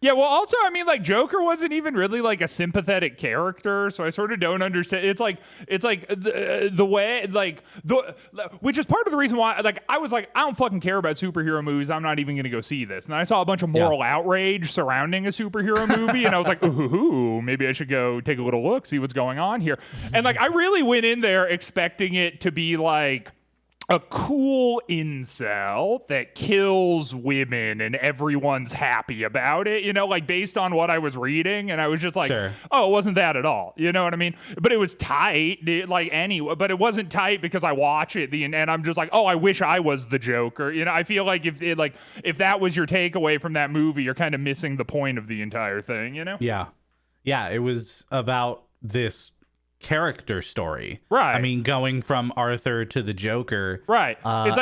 Yeah, well, also, I mean, like, Joker wasn't even really like a sympathetic character, so I sort of don't understand. It's like the way, like, which is part of the reason why, like, I was like, I don't fucking care about superhero movies. I'm not even gonna go see this. And I saw a bunch of moral outrage surrounding a superhero movie, and I was like, ooh, maybe I should go take a little look, see what's going on here. And like, I really went in there expecting it to be like a cool incel that kills women and everyone's happy about it, you know, like based on what I was reading. And I was just like, oh, it wasn't that at all. You know what I mean? But it was tight, but it wasn't tight because I watch it and I'm just like, oh, I wish I was the Joker. You know, I feel like if that was your takeaway from that movie, you're kind of missing the point of the entire thing, you know? Yeah. Yeah. It was about this character story, right? I mean, going from Arthur to the Joker, right? It's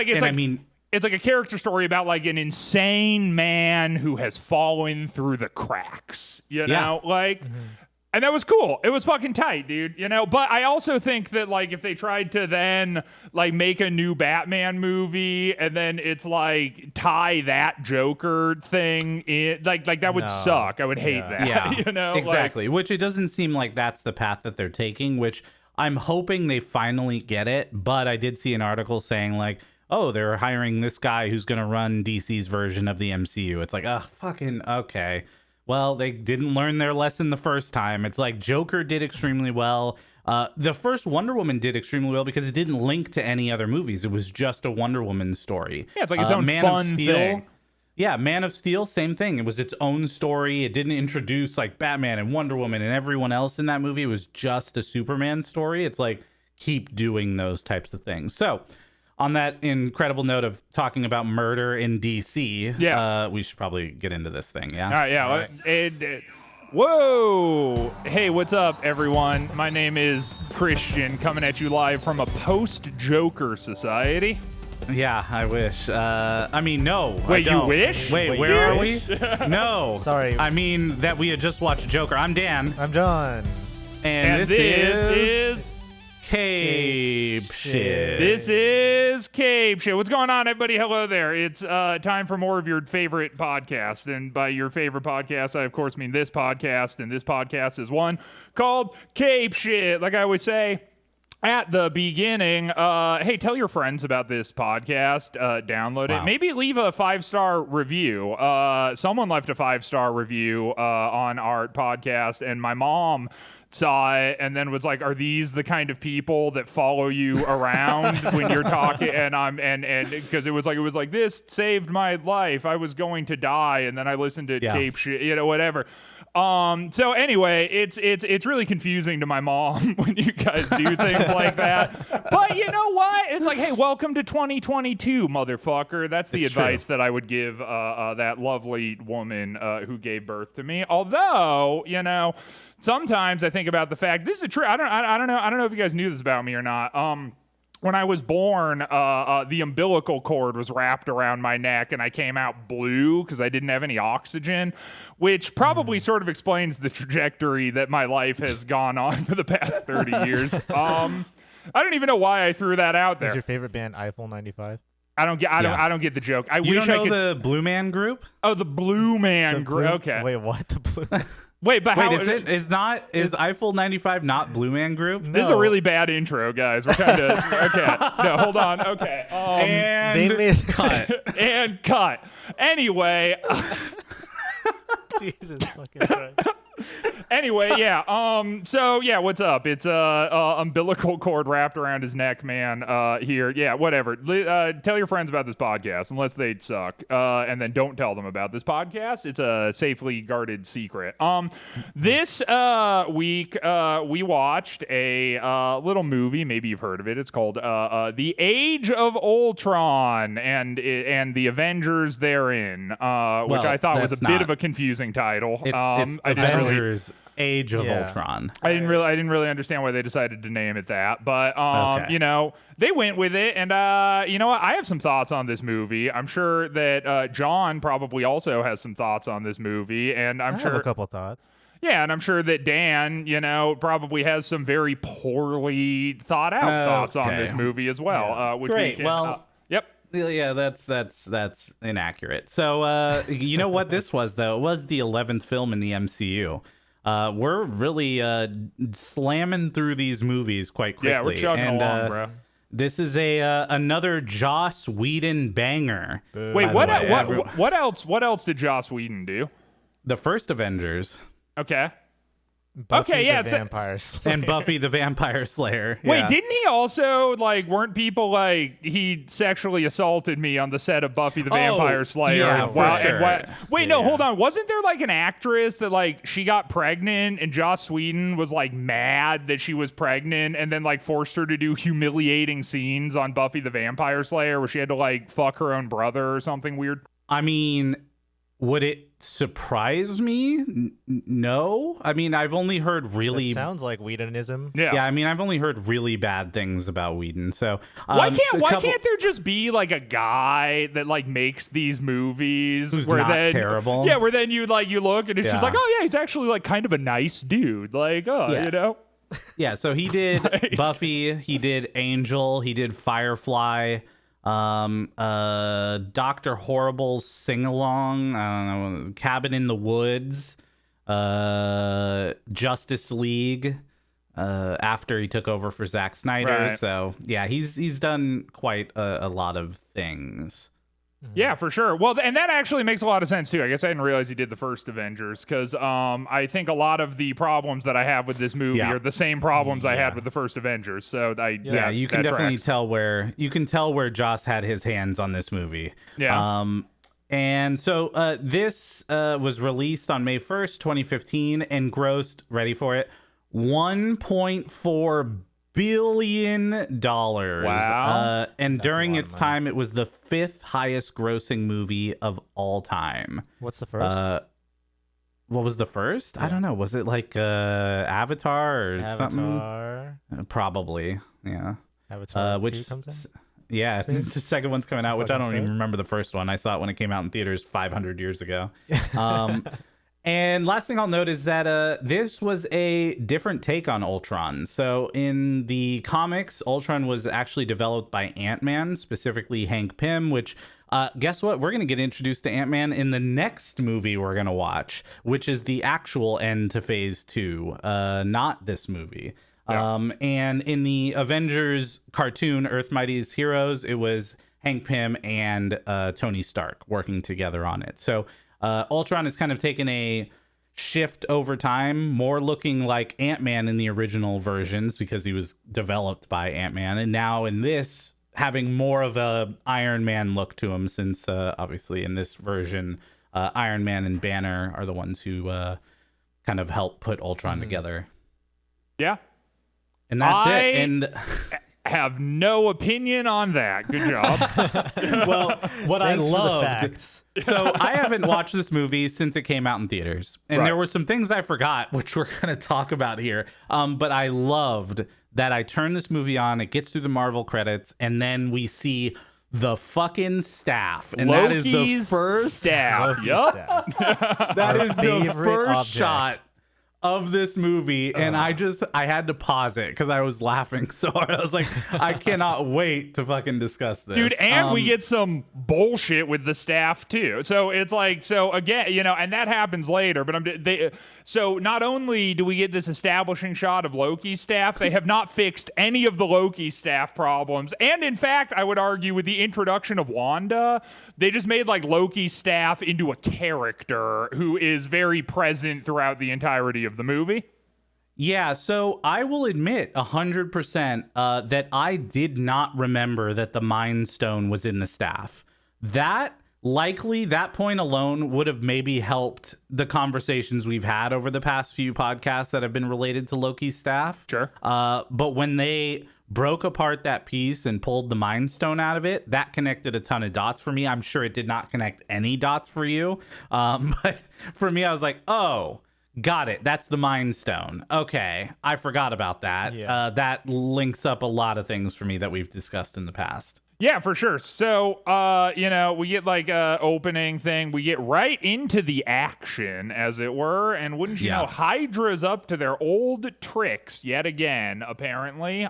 like a character story about like an insane man who has fallen through the cracks, you know, like. And that was cool. It was fucking tight, dude, you know? But I also think that, like, if they tried to then, like, make a new Batman movie and then it's, like, tie that Joker thing in, like that would suck. I would hate that, you know? Exactly, which it doesn't seem like that's the path that they're taking, which I'm hoping they finally get it. But I did see an article saying, like, oh, they're hiring this guy who's going to run DC's version of the MCU. It's like, oh, fucking, okay. Well, they didn't learn their lesson the first time. It's like Joker did extremely well. The first Wonder Woman did extremely well because it didn't link to any other movies. It was just a Wonder Woman story. Yeah, it's like its own fun thing. Yeah, Man of Steel, same thing. It was its own story. It didn't introduce like Batman and Wonder Woman and everyone else in that movie. It was just a Superman story. It's like, keep doing those types of things. So, on that incredible note of talking about murder in DC, we should probably get into this thing, yeah? All right, yeah. Whoa! Hey, what's up, everyone? My name is Christian, coming at you live from a post-Joker society. Yeah, I wish. I mean, no. Wait, I don't. You wish? Wait, where are we? No. Sorry. I mean that we had just watched Joker. I'm Dan. I'm John. And this is... Cape Shit. This is Cape Shit. What's going on, everybody? Hello there. It's time for more of your favorite podcast. And by your favorite podcast, I, of course, mean this podcast. And this podcast is one called Cape Shit. Like I always say at the beginning, hey, tell your friends about this podcast. Download it. Maybe leave a 5-star review. Someone left a 5-star review on our podcast, and my mom saw it and then was like, are these the kind of people that follow you around when you're talking? And because it was like this saved my life. I was going to die, and then I listened to Cape Shit, you know, whatever. So anyway, it's really confusing to my mom when you guys do things like that. But you know what? It's like, hey, welcome to 2022, motherfucker. That's the advice that I would give that lovely woman who gave birth to me. Although, you know, sometimes I think about the fact, this is true. I don't know if you guys knew this about me or not. When I was born, the umbilical cord was wrapped around my neck, and I came out blue because I didn't have any oxygen, which probably sort of explains the trajectory that my life has gone on for the past 30 years. I don't even know why I threw that out there. Is your favorite band Eiffel 95? I don't get the joke. You wish don't know I could the Blue Man Group? Oh, the Blue Man Group. Okay. Wait, what? The Blue Wait, but how is Eiffel 95 not Blue Man Group? No. This is a really bad intro, guys. We're kind of okay. No, hold on. Okay. And cut. And cut. Anyway. Jesus fucking Christ. Anyway, yeah. So yeah, what's up? It's umbilical cord wrapped around his neck, man. Here, yeah, whatever. Tell your friends about this podcast, unless they'd suck. And then don't tell them about this podcast. It's a safely guarded secret. This week we watched a little movie. Maybe you've heard of it. It's called The Age of Ultron and the Avengers therein, which I thought was a bit of a confusing title. It's Avengers Age of Ultron. I didn't really understand why they decided to name it that, but you know, they went with it, and you know what? I have some thoughts on this movie. I'm sure that John probably also has some thoughts on this movie, and I have a couple thoughts. Yeah, and I'm sure that Dan, you know, probably has some very poorly thought out thoughts on this movie as well. Yeah. Which Great. we can, well. Yep. Yeah, that's inaccurate. So, you know what this was though? It was the 11th film in the MCU. We're really slamming through these movies quite quickly. Yeah, we're chugging along, bro. This is another Joss Whedon banger. Wait, what else? What else did Joss Whedon do? The first Avengers. Okay. Buffy Okay, yeah, the Vampire Slayer. And Buffy the Vampire Slayer. Wait, Yeah. didn't he also, like, weren't people like, he sexually assaulted me on the set of Buffy the Vampire Slayer? yeah, and for sure. Wait, no, hold on. Wasn't there, like, an actress that, like, she got pregnant and Joss Whedon was, like, mad that she was pregnant and then, like, forced her to do humiliating scenes on Buffy the Vampire Slayer where she had to, like, fuck her own brother or something weird? I mean, would it surprise me? No. I mean, I've only heard really. That sounds like Whedonism. Yeah, I mean, I've only heard really bad things about Whedon. So why can't there just be like a guy that like makes these movies who's where not then terrible? Yeah, where then you look and it's just Yeah. like, oh yeah, he's actually like kind of a nice dude. Like, Yeah. you know. Yeah, so he did Buffy, he did Angel, he did Firefly, Dr. Horrible's Sing Along, I don't know, Cabin in the Woods, Justice League, after he took over for Zack Snyder. Right. So yeah, he's done quite a lot of things. Yeah, for sure. Well, and that actually makes a lot of sense too. I guess I didn't realize he did the first Avengers because I think a lot of the problems that I have with this movie Yeah. are the same problems I had with the first Avengers. So Yeah, you can that definitely tracks. tell where Joss had his hands on this movie. Yeah. And so this was released on May 1st, 2015, and grossed, ready for it, $1.4 billion. Wow. And That's a during lot of its money. time, it was the 5th highest grossing movie of all time. What's the first? What was the first? I don't know. Was it like Avatar or something? Avatar. Probably. Yeah. Avatar 2 which comes in? Yeah, See? the second one's coming out, which I Fucking don't even stay. remember the first one. I saw it when it came out in theaters 500 years ago. And last thing I'll note is that this was a different take on Ultron. So in the comics, Ultron was actually developed by Ant-Man, specifically Hank Pym, which guess what? We're going to get introduced to Ant-Man in the next movie we're going to watch, which is the actual end to Phase 2, not this movie. Yeah. And in the Avengers cartoon, Earth Mightiest Heroes, it was Hank Pym and Tony Stark working together on it. So Ultron has kind of taken a shift over time, more looking like Ant-Man in the original versions because he was developed by Ant-Man. And now in this, having more of a Iron Man look to him since obviously in this version, Iron Man and Banner are the ones who kind of help put Ultron together. Yeah. And that's it. And Have no opinion on that. Good job. well, what I Thanks for the loved. facts. So I haven't watched this movie since it came out in theaters, and Right. there were some things I forgot, which we're going to talk about here. But I loved that I turned this movie on. It gets through the Marvel credits, and then we see the fucking staff, and that is the Loki's first. staff. Loki Yup. staff. That Our is the favorite first object. shot of this movie, and I had to pause it because I was laughing so hard. I was like, I cannot wait to fucking discuss this, Dude, and we get some bullshit with the staff too. So it's like, so again, you know, and that happens later. But so not only do we get this establishing shot of Loki's staff, they have not fixed any of the Loki staff problems. And in fact, I would argue with the introduction of Wanda, they just made like Loki's staff into a character who is very present throughout the entirety of the movie. Yeah, so I will admit 100% that I did not remember that the Mind Stone was in the staff. That point alone would have maybe helped the conversations we've had over the past few podcasts that have been related to Loki's staff. Sure. But when they broke apart that piece and pulled the Mind Stone out of it, that connected a ton of dots for me. I'm sure it did not connect any dots for you. But for me, I was like, oh, got it. That's the Mind Stone. Okay. I forgot about that. Yeah. That links up a lot of things for me that we've discussed in the past. Yeah, for sure. So, you know, we get like a opening thing. We get right into the action, as it were. And wouldn't you know, Hydra's up to their old tricks yet again, apparently.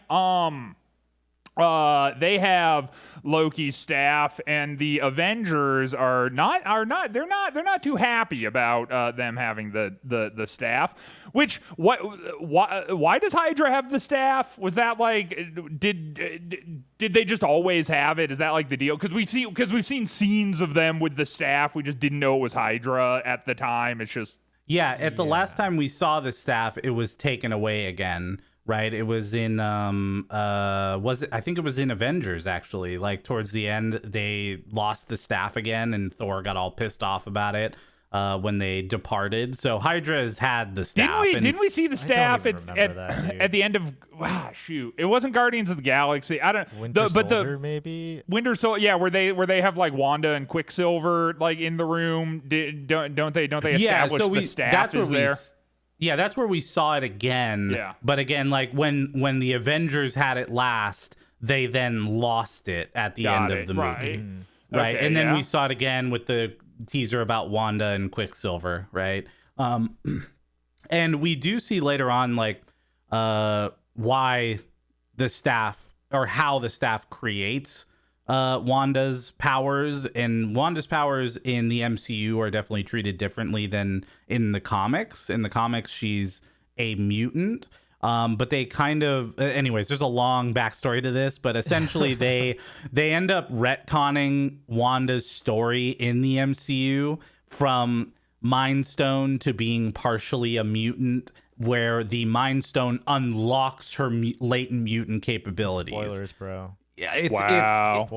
they have Loki's staff, and the Avengers are not too happy about them having the staff. Which why does Hydra have the staff? Was that like did they just always have it? Is that like the deal? Because we've seen scenes of them with the staff. We just didn't know it was Hydra at the time. It's just At the last time we saw the staff, it was taken away again. Right, it was in I think it was in Avengers actually. Like towards the end, they lost the staff again, and Thor got all pissed off about it when they departed. So Hydra has had the staff. Didn't we see the staff even remember that, dude. at the end of? Shoot, it wasn't Guardians of the Galaxy. I don't. Winter but Soldier, the maybe. Winter Soldier, yeah, where they have like Wanda and Quicksilver like in the room. Don't they establish the staff is there? Yeah, that's where we saw it again. Yeah. But again, like when the Avengers had it last, they then lost it at the end of the movie. Right. Right. Okay, and then yeah. we saw it again with the teaser about Wanda and Quicksilver, right? And we do see later on like why the staff or how the staff creates Wanda's powers, and Wanda's powers in the MCU are definitely treated differently than in the comics. In the comics, she's a mutant. But they kind of, anyways, there's a long backstory to this, but essentially they end up retconning Wanda's story in the MCU from Mind Stone to being partially a mutant, where the Mind Stone unlocks her latent mutant capabilities. Spoilers, bro. Yeah, it's wild.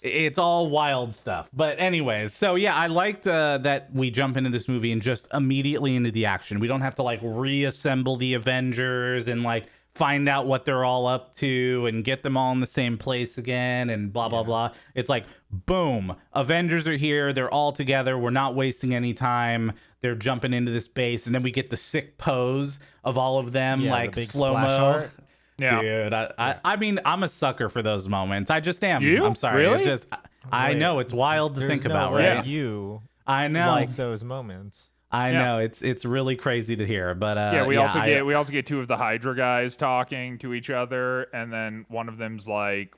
It's all wild stuff. But anyways, so yeah, I liked that we jump into this movie and just immediately into the action. We don't have to like reassemble the Avengers and like find out what they're all up to and get them all in the same place again and blah blah blah. It's like boom, Avengers are here. They're all together. We're not wasting any time. They're jumping into this base, and then we get the sick pose of all of them, like the big slow splash mo. art. Yeah. Dude, I mean, I'm a sucker for those moments. I just am. You? I'm sorry. Really? It's just, I know it's wild to think about, way right? You I know. like those moments. I know. It's really crazy to hear, but we also get two of the Hydra guys talking to each other, and then one of them's like,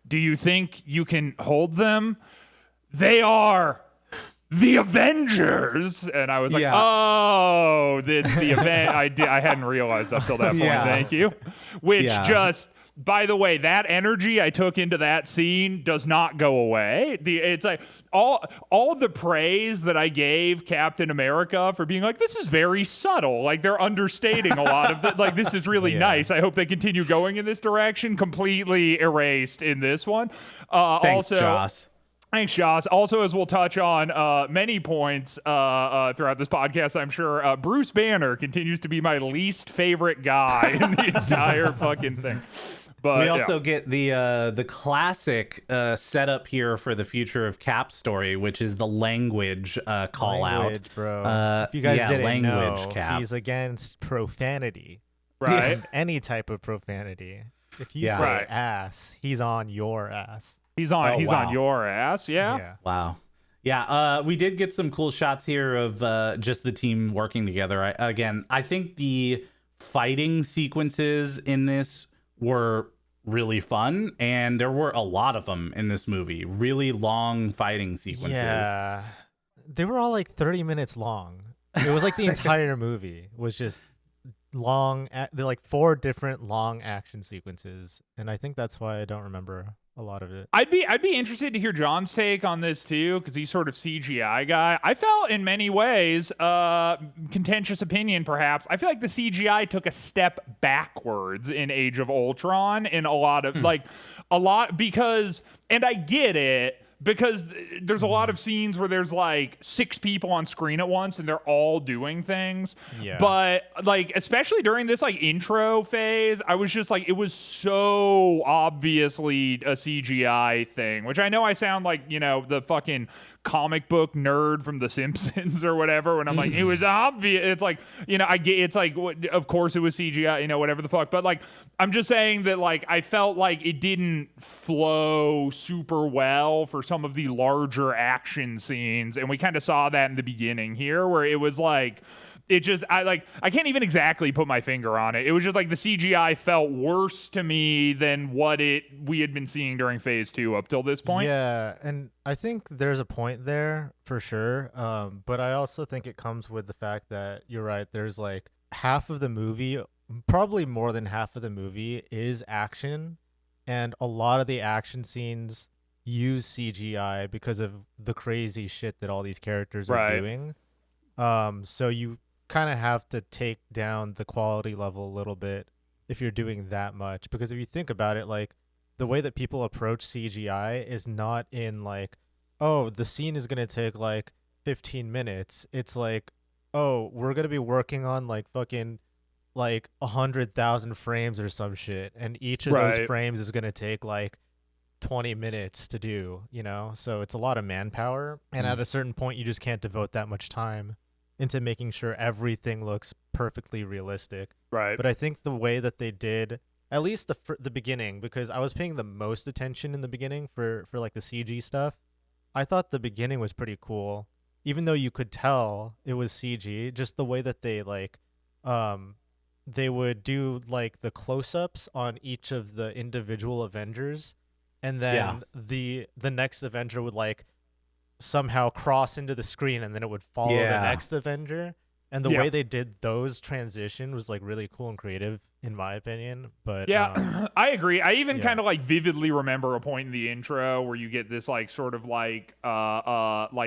"Do you think you can hold them? They are the Avengers." And I was like, "Oh, it's the event." I hadn't realized up till that point. Yeah. Thank you. Which just. By the way, that energy I took into that scene does not go away. It's like all the praise that I gave Captain America for being like, this is very subtle. Like they're understating a lot of it. Like this is really nice. I hope they continue going in this direction. Completely erased in this one. Thanks, Joss. Thanks, Joss. Also, as we'll touch on many points throughout this podcast, I'm sure Bruce Banner continues to be my least favorite guy in the entire fucking thing. But we also get the classic setup here for the future of Cap story, which is the language call Language, out, bro. If you guys didn't language, know, Cap. he's against profanity, right? And any type of profanity. If you say Right. ass, he's on your ass. He's on wow. your ass, yeah. Wow. Yeah, we did get some cool shots here of just the team working together. I think the fighting sequences in this were really fun, and there were a lot of them in this movie. Really long fighting sequences. Yeah, they were all like 30 minutes long. It was like the entire movie was just long. They're like 4 different long action sequences, and I think that's why I don't remember a lot of it. I'd be interested to hear John's take on this too, because he's sort of CGI guy. I felt in many ways, contentious opinion perhaps, I feel like the CGI took a step backwards in Age of Ultron in a lot of because, and I get it, because there's a lot of scenes where there's like 6 people on screen at once and they're all doing things. Yeah. But like, especially during this like intro phase, I was just like, it was so obviously a CGI thing, which I know I sound like, you know, the fucking comic book nerd from The Simpsons or whatever when I'm like, it was obvious. It's like, you know, I get, it's like, of course it was CGI, you know, whatever the fuck. But like, I'm just saying that like, I felt like it didn't flow super well for some of the larger action scenes. And we kind of saw that in the beginning here where it was like, it just I can't even exactly put my finger on it. It was just like the CGI felt worse to me than what we had been seeing during phase 2 up till this point. Yeah, and I think there's a point there for sure. But I also think it comes with the fact that you're right. There's like half of the movie, probably more than half of the movie, is action, and a lot of the action scenes use CGI because of the crazy shit that all these characters are doing. So you kind of have to take down the quality level a little bit if you're doing that much, because if you think about it, like the way that people approach CGI is not in like, oh, the scene is going to take like 15 minutes. It's like, oh, we're going to be working on like fucking like 100,000 frames or some shit, and each of those frames is going to take like 20 minutes to do, you know? So it's a lot of manpower, and at a certain point you just can't devote that much time into making sure everything looks perfectly realistic. Right. But I think the way that they did, at least the beginning, because I was paying the most attention in the beginning for like the CG stuff, I thought the beginning was pretty cool, even though you could tell it was CG. Just the way that they like they would do like the close-ups on each of the individual Avengers, and then the next Avenger would like somehow cross into the screen, and then it would follow the next Avenger. And the way they did those transition was like really cool and creative, in my opinion. But I agree. I even kind of like vividly remember a point in the intro where you get this like sort of like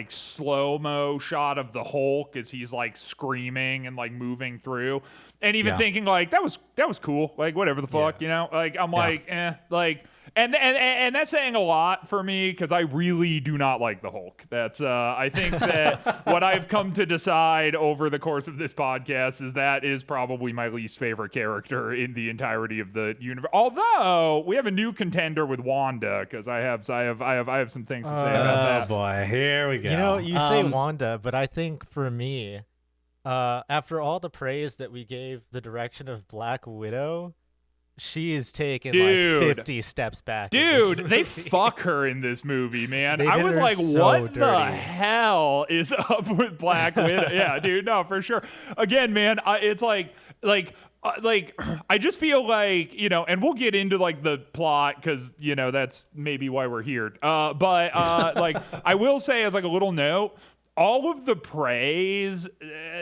slow-mo shot of the Hulk as he's like screaming and like moving through, and even thinking like that was cool, like whatever the fuck, you know, like I'm like like. And that's saying a lot for me, because I really do not like the Hulk. That's I think that what I've come to decide over the course of this podcast is that is probably my least favorite character in the entirety of the universe. Although we have a new contender with Wanda, because I have some things to say about that. Oh boy, here we go. You know, you say Wanda, but I think for me, after all the praise that we gave the direction of Black Widow, she is taking like 50 steps back. Dude, they fuck her in this movie, man. I was like, what the hell is up with Black Widow? Yeah, dude, no, for sure. Again, man, it's like I just feel like, you know, and we'll get into like the plot, because, you know, that's maybe why we're here. But like I will say as like a little note, all of the praise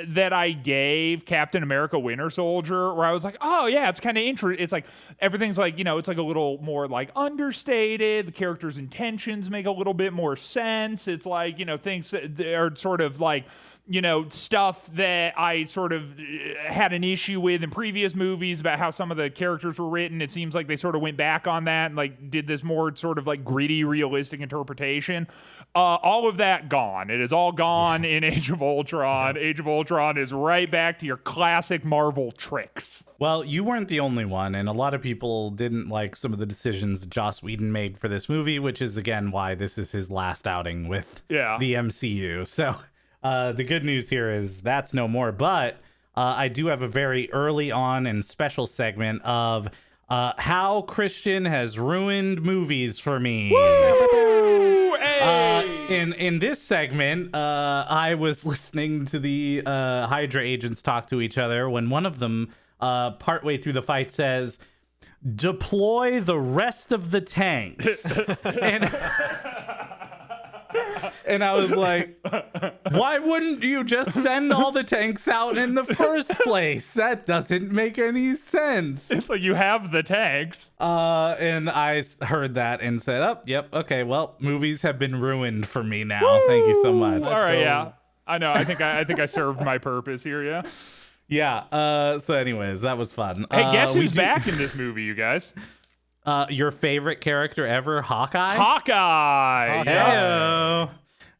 that I gave Captain America Winter Soldier, where I was like, oh yeah, it's kind of interesting. It's like everything's like, you know, it's like a little more like understated. The character's intentions make a little bit more sense. It's like, you know, things that are sort of like, you know, stuff that I sort of had an issue with in previous movies about how some of the characters were written. It seems like they sort of went back on that and like did this more sort of like gritty, realistic interpretation. All of that gone. It is all gone in Age of Ultron. Age of Ultron is right back to your classic Marvel tricks. Well, you weren't the only one, and a lot of people didn't like some of the decisions Joss Whedon made for this movie, which is again why this is his last outing with the MCU. So the good news here is that's no more, but I do have a very early on and special segment of how Christian has ruined movies for me. Woo! Hey! In this segment, I was listening to the Hydra agents talk to each other when one of them, partway through the fight, says, "Deploy the rest of the tanks." And I was like, why wouldn't you just send all the tanks out in the first place? That doesn't make any sense. It's like you have the tanks. And I heard that and said, oh, yep, okay, well, movies have been ruined for me now. Woo! Thank you so much. All right, yeah. I know. I think I served my purpose here, yeah. Yeah, so anyways, that was fun. Hey, guess who's back in this movie, you guys? Your favorite character ever, Hawkeye? Hawkeye! Yeah.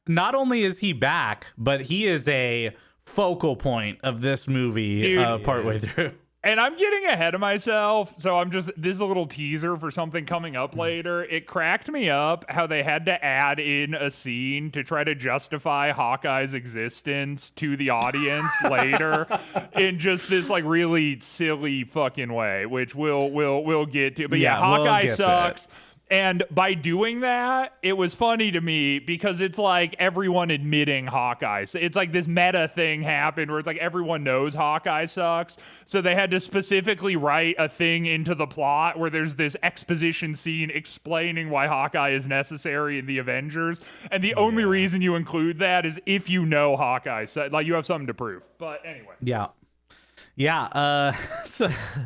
Not only is he back, but he is a focal point of this movie partway through. And I'm getting ahead of myself, so this is a little teaser for something coming up later. It cracked me up how they had to add in a scene to try to justify Hawkeye's existence to the audience later in just this like really silly fucking way, which we'll get to. But yeah, Hawkeye sucks. And by doing that, it was funny to me because it's like everyone admitting Hawkeye. So it's like this meta thing happened where it's like everyone knows Hawkeye sucks. So they had to specifically write a thing into the plot where there's this exposition scene explaining why Hawkeye is necessary in the Avengers. And the only reason you include that is if you know Hawkeye. So, like, you have something to prove. But anyway. Yeah.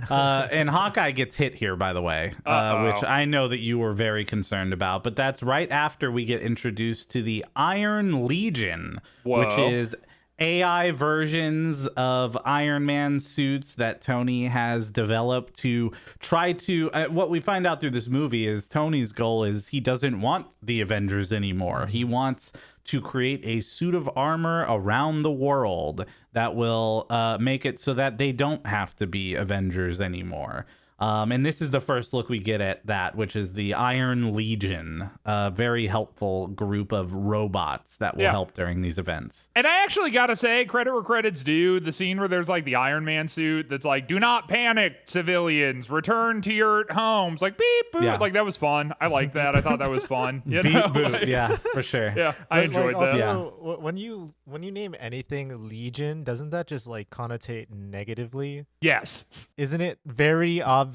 And Hawkeye gets hit here, by the way, which I know that you were very concerned about. But that's right after we get introduced to the Iron Legion, which is AI versions of Iron Man suits that Tony has developed to try to. What we find out through this movie is Tony's goal is he doesn't want the Avengers anymore. He wants to create a suit of armor around the world that will make it so that they don't have to be Avengers anymore. And this is the first look we get at that, which is the Iron Legion, a very helpful group of robots that will help during these events. And I actually got to say, credit where credit's due, the scene where there's like the Iron Man suit that's like, do not panic, civilians, return to your homes, like beep, boop. Yeah. Like, that was fun. I liked that. I thought that was fun. You Beep know? boop. Like, Yeah, for sure. yeah, I enjoyed that. Also, when you name anything Legion, doesn't that just like connotate negatively? Yes. Isn't it very obvious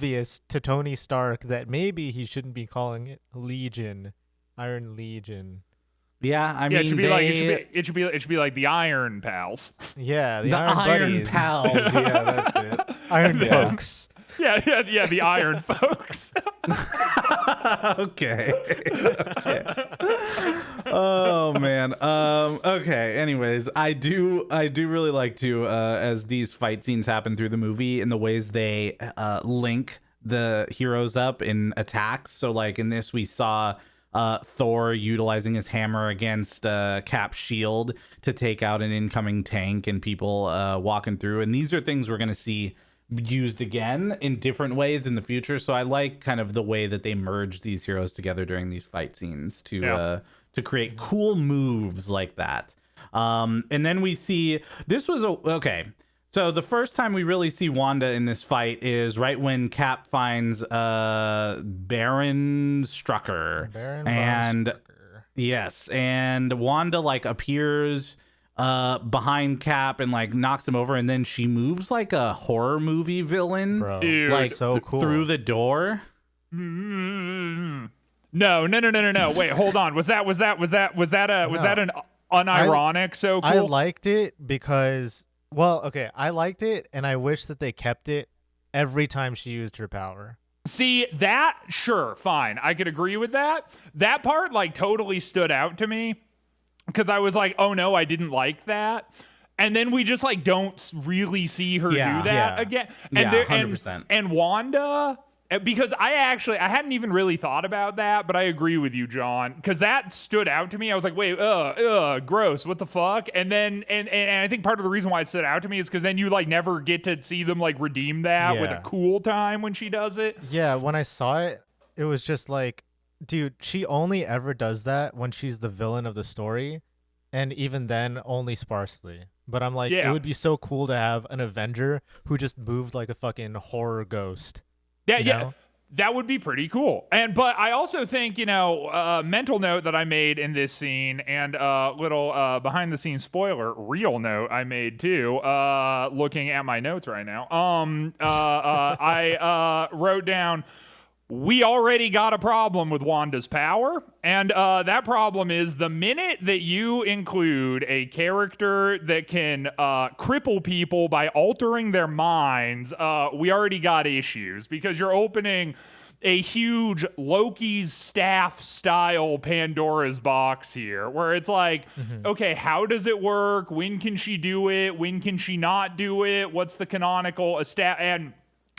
to Tony Stark that maybe he shouldn't be calling it Legion, Iron Legion? Yeah, I mean, It should be like the Iron Pals. Yeah, the Iron Buddies. Pals. Yeah, that's it. Iron Folks. Yeah, the Iron folks. Okay. Oh man. Okay. Anyways, I do really like to as these fight scenes happen through the movie in the ways they link the heroes up in attacks. So like in this we saw Thor utilizing his hammer against Cap's shield to take out an incoming tank and people walking through. And these are things we're going to see used again in different ways in the future. So I like kind of the way that they merge these heroes together during these fight scenes to create cool moves like that. And then we see okay. So the first time we really see Wanda in this fight is right when Cap finds Baron Strucker. Yes, and Wanda like appears behind Cap and like knocks him over, and then she moves like a horror movie villain, Bro, like so cool. through the door. No. Wait, hold on. Was that an unironic? So cool. I liked it because, well, okay, I liked it, and I wish that they kept it every time she used her power. See, that, sure, fine. I could agree with that. That part, like, totally stood out to me because I was like, oh, no, I didn't like that. And then we just, like, don't really see her do that again. And 100%. And Wanda... Because I hadn't even really thought about that, but I agree with you, John, because that stood out to me. I was like, wait, gross, what the fuck? And then, and I think part of the reason why it stood out to me is because then you like never get to see them like redeem that with a cool time when she does it. Yeah, when I saw it, it was just like, dude, she only ever does that when she's the villain of the story, and even then, only sparsely. But I'm like, it would be so cool to have an Avenger who just moved like a fucking horror ghost. Yeah, that would be pretty cool. But I also think, mental note that I made in this scene and little behind the scenes spoiler, real note I made too, looking at my notes right now. I wrote down, we already got a problem with Wanda's power, and that problem is the minute that you include a character that can cripple people by altering their minds, we already got issues, because you're opening a huge Loki's staff style Pandora's box here, where it's like, okay, how does it work? When can she do it? When can she not do it? What's the canonical and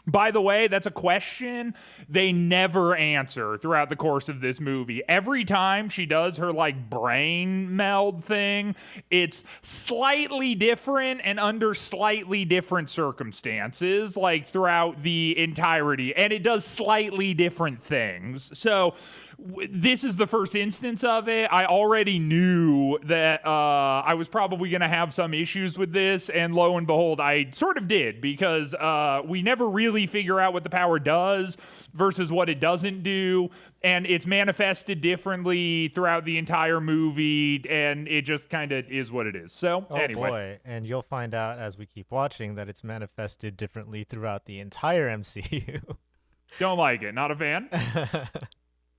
by the way, that's a question they never answer throughout the course of this movie. Every time she does her like brain meld thing, it's slightly different and under slightly different circumstances, like throughout the entirety. And it does slightly different things. So this is the first instance of it. I already knew that I was probably going to have some issues with this, and lo and behold, I sort of did, because we never really figure out what the power does versus what it doesn't do, and it's manifested differently throughout the entire movie, and it just kind of is what it is. So, anyway. Boy, and you'll find out as we keep watching that it's manifested differently throughout the entire MCU. Don't like it. Not a fan?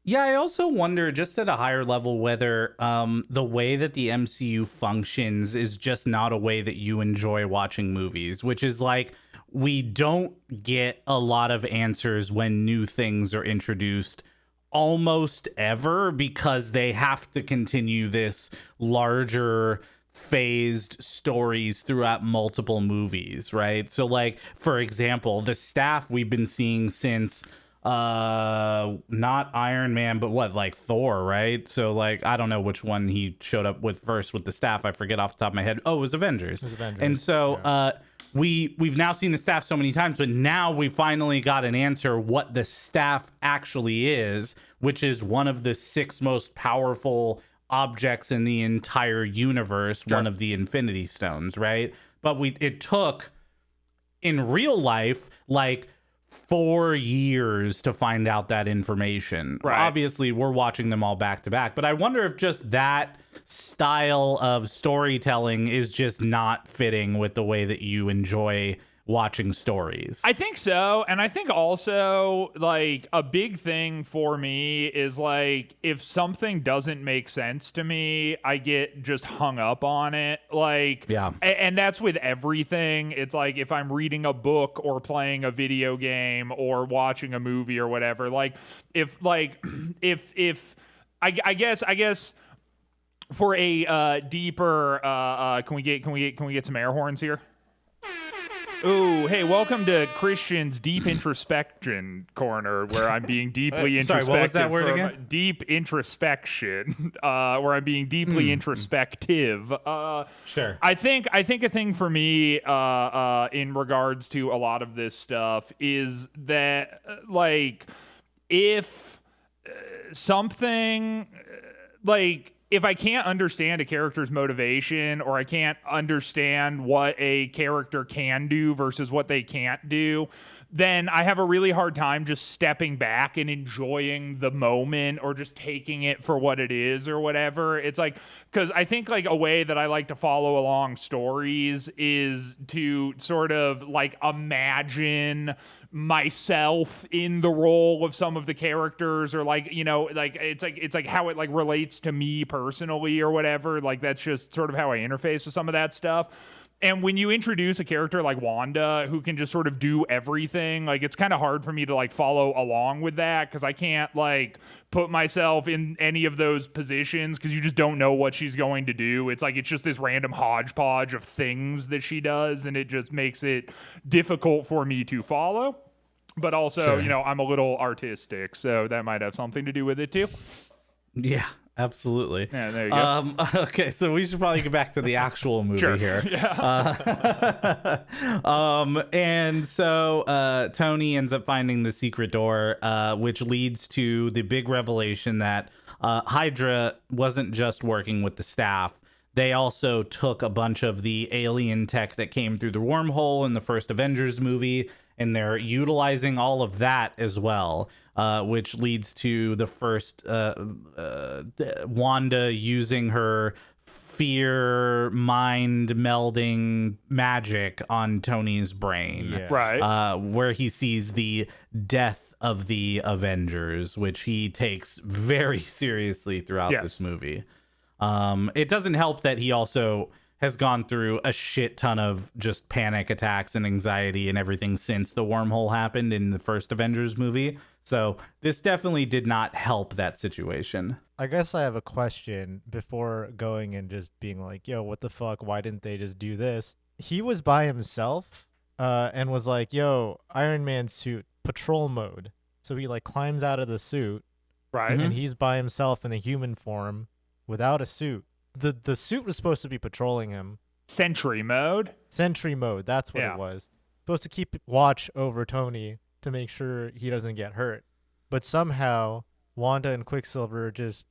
Yeah, I also wonder, just at a higher level, whether the way that the MCU functions is just not a way that you enjoy watching movies, which is like, we don't get a lot of answers when new things are introduced almost ever, because they have to continue this larger phased stories throughout multiple movies, right? So, like, for example, the staff we've been seeing since not Iron Man, but like Thor, right? So, like, I don't know which one he showed up with first with the staff. I forget off the top of my head. Oh, it was Avengers. And so we've now seen the staff so many times, but now we finally got an answer what the staff actually is, which is one of the 6 most powerful objects in the entire universe, one of the Infinity Stones, right? But it took, in real life, like 4 years to find out that information. Right. Obviously, we're watching them all back to back, but I wonder if just that style of storytelling is just not fitting with the way that you enjoy watching stories. I think so. And I think also, like, a big thing for me is, like, if something doesn't make sense to me, I get just hung up on it. Like, yeah. And that's with everything. It's like, if I'm reading a book or playing a video game or watching a movie or whatever, like, if I guess for a deeper can we get some air horns here? Ooh, hey, welcome to Christian's Deep Introspection Corner, where I'm being deeply introspective. Sorry, what was that word again? Deep introspection, where I'm being deeply introspective. Sure. I think a thing for me in regards to a lot of this stuff is that, like, if something, like, if I can't understand a character's motivation, or I can't understand what a character can do versus what they can't do, then I have a really hard time just stepping back and enjoying the moment, or just taking it for what it is or whatever. It's like, because I think, like, a way that I like to follow along stories is to sort of, like, imagine myself in the role of some of the characters, or, like, you know, like, it's like how it, like, relates to me personally or whatever. Like, that's just sort of how I interface with some of that stuff. And when you introduce a character like Wanda, who can just sort of do everything, like, it's kind of hard for me to, like, follow along with that, because I can't, like, put myself in any of those positions, because you just don't know what she's going to do. It's like, it's just this random hodgepodge of things that she does, and it just makes it difficult for me to follow. But also, Sure. you know, I'm a little artistic, so that might have something to do with it too. Yeah. Absolutely. Yeah, there you go. Okay, so we should probably get back to the actual movie here. Yeah. And so Tony ends up finding the secret door, which leads to the big revelation that Hydra wasn't just working with the staff. They also took a bunch of the alien tech that came through the wormhole in the first Avengers movie, and they're utilizing all of that as well, which leads to the first Wanda using her fear mind melding magic on Tony's brain. Yeah. Right. Where he sees the death of the Avengers, which he takes very seriously throughout Yes. this movie. It doesn't help that he also has gone through a shit ton of just panic attacks and anxiety and everything since the wormhole happened in the first Avengers movie. So this definitely did not help that situation. I guess I have a question before going and just being like, yo, what the fuck? Why didn't they just do this? He was by himself and was like, yo, Iron Man suit, patrol mode. So he, like, climbs out of the suit, Right. and he's by himself in the human form without a suit. The suit was supposed to be patrolling him. Sentry mode. Sentry mode, that's what Yeah. it was. Supposed to keep watch over Tony to make sure he doesn't get hurt. But somehow Wanda and Quicksilver just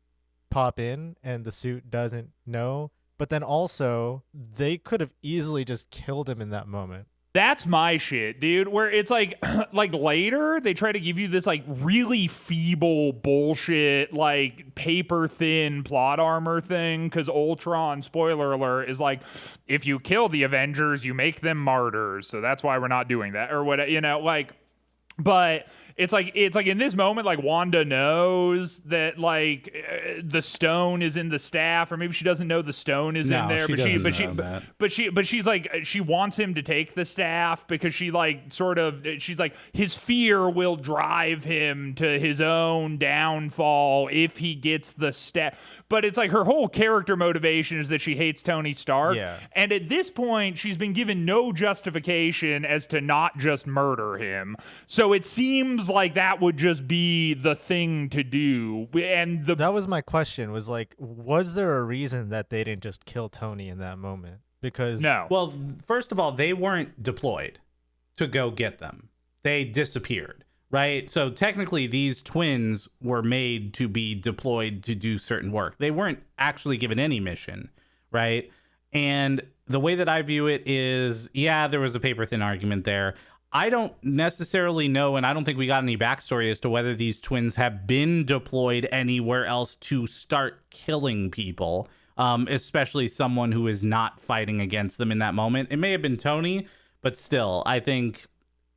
pop in and the suit doesn't know. But then also, they could have easily just killed him in that moment. That's my shit, dude. Where it's like, like later they try to give you this like really feeble bullshit, like paper thin plot armor thing. Because Ultron, spoiler alert, is like, if you kill the Avengers, you make them martyrs. So that's why we're not doing that, or what, you know, like. But it's like in this moment, like Wanda knows that like the stone is in the staff, or maybe she doesn't know the stone is in there. But she's like, she wants him to take the staff because she like she's like, his fear will drive him to his own downfall if he gets the staff. But it's like her whole character motivation is that she hates Tony Stark. Yeah. And at this point, she's been given no justification as to not just murder him. So it seems like that would just be the thing to do. And that was my question, was like, was there a reason that they didn't just kill Tony in that moment? Because no. Well, first of all, they weren't deployed to go get them. They disappeared. Right? So technically, these twins were made to be deployed to do certain work. They weren't actually given any mission, right? And the way that I view it is, yeah, there was a paper-thin argument there. I don't necessarily know, and I don't think we got any backstory as to whether these twins have been deployed anywhere else to start killing people, especially someone who is not fighting against them in that moment. It may have been Tony, but still, I think,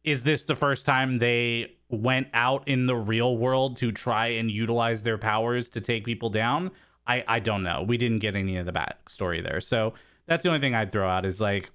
is this the first time they went out in the real world to try and utilize their powers to take people down? I don't know. We didn't get any of the backstory there. So that's the only thing I'd throw out is like,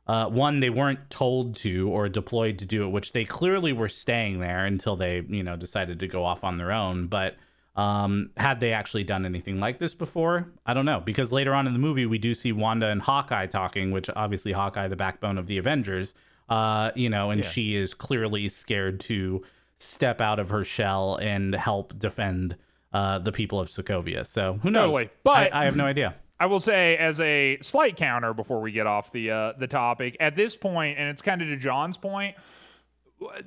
one, they weren't told to or deployed to do it, which they clearly were staying there until they, decided to go off on their own. But had they actually done anything like this before? I don't know. Because later on in the movie, we do see Wanda and Hawkeye talking, which obviously Hawkeye, the backbone of the Avengers, she is clearly scared to step out of her shell and help defend the people of Sokovia. So who knows? Totally. But I have no idea. I will say, as a slight counter before we get off the topic, at this point, and it's kind of to John's point,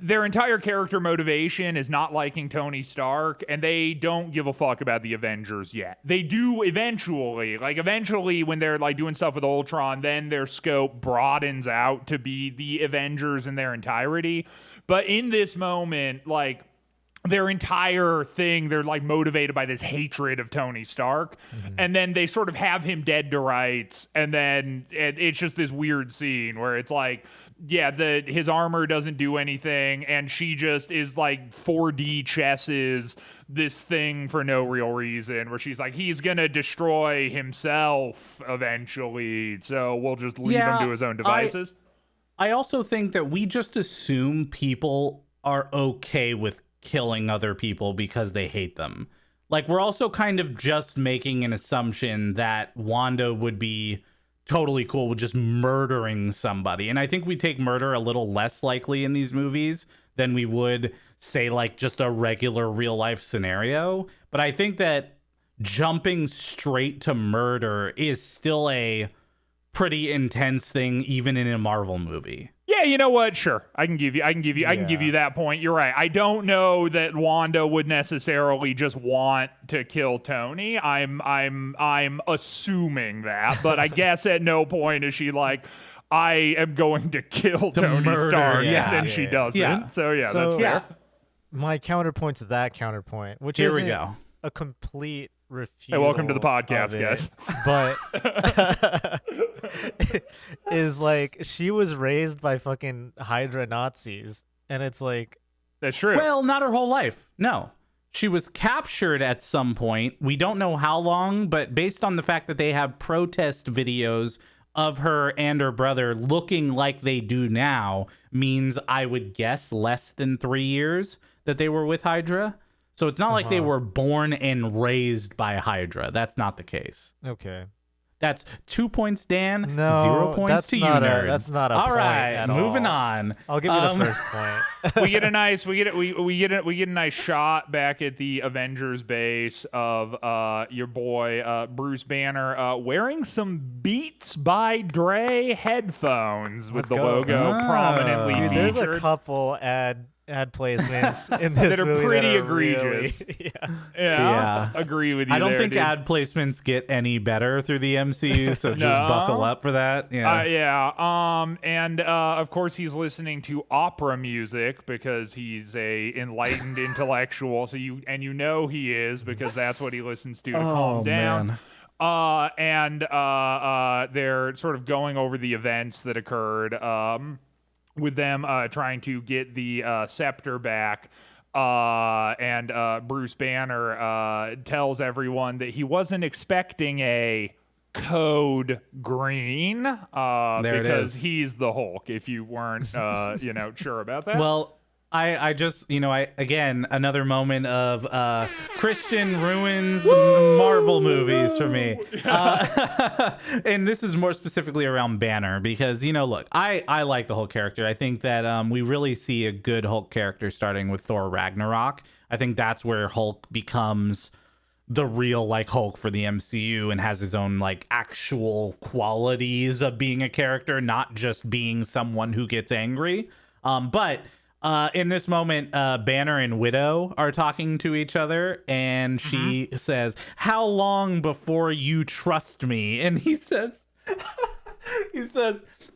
their entire character motivation is not liking Tony Stark, and they don't give a fuck about the Avengers yet. They do eventually. Like, eventually, when they're, like, doing stuff with Ultron, then their scope broadens out to be the Avengers in their entirety. But in this moment, like, their entire thing, they're like motivated by this hatred of Tony Stark. Mm-hmm. And then they sort of have him dead to rights. And then it's just this weird scene where it's like, yeah, his armor doesn't do anything. And she just is like 4D chesses this thing for no real reason, where she's like, he's going to destroy himself eventually. So we'll just leave him to his own devices. I also think that we just assume people are okay with killing other people because they hate them. Like, we're also kind of just making an assumption that Wanda would be totally cool with just murdering somebody. And I think we take murder a little less likely in these movies than we would say like just a regular real life scenario. But I think that jumping straight to murder is still a pretty intense thing even in a Marvel movie. Yeah, you know what? Sure. I can give you that point. You're right. I don't know that Wanda would necessarily just want to kill Tony. I'm assuming that, but I guess at no point is she like, I am going to kill Tony Stark, and she doesn't. Yeah. So that's fair. My counterpoint to that counterpoint, which is a complete refusal. Hey, welcome to the podcast, guys. But is like, she was raised by fucking Hydra Nazis, and it's like, that's true. Well, not her whole life. No. She was captured at some point. We don't know how long, but based on the fact that they have protest videos of her and her brother looking like they do now, means I would guess less than 3 years that they were with Hydra. So it's not like they were born and raised by Hydra. That's not the case. Okay. That's 2 points, Dan. No, 0 points to you, nerd. That's not a all point right, at moving all. on. I'll give you the first point. we get a nice shot back at the Avengers base of your boy Bruce Banner wearing some Beats by Dre headphones with the logo prominently featured. Dude, there's a couple ad ad placements in this that are movie pretty that are egregious. Really, yeah. Yeah, agree with you. I don't there, think dude. ad placements get any better through the MCU, so just No. buckle up for that. Yeah. And of course he's listening to opera music because he's a enlightened intellectual. So you know he is because that's what he listens to calm down. Man. And they're sort of going over the events that occurred with them trying to get the scepter back. And Bruce Banner tells everyone that he wasn't expecting a code green because he's the Hulk, if you weren't sure about that. Well, I just, again, another moment of Christian ruins Marvel movies for me. And this is more specifically around Banner because, look, I like the Hulk character. I think that we really see a good Hulk character starting with Thor Ragnarok. I think that's where Hulk becomes the real Hulk for the MCU and has his own actual qualities of being a character, not just being someone who gets angry. But in this moment, Banner and Widow are talking to each other, and she says, "How long before you trust me?" And he says,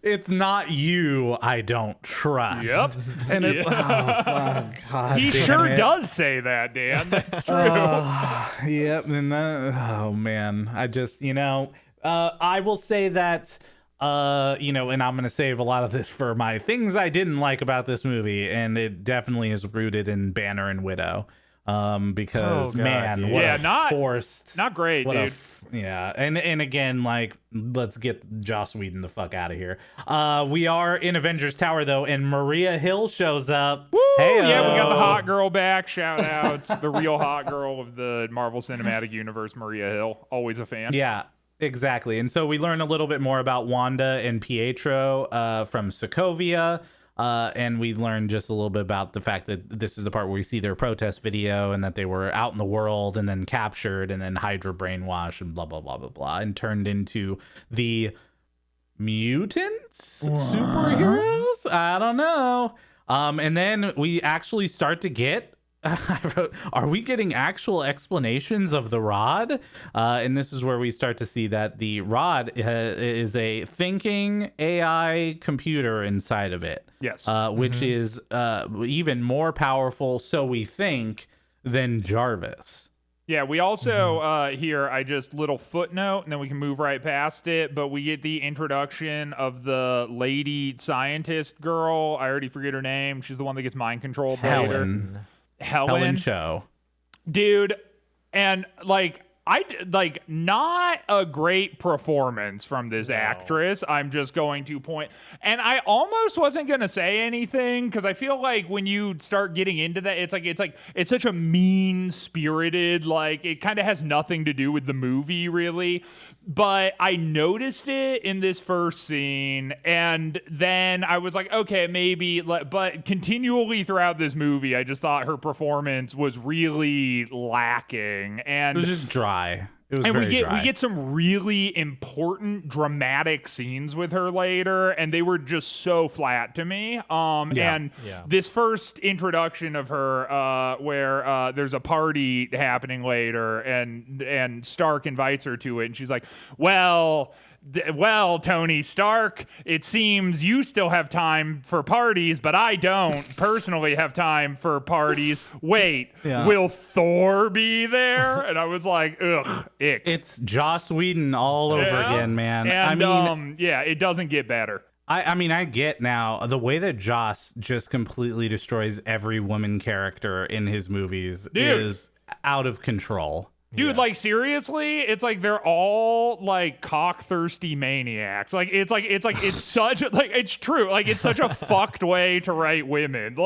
"It's not you I don't trust." Yep. And it's, God he damn sure it. does say that, Dan. That's true. Yep. And oh man, I just, I will say that, and I'm going to save a lot of this for my things I didn't like about this movie. And it definitely is rooted in Banner and Widow. Because Oh, God, man, yeah. what Yeah, a not- forced, Not great, what a dude. yeah. And again, let's get Joss Whedon the fuck out of here. We are in Avengers Tower though, and Maria Hill shows up. Woo! Hey, Yeah, we got the hot girl back. Shout outs. The real hot girl of the Marvel Cinematic Universe, Maria Hill. Always a fan. Yeah, exactly. And so we learn a little bit more about Wanda and Pietro from Sokovia. And we learn just a little bit about the fact that this is the part where we see their protest video and that they were out in the world and then captured and then Hydra brainwashed and blah, blah, blah, blah, blah, and turned into the mutants? Superheroes? I don't know. And then we actually start to get I wrote, are we getting actual explanations of the rod? And this is where we start to see that the rod is a thinking AI computer inside of it. Yes. Which is even more powerful, so we think, than Jarvis. Yeah, we also here, I just little footnote, and then we can move right past it, but we get the introduction of the lady scientist girl. I already forget her name. She's the one that gets mind controlled later. Helen Cho. Dude, and not a great performance from this actress. I'm just going to point, and I almost wasn't gonna say anything because I feel like when you start getting into that, it's such a mean spirited, it kind of has nothing to do with the movie really. But I noticed it in this first scene, and then I was like, okay, maybe. But continually throughout this movie, I just thought her performance was really lacking, and It was just dry. It was and very we dry. get some really important dramatic scenes with her later, and they were just so flat to me. And this first introduction of her, where there's a party happening later, and Stark invites her to it, and she's like, "Well, Tony Stark, it seems you still have time for parties, but I don't personally have time for parties. Wait, will Thor be there?" And I was like, ugh, ick. It's Joss Whedon all over again, man. And, I mean, it doesn't get better. I mean, I get now the way that Joss just completely destroys every woman character in his movies is out of control. Dude, seriously, it's like they're all cock-thirsty maniacs. It's such it's true. It's such a fucked way to write women.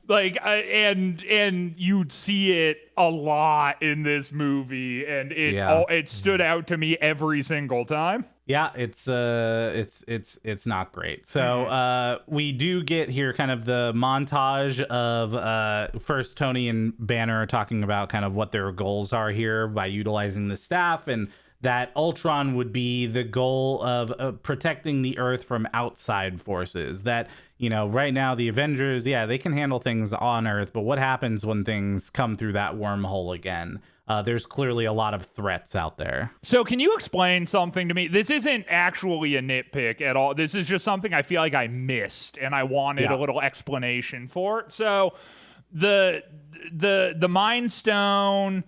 And you'd see it a lot in this movie, and it stood out to me every single time. Yeah, it's not great. So we do get here kind of the montage of first Tony and Banner are talking about kind of what their goals are here by utilizing the staff, and that Ultron would be the goal of protecting the Earth from outside forces. That, right now the Avengers, they can handle things on Earth, but what happens when things come through that wormhole again? There's clearly a lot of threats out there. So can you explain something to me? This isn't actually a nitpick at all. This is just something I feel like I missed, and I wanted a little explanation for it. So the Mind Stone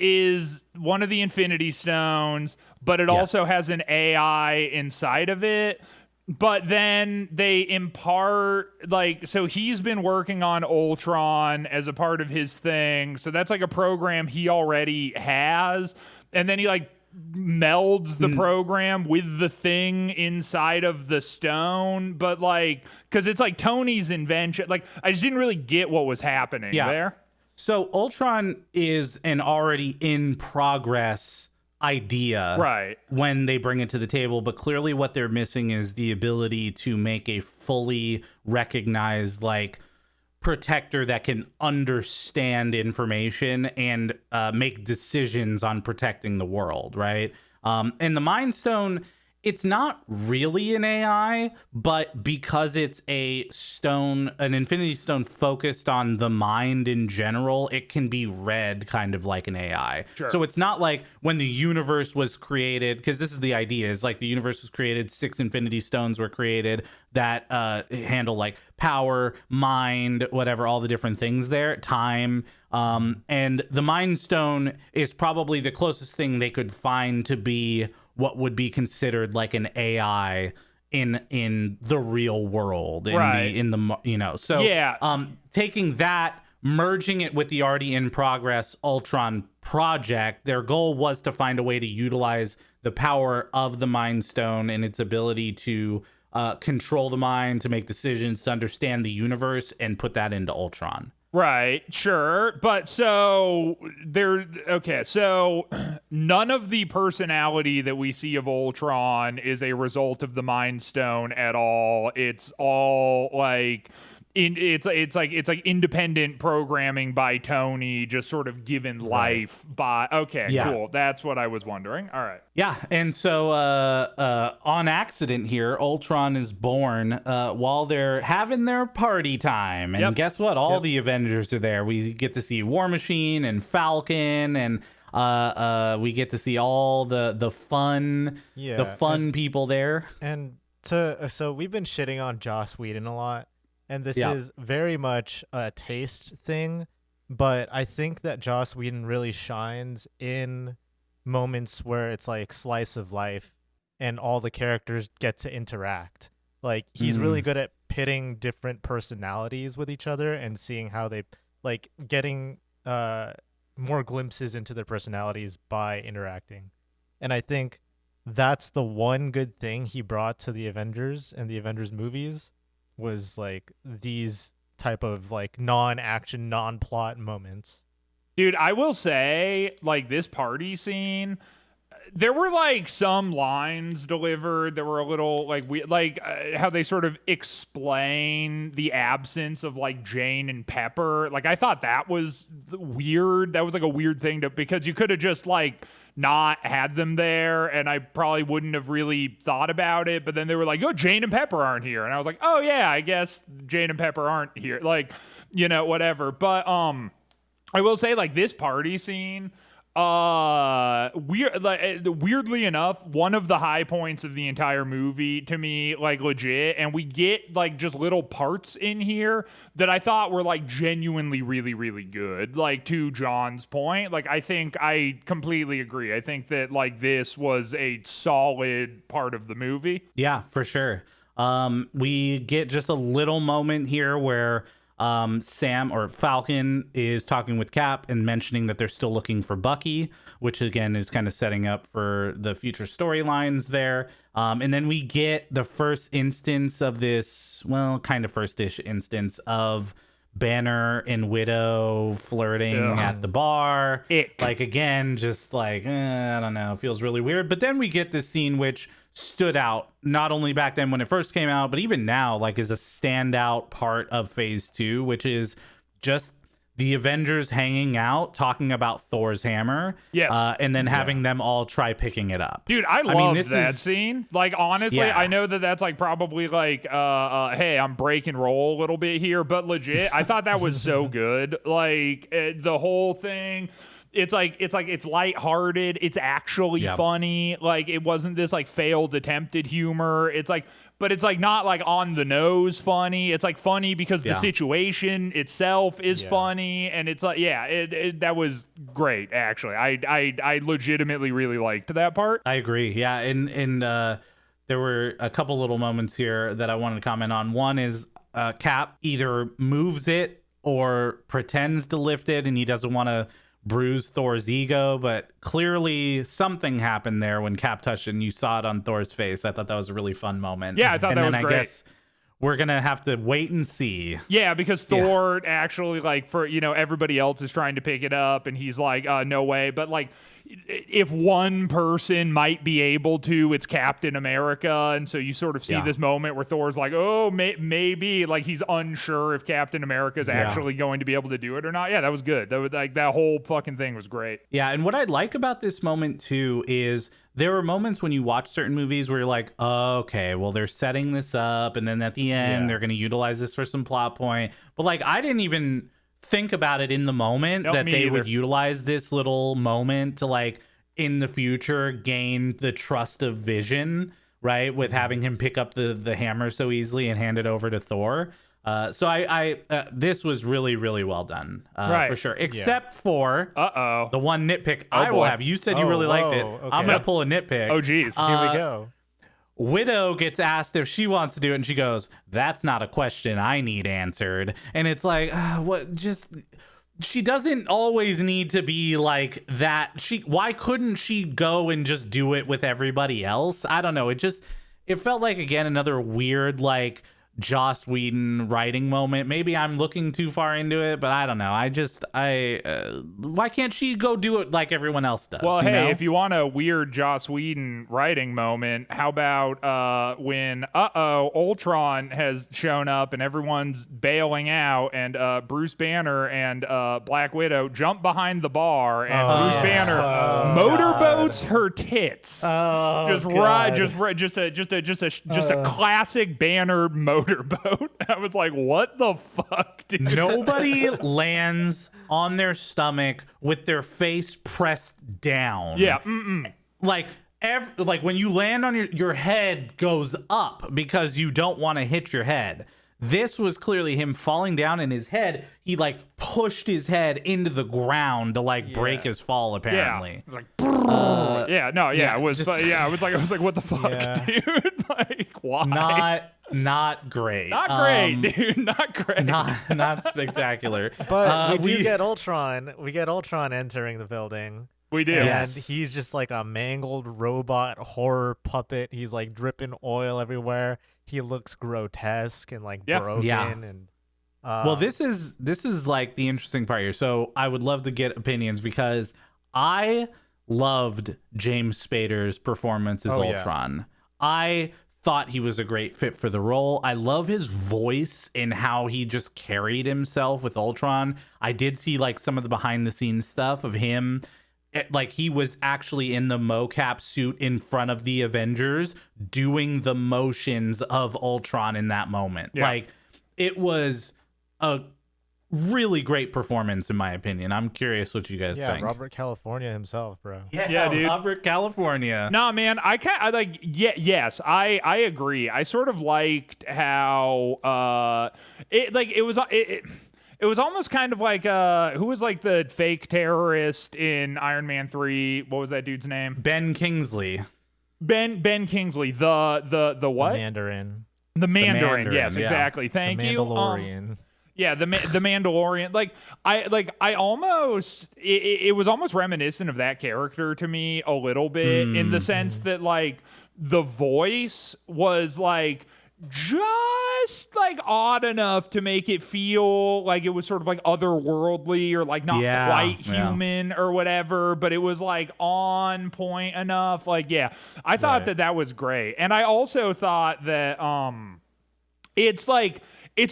is one of the Infinity Stones, but it also has an AI inside of it. But then they impart, so he's been working on Ultron as a part of his thing. So that's like a program he already has. And then he melds the program with the thing inside of the stone. But because it's Tony's invention. I just didn't really get what was happening there. So Ultron is an already in progress idea when they bring it to the table, but clearly what they're missing is the ability to make a fully recognized protector that can understand information and make decisions on protecting the world, right? And the Mind Stone, it's not really an AI, but because it's an Infinity Stone focused on the mind in general, it can be read kind of like an AI. Sure. So it's not like when the universe was created, because this is the idea, is the universe was created, 6 Infinity Stones were created that handle power, mind, whatever, all the different things there, time. And the Mind Stone is probably the closest thing they could find to be what would be considered an AI in the real world, taking that, merging it with the already in progress Ultron project, their goal was to find a way to utilize the power of the Mind Stone and its ability to control the mind, to make decisions, to understand the universe, and put that into Ultron. Right, sure. But so none of the personality that we see of Ultron is a result of the Mind Stone at all. It's all it's independent programming by Tony, just sort of given life by. Cool. That's what I was wondering. All right. Yeah, and so on accident here, Ultron is born while they're having their party time, and guess what? All the Avengers are there. We get to see War Machine and Falcon, and we get to see all the fun people there. And so we've been shitting on Joss Whedon a lot. And this is very much a taste thing, but I think that Joss Whedon really shines in moments where it's slice of life and all the characters get to interact. He's really good at pitting different personalities with each other and seeing how they getting more glimpses into their personalities by interacting. And I think that's the one good thing he brought to the Avengers and the Avengers movies, was these type of non-action, non-plot moments. Dude, I will say this party scene, there were some lines delivered that were a little how they sort of explain the absence of Jane and Pepper. I thought that was weird. That was a weird thing because you could have just not had them there, and I probably wouldn't have really thought about it. But then they were oh, Jane and Pepper aren't here, and I was oh yeah, I guess Jane and Pepper aren't here, whatever. But I will say this party scene, weirdly enough, one of the high points of the entire movie to me, legit. And we get just little parts in here that I thought were genuinely really, really good. To John's point, I think I completely agree. I think that this was a solid part of the movie. Yeah, for sure. We get just a little moment here where Sam or Falcon is talking with Cap and mentioning that they're still looking for Bucky, which again is kind of setting up for the future storylines there. And then we get the first instance of this, kind of first-ish instance of Banner and Widow flirting at the bar. Again, just I don't know, feels really weird. But then we get this scene which stood out not only back then when it first came out, but even now is a standout part of phase 2, which is just the Avengers hanging out, talking about Thor's hammer. Yes. And then having them all try picking it up. Dude, I love that scene. Like, honestly, Yeah. I know that that's like probably like, hey, I'm break and roll a little bit here, but legit, I thought that was so good. Like, the whole thing. It's lighthearted. It's actually funny. Like, it wasn't this like failed attempted humor. It's like, but it's like not like on the nose funny. It's like funny because the situation itself is funny, and it's like that was great. Actually, I legitimately really liked that part. I agree. Yeah, and there were a couple little moments here that I wanted to comment on. One is Cap either moves it or pretends to lift it, and he doesn't want to bruise Thor's ego, but clearly something happened there when Cap touched it, and you saw it on Thor's face. I thought that was a really fun moment. Yeah, I thought that was great. I guess we're gonna have to wait and see. Yeah, because Thor actually, like, for everybody else is trying to pick it up, and he's like, no way. But like, if one person might be able to, it's Captain America. And so you sort of see this moment where Thor's like, oh, maybe, like, he's unsure if Captain America is actually going to be able to do it or not. Yeah, that was good. That was like, that whole fucking thing was great. Yeah, and what I like about this moment too is there are moments when you watch certain movies where you're like, oh, okay, well, they're setting this up, and then at the end they're going to utilize this for some plot point. But like, I didn't even think about it in the moment that they would utilize this little moment to, like, in the future gain the trust of Vision, right, with having him pick up the hammer so easily and hand it over to Thor. So I this was really, really well done, for sure, except for the one nitpick I will have. You said you really liked it. Okay. I'm gonna pull a nitpick. Oh geez, here we go. Widow gets asked if she wants to do it, and she goes, "That's not a question I need answered." And it's like, what? Just, she doesn't always need to be like that. Why couldn't she go and just do it with everybody else? I don't know. It felt like, again, another weird, like, Joss Whedon writing moment. Maybe I'm looking too far into it, but I don't know. Why can't she go do it like everyone else does? Well, hey, if you want a weird Joss Whedon writing moment, how about when Ultron has shown up and everyone's bailing out, and Bruce Banner and Black Widow jump behind the bar, and Bruce Banner motorboats her tits. Just a classic Banner motorboat. I was like, what the fuck, dude? Nobody lands on their stomach with their face pressed down. Yeah. Like when you land on your head goes up because you don't want to hit your head. This was clearly him falling down, in his head, he like pushed his head into the ground to like break his fall, apparently. Yeah. Like, it was I was like, what the fuck, dude? Like, why? Not great. Not great, dude. Not great. Not spectacular. But we get Ultron. We get Ultron entering the building. We do. And he's just like a mangled robot horror puppet. He's like dripping oil everywhere. He looks grotesque and like broken. Yeah. And well, this is like the interesting part here. So I would love to get opinions, because I loved James Spader's performance as Ultron. I thought he was a great fit for the role. I love his voice and how he just carried himself with Ultron. I did see like some of the behind the scenes stuff of him. Like, he was actually in the mocap suit in front of the Avengers doing the motions of Ultron in that moment. Yeah. Like, it was a really great performance, in my opinion. I'm curious what you guys think. Yeah, Robert California himself, bro. Yeah, dude. Robert California. Nah, man, yes, I agree. I sort of liked how it was almost kind of like who was like the fake terrorist in Iron Man 3? What was that dude's name? Ben Kingsley. Ben Kingsley. The what? The Mandarin. The Mandarin. Yes, exactly. Thank you. Mandalorian. Yeah, the Mandalorian. I almost it was almost reminiscent of that character to me a little bit, in the sense that like the voice was like just like odd enough to make it feel like it was sort of like otherworldly, or like not quite human or whatever, but it was like on point enough. Like, yeah, I thought that was great. And I also thought that it's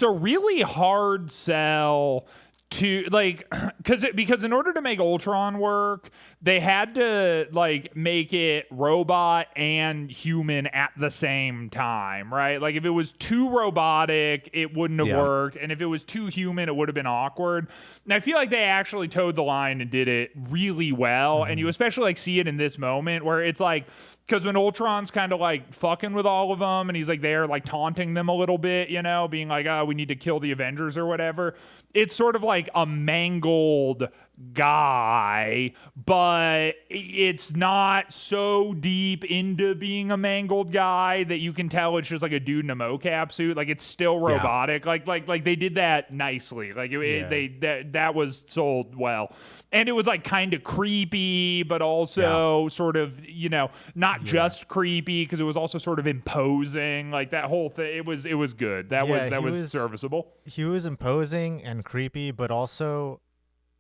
a really hard sell to like because in order to make Ultron work, they had to like make it robot and human at the same time, right? Like if it was too robotic, it wouldn't have worked, and if it was too human, it would have been awkward. And I feel like they actually towed the line and did it really well, and you especially like see it in this moment where it's like, because when Ultron's kind of like fucking with all of them and he's like there like taunting them a little bit, you know, being like, oh, we need to kill the Avengers or whatever. It's sort of like a mangled guy, but it's not so deep into being a mangled guy that you can tell it's just like a dude in a mocap suit. Like it's still robotic. Like they did that nicely. Like that was sold well. And it was like kind of creepy, but also sort of, you know, not just creepy, because it was also sort of imposing. Like that whole thing, it was good. That was serviceable. He was imposing and creepy, but also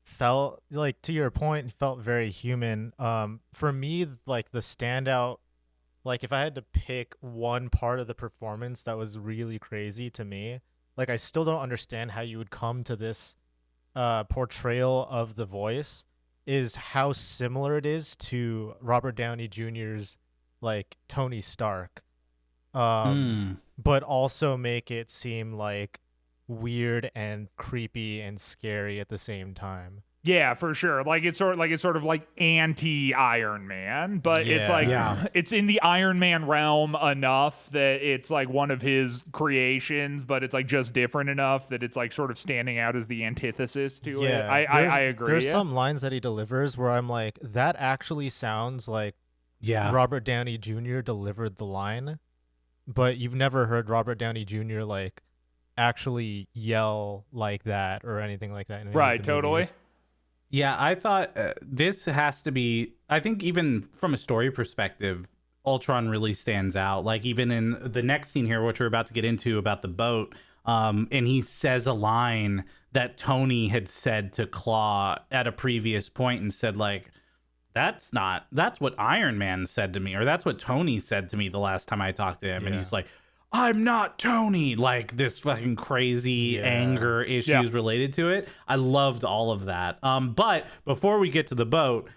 felt like, to your point, felt very human. For me, like the standout, like if I had to pick one part of the performance that was really crazy to me, like I still don't understand how you would come to this portrayal of the voice, is how similar it is to Robert Downey Jr.'s like Tony Stark, but also make it seem like weird and creepy and scary at the same time. Yeah, for sure. Like it's sort of like anti Iron Man, but it's like it's in the Iron Man realm enough that it's like one of his creations, but it's like just different enough that it's like sort of standing out as the antithesis to it. I agree. There's some lines that he delivers where I'm like, that actually sounds like Robert Downey Jr. delivered the line, but you've never heard Robert Downey Jr. like actually yell like that or anything like that in right, totally movies. Yeah, I thought this has to be, I think even from a story perspective, Ultron really stands out. Like even in the next scene here, which we're about to get into about the boat, and he says a line that Tony had said to Claw at a previous point and said like, that's what Iron Man said to me, or that's what Tony said to me the last time I talked to him. And he's like, I'm not Tony, like this fucking crazy anger issues related to it. I loved all of that. But before we get to the boat,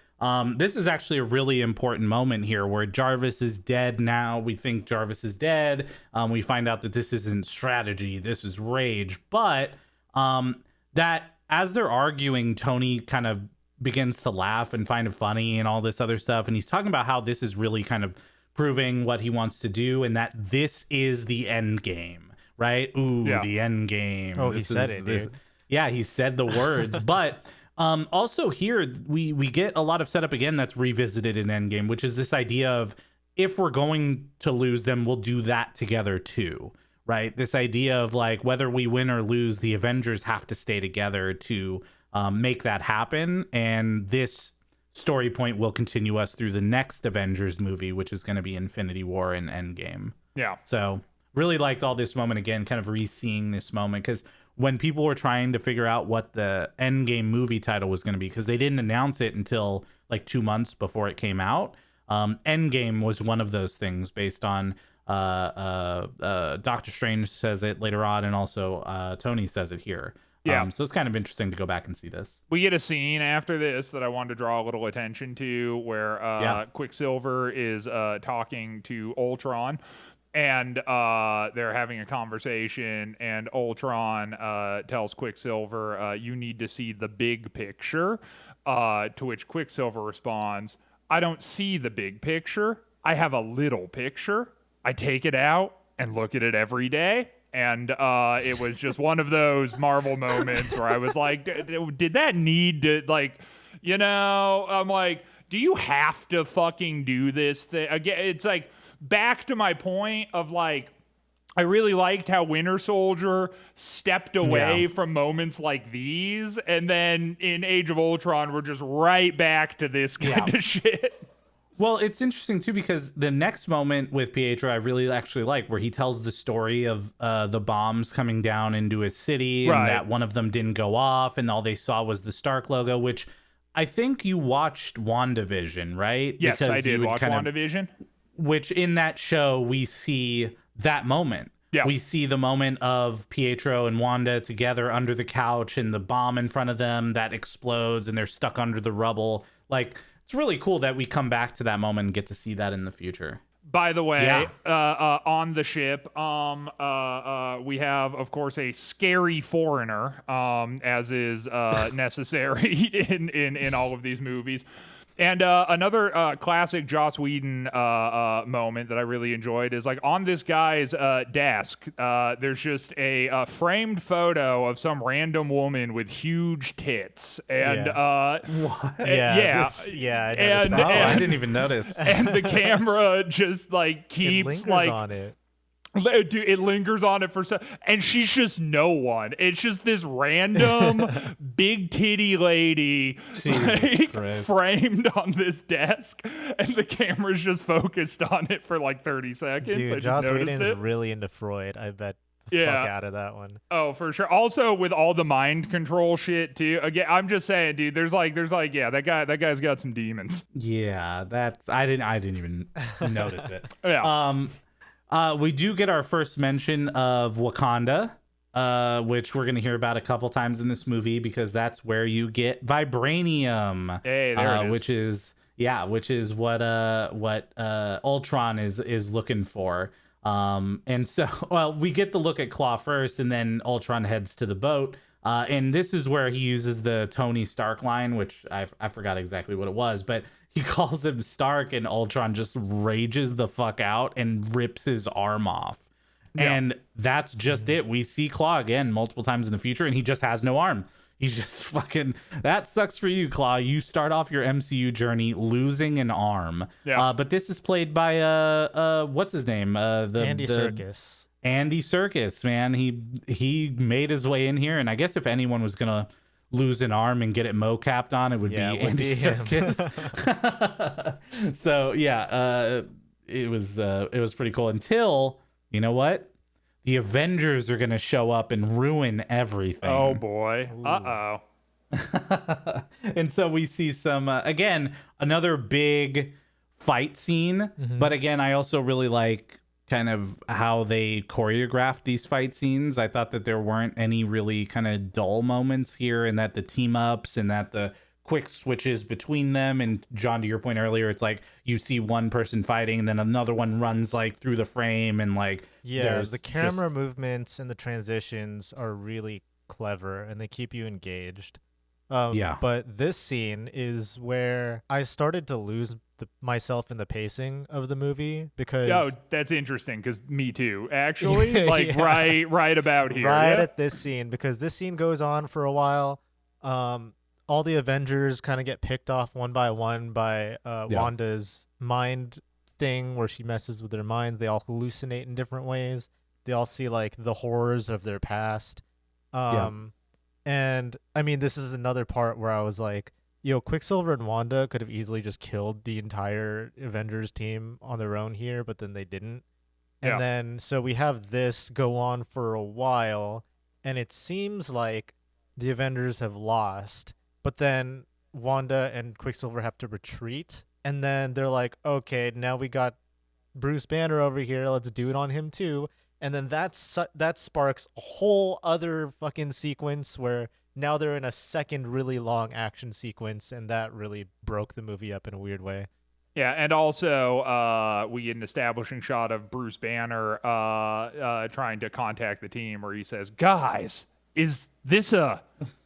this is actually a really important moment here where Jarvis is dead now. We think Jarvis is dead. We find out that this isn't strategy, this is rage. But that as they're arguing, Tony kind of begins to laugh and find it funny and all this other stuff. And he's talking about how this is really kind of proving what he wants to do, and that this is the end game, right? The end game. Oh, he said it, dude. Yeah, he said the words. But also here we get a lot of setup again that's revisited in Endgame, which is this idea of, if we're going to lose them, we'll do that together too, right? This idea of like, whether we win or lose, the Avengers have to stay together to make that happen. And this story point will continue us through the next Avengers movie, which is going to be Infinity War and Endgame. Yeah. So really liked all this moment again, kind of re-seeing this moment, because when people were trying to figure out what the Endgame movie title was going to be, because they didn't announce it until like 2 months before it came out, Endgame was one of those things based on Doctor Strange says it later on, and also Tony says it here. Yeah. So it's kind of interesting to go back and see this. We get a scene after this that I wanted to draw a little attention to, where Quicksilver is talking to Ultron, and they're having a conversation, and Ultron tells Quicksilver, you need to see the big picture, to which Quicksilver responds, I don't see the big picture. I have a little picture. I take it out and look at it every day. And it was just one of those Marvel moments where I was like, did that need to, like, you know, I'm like, do you have to fucking do this thing? Again, it's like back to my point of like, I really liked how Winter Soldier stepped away from moments like these. And then in Age of Ultron, we're just right back to this kind of shit. Well, it's interesting, too, because the next moment with Pietro I really actually like, where he tells the story of the bombs coming down into his city, and that one of them didn't go off, and all they saw was the Stark logo, which I think you watched WandaVision, right? Yes, because I did watch WandaVision. Which in that show, we see that moment Yeah. We see the moment of Pietro and Wanda together under the couch and the bomb in front of them that explodes and they're stuck under the rubble. Like, it's really cool that we come back to that moment and get to see that in the future. By the way, Yeah. on the ship, we have, of course, a scary foreigner, as is necessary in all of these movies. And another classic Joss Whedon moment that I really enjoyed is like on this guy's desk, there's just a framed photo of some random woman with huge tits. And What? Yeah, I noticed that. I didn't even notice. And the camera just like It keeps lingers like on it. Dude, it lingers on it for and she's just no one. It's just this random big titty lady like, Christ. framed on this desk, and the camera's just focused on it for like 30 seconds. I Dude, just Joss noticed Whedon's it. really into Freud. I bet the Yeah. fuck out of that one. Oh, for sure. Also, with all the mind control shit too. Again, I'm just saying, dude. There's like, yeah, that guy's got some demons. Yeah, that's I didn't even notice it. Yeah. We do get our first mention of Wakanda, which we're gonna hear about a couple times in this movie because that's where you get vibranium. Hey, there it is. which is what Ultron is looking for. And so, well, we get the look at Claw first, and then Ultron heads to the boat. And this is where he uses the Tony Stark line, which I forgot exactly what it was, but he calls him Stark, and Ultron just rages the fuck out and rips his arm off. Yeah. And that's just it. We see Claw again multiple times in the future, and he just has no arm. He's just fucking. That sucks for you, Claw. You start off your MCU journey losing an arm. Yeah. But this is played by what's his name? Andy Serkis. Andy Serkis, man. He made his way in here, and I guess if anyone was gonna lose an arm and get it mocapped on, it would be Andy Serkis. So yeah, it was pretty cool until, you know what? The Avengers are gonna show up and ruin everything. Oh boy. Uh-oh. And so we see some again, another big fight scene. But again, I also really like kind of how they choreographed these fight scenes. I thought that there weren't any really kind of dull moments here, and that the team ups and that the quick switches between them. And John, to your point earlier, it's like you see one person fighting and then another one runs like through the frame, and like The camera movements and the transitions are really clever, and they keep you engaged. But this scene is where I started to lose myself in the pacing of the movie because Oh, that's interesting because me too, actually. Like Yeah. right about here. right Yeah. at this scene, because this scene goes on for a while. All the Avengers kind of get picked off one by one by Wanda's mind thing, where she messes with their minds. They all hallucinate in different ways. They all see like the horrors of their past. And I mean, this is another part where I was like, Quicksilver and Wanda could have easily just killed the entire Avengers team on their own here, but then they didn't. And Yeah. then, so we have this go on for a while, and it seems like the Avengers have lost, but then Wanda and Quicksilver have to retreat. And then they're like, okay, now we got Bruce Banner over here. Let's do it on him too. And then that sparks a whole other fucking sequence where now they're in a second really long action sequence, and that really broke the movie up in a weird way. Yeah, and also we get an establishing shot of Bruce Banner trying to contact the team, where he says, "Guys, is this a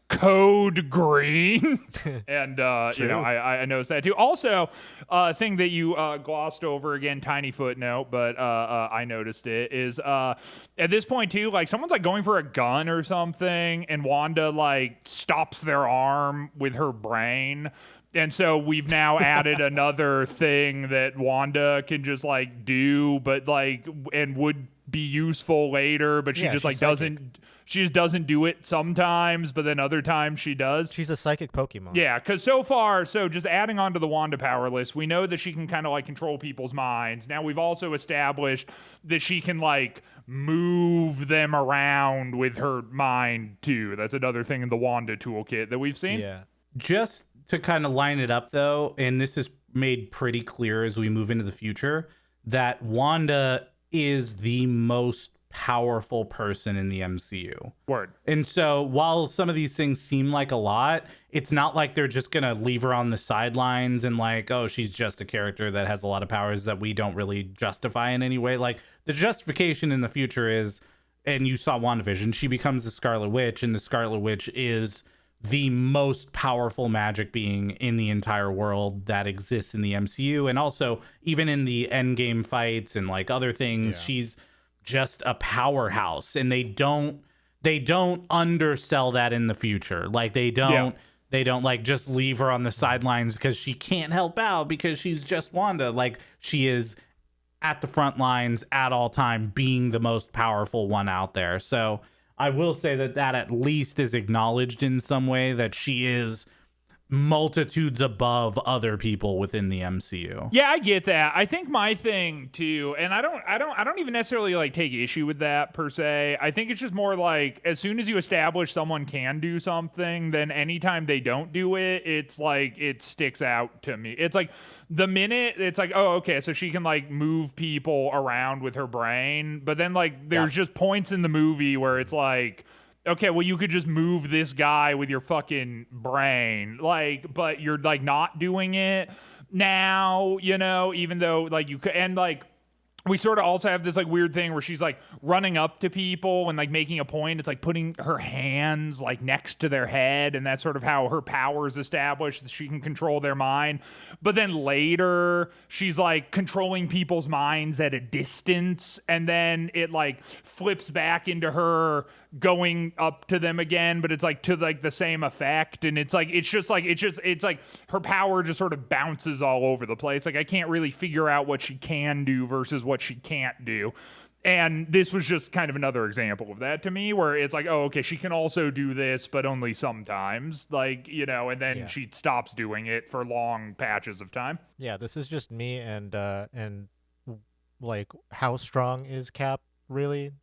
code green?" And I noticed that too. Also, a thing that you glossed over again, tiny footnote, but I noticed it, is at this point too, like someone's like going for a gun or something, and Wanda like stops their arm with her brain. And so we've now added another thing that Wanda can just like do, but like, and would be useful later, but she Yeah, just like she's psychic. doesn't. She just doesn't do it sometimes, but then other times she does. She's a psychic Pokemon. Yeah, because so just adding on to the Wanda power list, we know that she can kind of like control people's minds. Now we've also established that she can like move them around with her mind too. That's another thing in the Wanda toolkit that we've seen. Yeah. Just to kind of line it up though, and this is made pretty clear as we move into the future, that Wanda is the most powerful person in the MCU. Word. And so while some of these things seem like a lot, it's not like they're just going to leave her on the sidelines and like, oh, she's just a character that has a lot of powers that we don't really justify in any way. Like the justification in the future is, and you saw WandaVision, she becomes the Scarlet Witch, and the Scarlet Witch is the most powerful magic being in the entire world that exists in the MCU. And also even in the Endgame fights and like other things, she's just a powerhouse, and they don't undersell that in the future. Like they don't like just leave her on the sidelines because she can't help out because she's just Wanda. Like she is at the front lines at all time, being the most powerful one out there. So I will say that at least is acknowledged in some way, that she is multitudes above other people within the MCU. Yeah, I get that. I think my thing too, and I don't even necessarily like take issue with that per se. I think it's just more like as soon as you establish someone can do something, then anytime they don't do it, it's like it sticks out to me. It's like the minute it's like, oh, okay, so she can like move people around with her brain, but then like there's just points in the movie where it's like, okay, well, you could just move this guy with your fucking brain, like, but you're like not doing it now, you know, even though like you could, and like we sort of also have this like weird thing where she's like running up to people and like making a point. It's like putting her hands like next to their head, and that's sort of how her power is established. She can control their mind. But then later she's like controlling people's minds at a distance, and then it like flips back into her going up to them again, but it's like to like the same effect. And it's like it's like her power just sort of bounces all over the place. Like I can't really figure out what she can do versus what she can't do. And this was just kind of another example of that to me, where it's like, oh, okay, she can also do this, but only sometimes, like, you know, and then she stops doing it for long patches of time. Yeah, this is just me and like how strong is Cap really?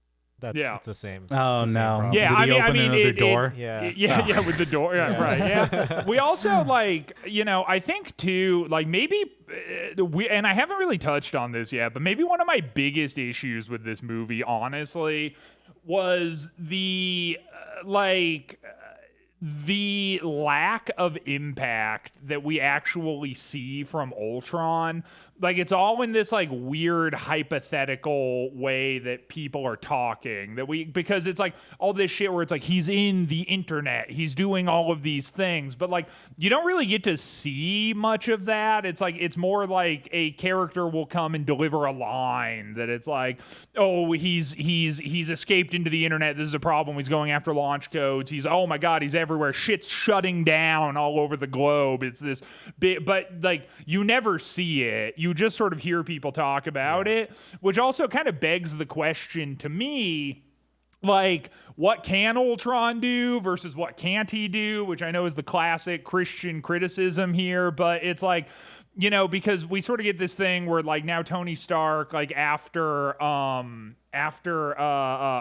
It's the same. Oh it's the same no! problem. Yeah, Did he open another door? Yeah, with the door. Yeah, right. Yeah. We also like, you know, I think too, like maybe and I haven't really touched on this yet, but maybe one of my biggest issues with this movie, honestly, was the the lack of impact that we actually see from Ultron. Like it's all in this like weird hypothetical way that people are talking, because it's like all this shit where it's like he's in the internet, he's doing all of these things, but like you don't really get to see much of that. It's like it's more like a character will come and deliver a line that it's like, oh, he's escaped into the internet, this is a problem, he's going after launch codes, he's, oh my god, he's everywhere, shit's shutting down all over the globe. It's this big, but like you never see it. You just sort of hear people talk about it, which also kind of begs the question to me, like, what can Ultron do versus what can't he do, which I know is the classic Christian criticism here, but it's like, you know, because we sort of get this thing where like now Tony Stark, like after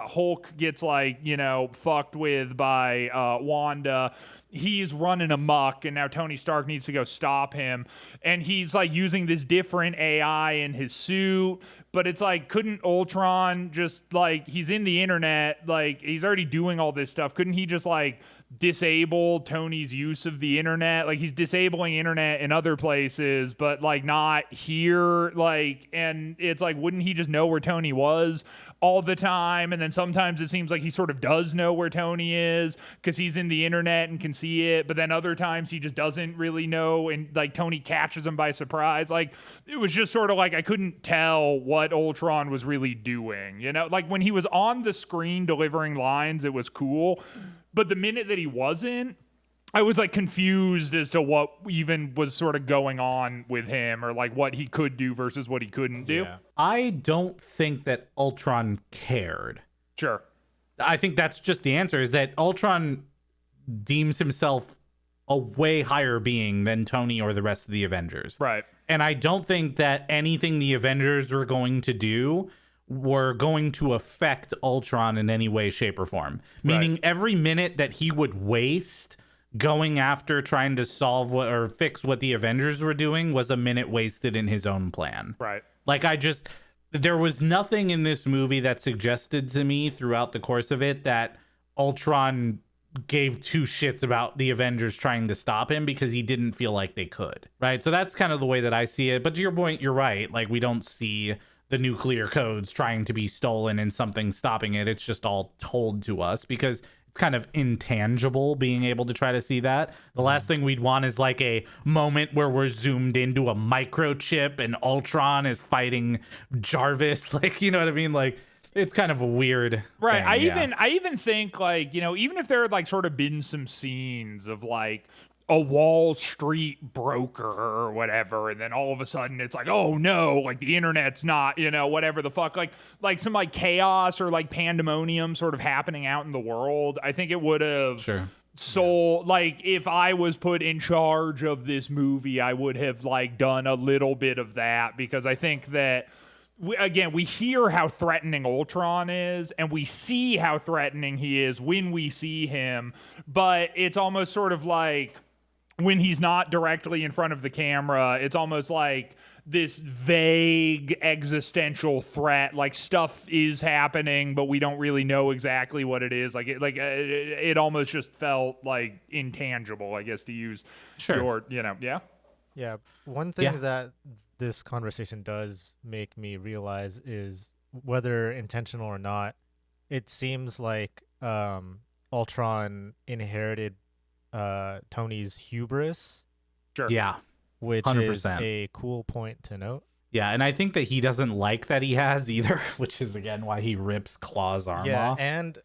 Hulk gets like, you know, fucked with by Wanda, he's running amok, and now Tony Stark needs to go stop him, and he's like using this different AI in his suit, but it's like, couldn't Ultron just like, he's in the internet, like he's already doing all this stuff, couldn't he just like disable Tony's use of the internet? Like he's disabling internet in other places, but like not here, like, and it's like, wouldn't he just know where Tony was all the time? And then sometimes it seems like he sort of does know where Tony is because he's in the internet and can see it, but then other times he just doesn't really know, and like Tony catches him by surprise. Like it was just sort of like I couldn't tell what Ultron was really doing, you know? Like when he was on the screen delivering lines, it was cool, but the minute that he wasn't, I was like confused as to what even was sort of going on with him, or like what he could do versus what he couldn't do. Yeah. I don't think that Ultron cared. Sure. I think that's just the answer, is that Ultron deems himself a way higher being than Tony or the rest of the Avengers. Right. And I don't think that anything the Avengers were going to do were going to affect Ultron in any way, shape, or form. Meaning every minute that he would waste going after trying to solve what or fix what the Avengers were doing was a minute wasted in his own plan. Right. Like there was nothing in this movie that suggested to me throughout the course of it that Ultron gave two shits about the Avengers trying to stop him, because he didn't feel like they could, right? So that's kind of the way that I see it. But to your point, you're right. Like, we don't see the nuclear codes trying to be stolen and something stopping it. It's just all told to us, because it's kind of intangible being able to try to see that. The last thing we'd want is like a moment where we're zoomed into a microchip and Ultron is fighting Jarvis. Like, you know what I mean? Like, it's kind of a weird right. thing, I even think, like, you know, even if there had like sort of been some scenes of like a Wall Street broker or whatever, and then all of a sudden it's like, oh no, like the internet's not, you know, whatever the fuck, like some like chaos or like pandemonium sort of happening out in the world, I think it would have like, if I was put in charge of this movie, I would have like done a little bit of that, because I think that we hear how threatening Ultron is, and we see how threatening he is when we see him, but it's almost sort of like when he's not directly in front of the camera, it's almost like this vague existential threat, like stuff is happening, but we don't really know exactly what it is. It almost just felt like intangible, I guess, to use your, you know, Yeah. One thing that this conversation does make me realize is, whether intentional or not, it seems like Ultron inherited Tony's hubris. Sure. Yeah. Which 100%. is a cool point to note. Yeah, and I think that he doesn't like that he has either, which is again why he rips Claw's arm off. And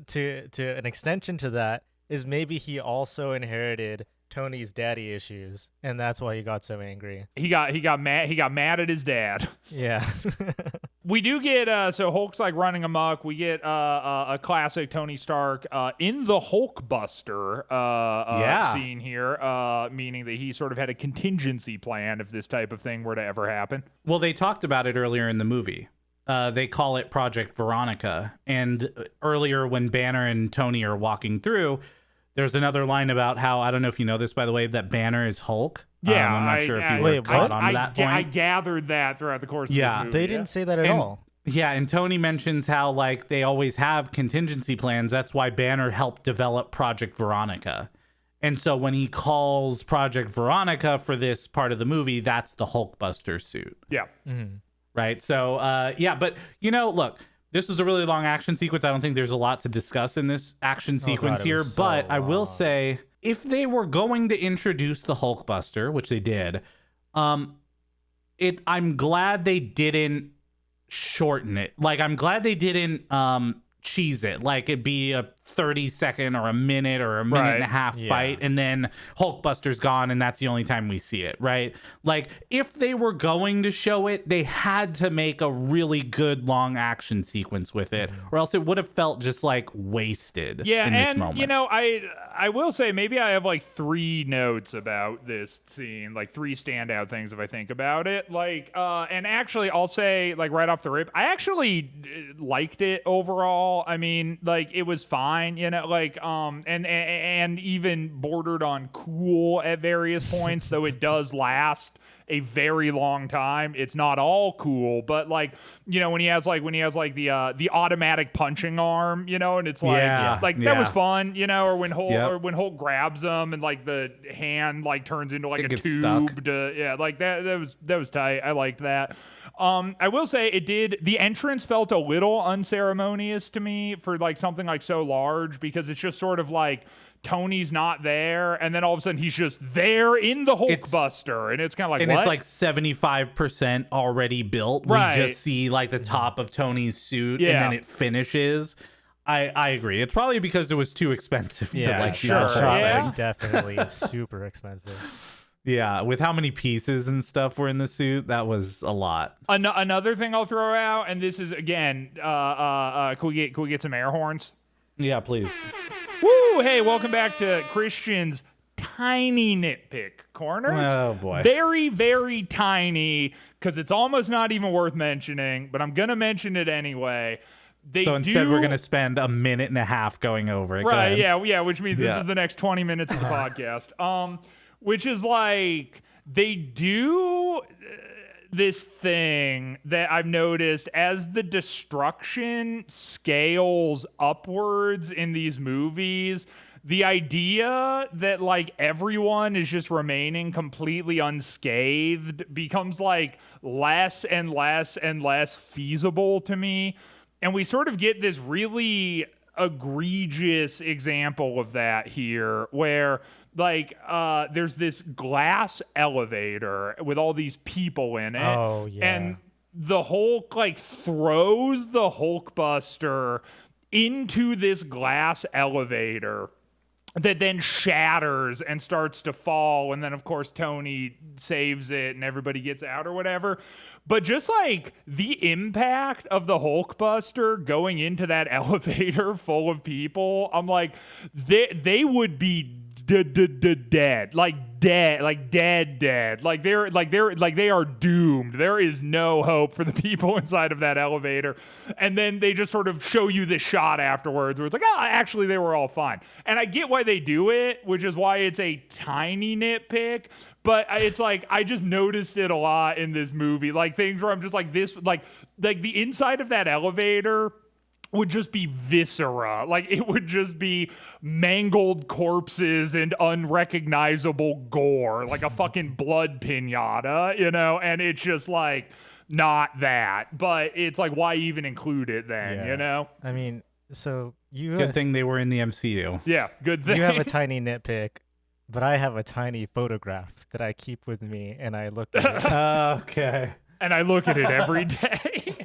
to an extension to that is, maybe he also inherited Tony's daddy issues, and that's why he got so angry. He got mad at his dad. Yeah. We do get so Hulk's like running amok. We get a classic Tony Stark in the Hulkbuster scene here, meaning that he sort of had a contingency plan if this type of thing were to ever happen. Well, they talked about it earlier in the movie. They call it Project Veronica, and earlier when Banner and Tony are walking through, there's another line about how, I don't know if you know this, by the way, that Banner is Hulk. Yeah, I'm not sure if you were caught on that point. I gathered that throughout the course of the movie. They didn't say that at all. Yeah, and Tony mentions how, like, they always have contingency plans. That's why Banner helped develop Project Veronica. And so when he calls Project Veronica for this part of the movie, that's the Hulkbuster suit. Yeah. Mm-hmm. Right? So, but, you know, look, this is a really long action sequence. I don't think there's a lot to discuss in this action sequence here, but I will say, if they were going to introduce the Hulkbuster, which they did, I'm glad they didn't shorten it. Like, I'm glad they didn't cheese it. Like, it'd be a 30-second or a minute or a minute and a half fight, and then Hulkbuster's gone, and that's the only time we see it, right? Like, if they were going to show it, they had to make a really good long action sequence with it, or else it would have felt just like wasted. Yeah, in this moment. You know, I will say, maybe I have like 3 notes about this scene, like 3 standout things if I think about it. Like, and actually, I'll say, like, right off the rip, I actually liked it overall. I mean, like, it was fine, you know, like, and even bordered on cool at various points, though it does last a very long time. It's not all cool, but, like, you know, when he has the automatic punching arm, you know, and it's like, that was fun, you know, or when Hulk grabs him and, like, the hand, like, turns into like a tube that was tight. I liked that. I will say the entrance felt a little unceremonious to me for, like, something like so large, because it's just sort of like Tony's not there, and then all of a sudden he's just there in the Hulkbuster, and it's kind of like, and what? It's like 75% already built. Right. We just see, like, the top of Tony's suit, and then it finishes. I agree. It's probably because it was too expensive to, like, do the whole thing. It was definitely super expensive. Yeah, with how many pieces and stuff were in the suit, that was a lot. Another thing I'll throw out, and this is, again, can we get some air horns? Yeah, please. Woo! Hey, welcome back to Christian's tiny nitpick corner. Oh, boy. Very, very tiny, because it's almost not even worth mentioning, but I'm going to mention it anyway. So instead, we're going to spend a minute and a half going over it. Right, yeah, which means this is the next 20 minutes of the podcast. Which is like, they do this thing that I've noticed as the destruction scales upwards in these movies. The idea that like everyone is just remaining completely unscathed becomes like less and less and less feasible to me. And we sort of get this really egregious example of that here where like there's this glass elevator with all these people in it. Oh, yeah. And the Hulk like throws the Hulkbuster into this glass elevator that then shatters and starts to fall. And then, of course, Tony saves it and everybody gets out or whatever. But just like the impact of the Hulkbuster going into that elevator full of people, I'm like, they would be dead, like dead, like they are doomed. There is no hope for the people inside of that elevator. And then they just sort of show you this shot afterwards where it's like, oh, actually they were all fine. And I get why they do it, which is why it's a tiny nitpick. But it's like I just noticed it a lot in this movie, like things where I'm just like this, like the inside of that elevator would just be viscera. Like it would just be mangled corpses and unrecognizable gore, like a fucking blood pinata, you know? And it's just like not that. But it's like, why even include it then, you know? I mean, so you Good thing they were in the MCU. Yeah, good thing. you have a tiny nitpick, but I have a tiny photograph that I keep with me and I look at it. Okay. And I look at it every day.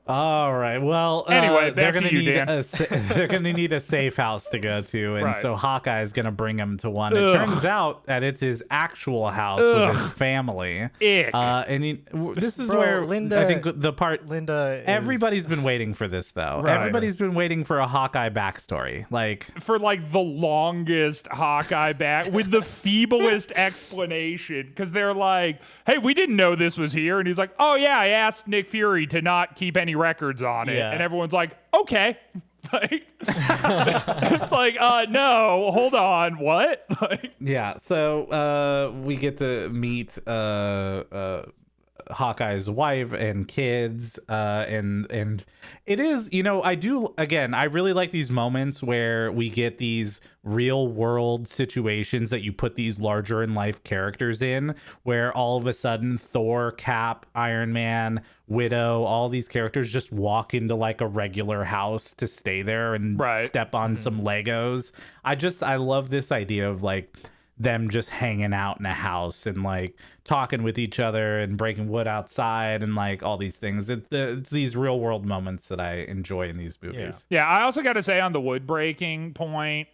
All right. Well, Anyway, they're back gonna to you, need Dan. they're gonna need a safe house to go to, and Right. so Hawkeye is gonna bring him to one. Ugh. It turns out that it's his actual house with his family. Ick. This is Bro, where Linda- I think the part. Linda is, Everybody's been waiting for this, though. Right. Everybody's been waiting for a Hawkeye backstory. Like, For like the longest Hawkeye back with the feeblest explanation, because they're like, hey, we didn't know this was here. And he's like, oh yeah, I asked Nick Fury to not keep any records on it. Yeah. And everyone's like, okay. Like it's like, no, hold on, what? Like, yeah. So we get to meet Hawkeye's wife and kids, and it is, I really like these moments where we get these real world situations that you put these larger in life characters in, where all of a sudden Thor, Cap, Iron Man, Widow, all these characters just walk into like a regular house to stay there and Right. step on some Legos. I love this idea of like them just hanging out in a house and like talking with each other and breaking wood outside and like all these things. It's these real world moments that I enjoy in these movies. yeah, I also got to say on the wood breaking point,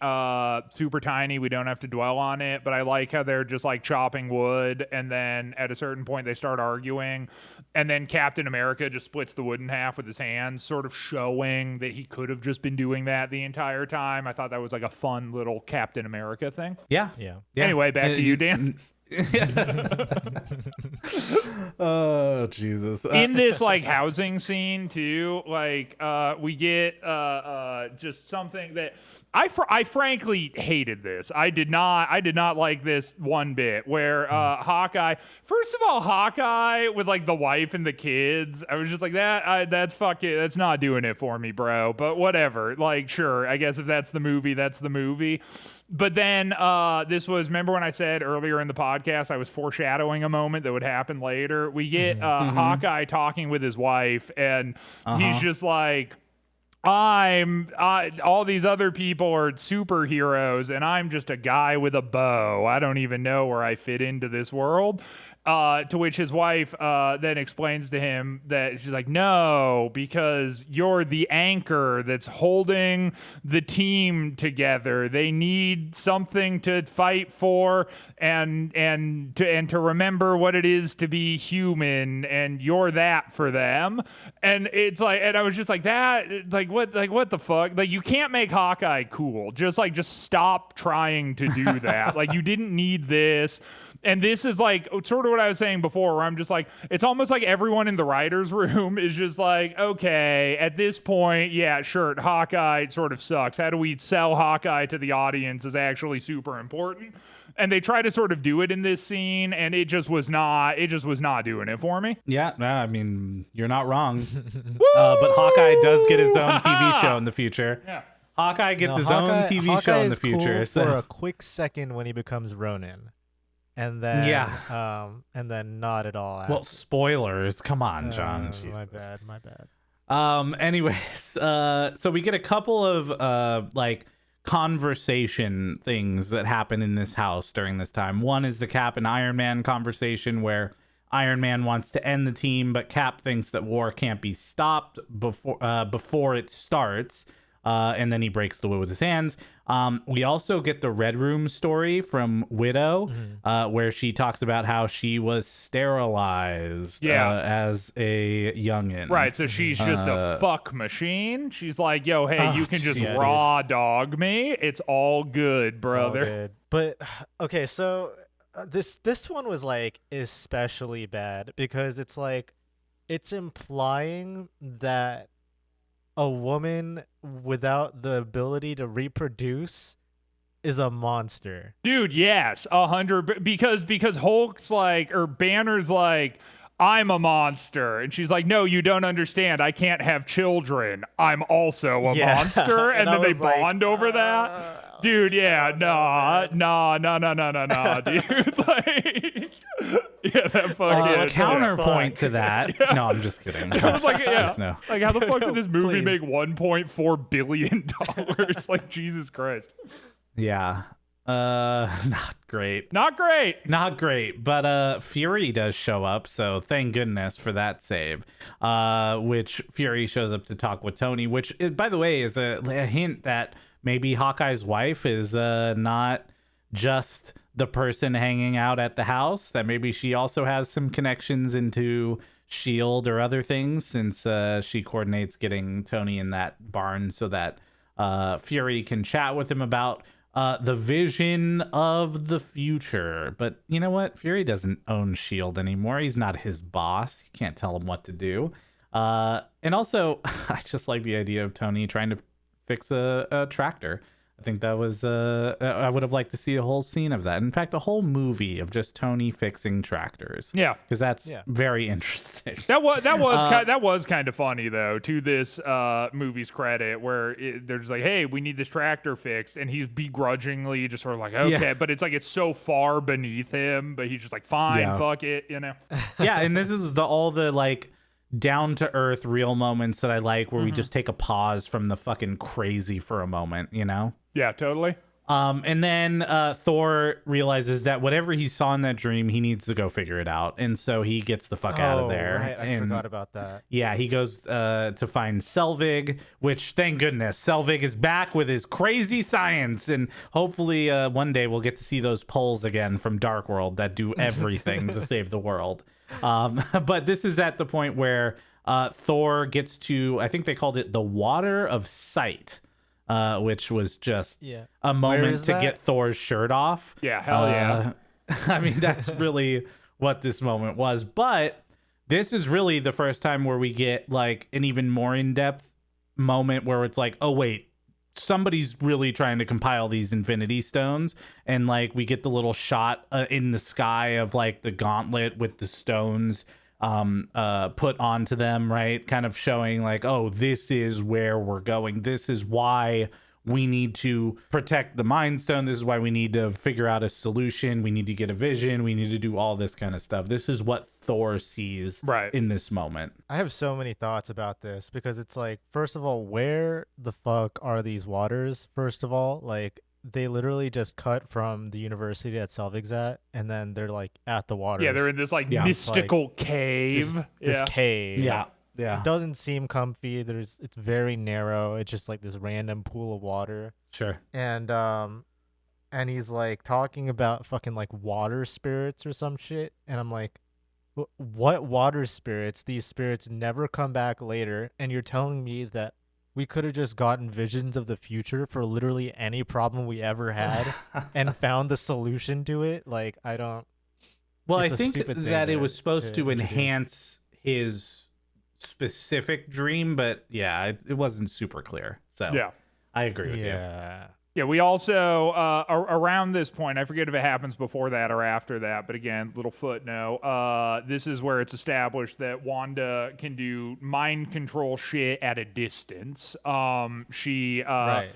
super tiny. We don't have to dwell on it, but I like how they're just like chopping wood, and then at a certain point they start arguing, and then Captain America just splits the wood in half with his hands, sort of showing that he could have just been doing that the entire time. I thought that was like a fun little Captain America thing. Yeah. Yeah. Anyway, back to you, Dan. Oh Jesus! In this like housing scene too, like we get just something that I frankly hated this. I did not like this one bit where Hawkeye, first of all, Hawkeye with like the wife and the kids, I was just like that's not doing it for me, bro. But whatever, like sure, I guess if that's the movie, that's the movie. But then remember when I said earlier in the podcast I was foreshadowing a moment that would happen later? We get Hawkeye talking with his wife, and he's just like, all these other people are superheroes, and I'm just a guy with a bow. I don't even know where I fit into this world. To which his wife then explains to him that she's like, no, because you're the anchor that's holding the team together. They need something to fight for and to remember what it is to be human, and you're that for them. And it's like, and I was just like, that, like what the fuck? Like, you can't make Hawkeye cool. Just stop trying to do that. Like, you didn't need this. And this is like sort of to what I was saying before, where I'm just like, it's almost like everyone in the writer's room is just like, okay, at this point, yeah, sure, Hawkeye sort of sucks. How do we sell Hawkeye to the audience is actually super important. And they try to sort of do it in this scene, and it just was not doing it for me. Yeah, I mean, you're not wrong. But Hawkeye does get his own TV show in the future. Yeah. Hawkeye gets his own TV Hawkeye show in the is future. cool So for a quick second when he becomes Ronin, and then and then not at all. well, spoilers. Come on, John. My Jesus. bad. Anyways, so we get a couple of like conversation things that happen in this house during this time. One is the Cap and Iron Man conversation where Iron Man wants to end the team, but Cap thinks that war can't be stopped before it starts. And then he breaks the wood with his hands. We also get the Red Room story from Widow, where she talks about how she was sterilized as a youngin. Right, so she's just a fuck machine. She's like, yo, hey, you can just raw dog me. It's all good, brother. All good. But okay, so this one was like especially bad because it's like it's implying that a woman without the ability to reproduce is a monster. Dude, yes, 100. Because Hulk's like, or Banner's like, I'm a monster. And she's like, no, you don't understand. I can't have children. I'm also a monster. And then they bond over that. Dude, yeah, nah, dude. Like, yeah, that fucking counterpoint to that. Yeah. No, I'm just kidding. I was like, yeah, no. like how the fuck did this movie Please. make $1.4 billion? Like, Jesus Christ. Yeah. Not great. Not great. But Fury does show up, so thank goodness for that save. Which Fury shows up to talk with Tony, which, by the way, is a hint that maybe Hawkeye's wife is not just the person hanging out at the house, that maybe she also has some connections into S.H.I.E.L.D. or other things, since she coordinates getting Tony in that barn so that Fury can chat with him about the vision of the future. But you know what? Fury doesn't own S.H.I.E.L.D. anymore. He's not his boss. You can't tell him what to do. And also, I just like the idea of Tony trying to fix a tractor. I think that was I would have liked to see a whole scene of that. In fact, a whole movie of just Tony fixing tractors. Yeah, because that's very interesting. That was kind of funny though, to this movie's credit, where they're just like, hey, we need this tractor fixed, and he's begrudgingly just sort of like, okay, but it's like it's so far beneath him, but he's just like, fine, fuck it, you know. Yeah, and this is all the like down to earth real moments that I like, where we just take a pause from the fucking crazy for a moment, you know. Yeah, totally. And then Thor realizes that whatever he saw in that dream, he needs to go figure it out. And so he gets the fuck out of there. Right. I forgot about that. Yeah, he goes to find Selvig, which, thank goodness, Selvig is back with his crazy science. And hopefully one day we'll get to see those poles again from Dark World that do everything to save the world. But this is at the point where Thor gets to, I think they called it the Water of Sight. Which was just a moment to get Thor's shirt off. Yeah, hell yeah. I mean, that's really what this moment was. But this is really the first time where we get like an even more in-depth moment where it's like, oh, wait, somebody's really trying to compile these Infinity Stones. And like we get the little shot in the sky of like the gauntlet with the stones put onto them, right? Kind of showing like, oh, this is where we're going. This is why we need to protect the Mind Stone. This is why we need to figure out a solution. We need to get a vision. We need to do all this kind of stuff. This is what Thor sees in this moment. I have so many thoughts about this because it's like, first of all, where the fuck are these waters? First of all, like, they literally just cut from the university that Selvig's at, and then they're like at the waters. Yeah, they're in this like mystical cave. This cave. Yeah. It doesn't seem comfy. It's very narrow. It's just like this random pool of water. Sure. And he's like talking about fucking like water spirits or some shit, and I'm like, what water spirits? These spirits never come back later, and you're telling me that we could have just gotten visions of the future for literally any problem we ever had and found the solution to it? Like, I don't. Well, it's I a think stupid thing that it was supposed to introduce. enhance his specific dream, but yeah, it wasn't super clear. So Yeah. I agree with you. Yeah. Yeah, we also, around this point, I forget if it happens before that or after that, but again, little footnote, this is where it's established that Wanda can do mind control shit at a distance. Right.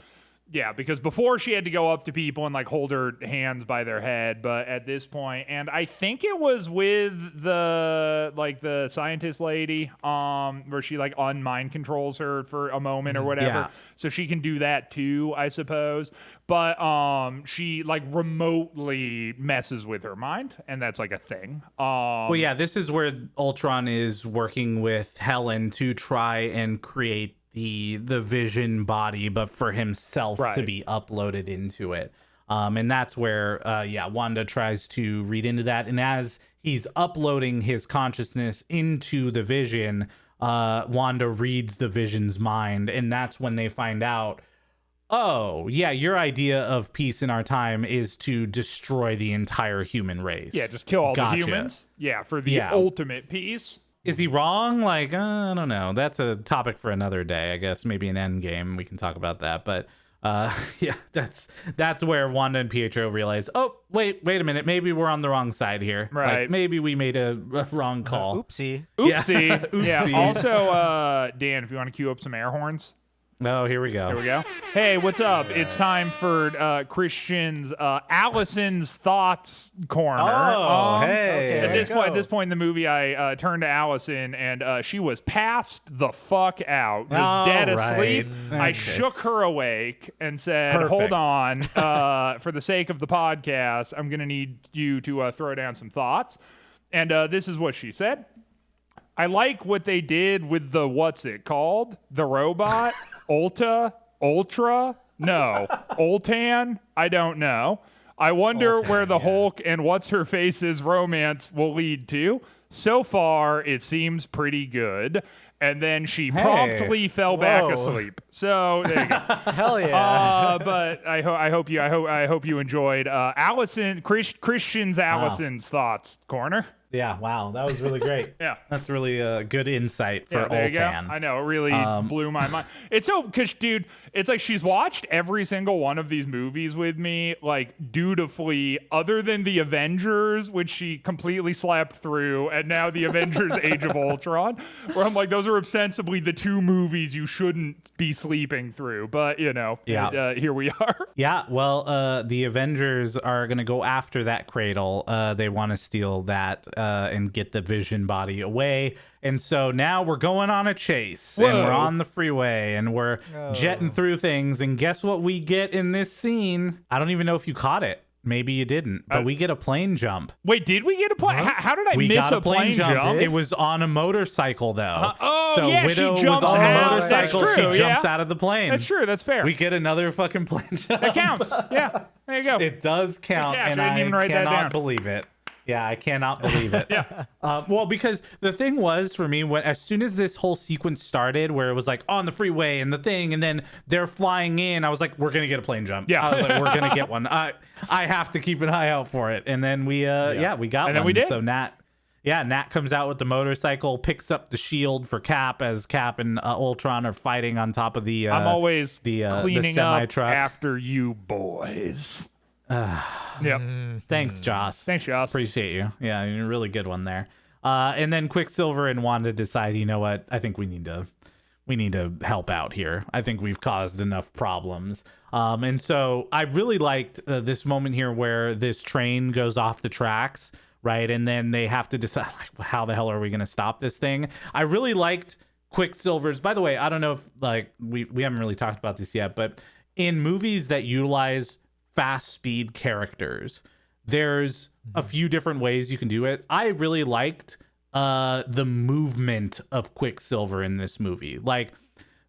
Yeah, because before she had to go up to people and like hold her hands by their head, but at this point, and I think it was with the scientist lady, where she like unmind controls her for a moment or whatever. Yeah. So she can do that too, I suppose. But she like remotely messes with her mind, and that's like a thing. Well, yeah, this is where Ultron is working with Helen to try and create the Vision body, but for himself to be uploaded into it. And that's where, Wanda tries to read into that. And as he's uploading his consciousness into the Vision, Wanda reads the Vision's mind. And that's when they find out, oh, yeah, your idea of peace in our time is to destroy the entire human race. Yeah, just kill all Gotcha. the humans. Yeah, for the ultimate peace. Is he wrong? Like, I don't know. That's a topic for another day, I guess. Maybe an end game. We can talk about that. But yeah, that's where Wanda and Pietro realize, oh, wait a minute. Maybe we're on the wrong side here. Right. Like, maybe we made a wrong call. Oopsie. Oopsie. Yeah. Yeah. Oopsie. Also, Dan, if you want to cue up some air horns. Oh, here we go. There we go. Hey, what's up? It's time for Christian's Allison's Thoughts Corner. Oh, hey. Okay, At let's this go. point in the movie, I turned to Allison, and she was passed the fuck out, just All dead right. asleep. I Okay. shook her awake and said, Perfect. hold on, for the sake of the podcast, I'm going to need you to throw down some thoughts. And this is what she said. I like what they did with the, what's it called? The robot? Ultra? No. Ultan? I don't know. I wonder where the Hulk and what's-her-face's romance will lead to. So far, it seems pretty good. And then she promptly fell back Whoa. asleep. So there you go. Hell yeah. But I hope you enjoyed Christian's Allison's Thoughts Corner. Yeah, wow. That was really great. Yeah. That's really good insight for Yeah, there you go. Ultan. I know, it really blew my mind. It's so, because, dude, it's like she's watched every single one of these movies with me, like, dutifully, other than the Avengers, which she completely slept through, and now the Avengers Age of Ultron, where I'm like, those are ostensibly the two movies you shouldn't be sleeping through. But, you know, here we are. Yeah, well, the Avengers are going to go after that cradle. They want to steal that and get the Vision body away. And so now we're going on a chase. Whoa. And we're on the freeway and we're jetting through things. And guess what we get in this scene? I don't even know if you caught it. Maybe you didn't, but we get a plane jump. Wait, did we get a plane? How did I We miss got a plane jump? It was on a motorcycle, though. Oh, yeah, she Widow was jumps on out. the That's motorcycle. true, She jumps yeah. out of the plane. That's true. That's fair. We get another fucking plane jump. That counts. Yeah. There you go. It does count, counts. and I didn't even write that down. cannot believe it. Yeah, I cannot believe it. Yeah. Well, because the thing was for me, when as soon as this whole sequence started, where it was like on the freeway and the thing, and then they're flying in, I was like, we're gonna get a plane jump. Yeah. I was like, we're gonna get one. I have to keep an eye out for it. And then we, we got And one. then we did. So Nat comes out with the motorcycle, picks up the shield for Cap as Cap and Ultron are fighting on top of the. I'm always the cleaning up semi-truck. after you boys. Yep. Thanks, Joss. Thanks, Joss. Appreciate you. Yeah, you're a really good one there. And then Quicksilver and Wanda decide, you know what? I think we need to help out here. I think we've caused enough problems. And so I really liked this moment here where this train goes off the tracks, right? And then they have to decide, like, how the hell are we going to stop this thing? I really liked Quicksilver's. By the way, I don't know if like we haven't really talked about this yet, but in movies that utilize fast speed characters, there's a few different ways you can do it. I really liked the movement of Quicksilver in this movie. Like,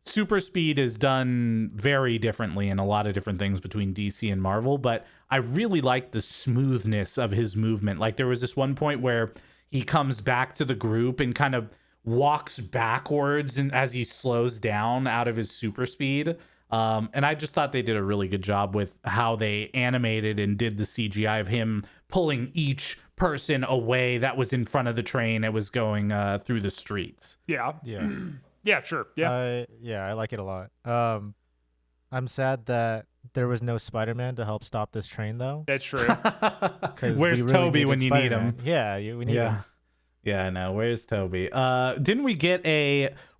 super speed is done very differently in a lot of different things between DC and Marvel, but I really liked the smoothness of his movement. Like, there was this one point where he comes back to the group and kind of walks backwards and as he slows down out of his super speed. And I just thought they did a really good job with how they animated and did the CGI of him pulling each person away that was in front of the train that was going through the streets. Yeah. Yeah. Yeah, sure. Yeah. I like it a lot. I'm sad that there was no Spider-Man to help stop this train, though. That's true. 'Cause Where's we really Toby when needed you need Spider-Man. him? Yeah, we need him. Yeah, I know. Where's Toby? Didn't we get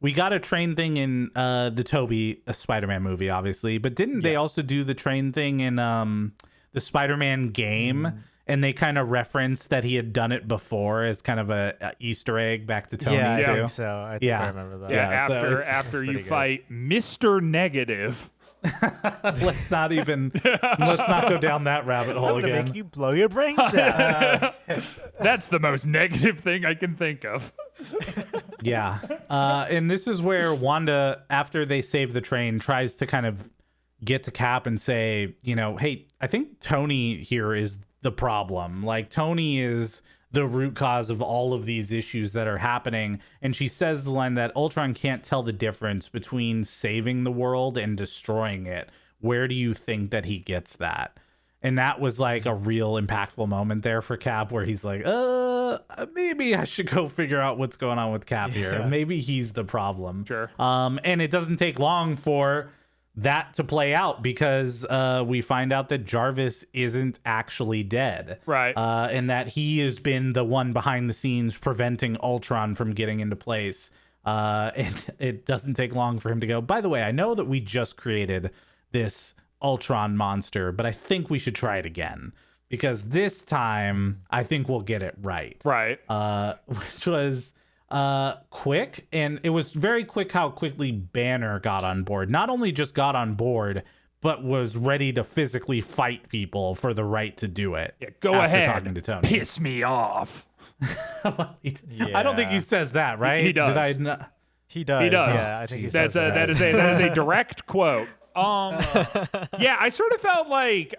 we got a train thing in the Toby Spider-Man movie, obviously, but didn't they also do the train thing in the Spider-Man game? And they kind of referenced that he had done it before as kind of a Easter egg back to Tony. Yeah, I too. think so. I think I remember that. Yeah, so after you pretty good. fight Mr. Negative. let's not go down that rabbit hole I'm gonna again. make you blow your brains out. That's the most negative thing I can think of. Yeah. And this is where Wanda, after they save the train, tries to kind of get to Cap and say, hey, I think Tony here is the problem. Like, Tony is the root cause of all of these issues that are happening. And she says the line that Ultron can't tell the difference between saving the world and destroying it. Where do you think that he gets that? And that was like a real impactful moment there for Cap, where he's like, maybe I should go figure out what's going on with Cap here. Yeah. Maybe he's the problem. Sure. And it doesn't take long for that to play out, because we find out that Jarvis isn't actually dead. Right. And that he has been the one behind the scenes preventing Ultron from getting into place. And it doesn't take long for him to go, by the way, I know that we just created this Ultron monster, but I think we should try it again, because this time I think we'll get it right. Right. Which was quick, and it was very quick how quickly Banner got on board. Not only just got on board, but was ready to physically fight people for the right to do it. Yeah, go after ahead. talking to Tony. Piss me off. Well, I don't think he says that, right? He does. Did I not? He does. He does. Yeah, I think he That says is a direct quote. Yeah, I sort of felt like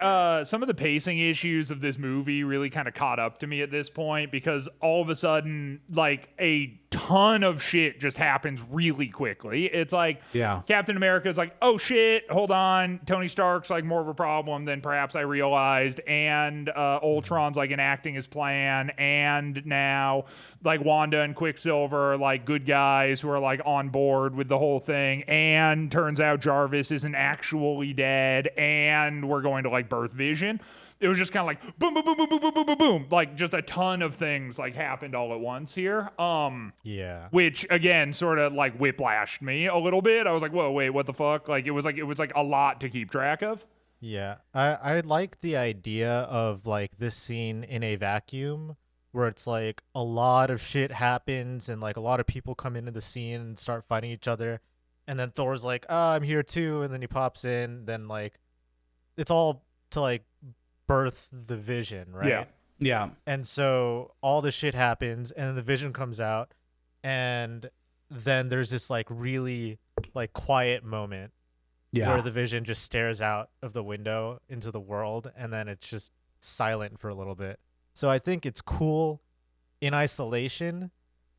some of the pacing issues of this movie really kind of caught up to me at this point, because all of a sudden, like, a ton of shit just happens really quickly. It's like, Captain America's like, oh shit, hold on, Tony Stark's like more of a problem than perhaps I realized, and Ultron's like enacting his plan, and now like Wanda and Quicksilver are like good guys who are like on board with the whole thing, and turns out Jarvis isn't actually dead, and we're going to like birth Vision. It was just kind of like boom, boom, boom, boom, boom, boom, boom, boom, boom. Like, just a ton of things like happened all at once here. Yeah. Which again sort of like whiplashed me a little bit. I was like, whoa, wait, what the fuck? Like, it was like a lot to keep track of. Yeah. I like the idea of like this scene in a vacuum, where it's like a lot of shit happens and like a lot of people come into the scene and start fighting each other. And then Thor's like, oh, I'm here too. And then he pops in. Then like it's all to like birth the Vision, right? Yeah. And so all this shit happens, and then the Vision comes out, and then there's this like really like quiet moment where the Vision just stares out of the window into the world, and then it's just silent for a little bit. So I think it's cool in isolation,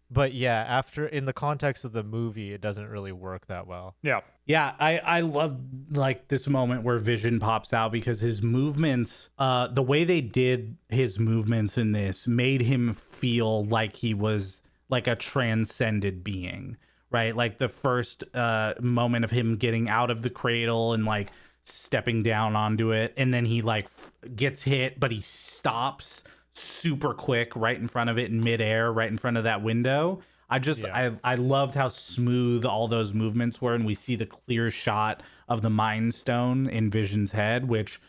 but yeah, after in the context of the movie, it doesn't really work that well. Yeah. Yeah, I love like this moment where Vision pops out, because his movements, the way they did his movements in this made him feel like he was like a transcended being, right? Like the first moment of him getting out of the cradle and like stepping down onto it, and then he like gets hit, but he stops super quick right in front of it in midair, right in front of that window. I loved how smooth all those movements were, and we see the clear shot of the Mind Stone in Vision's head, which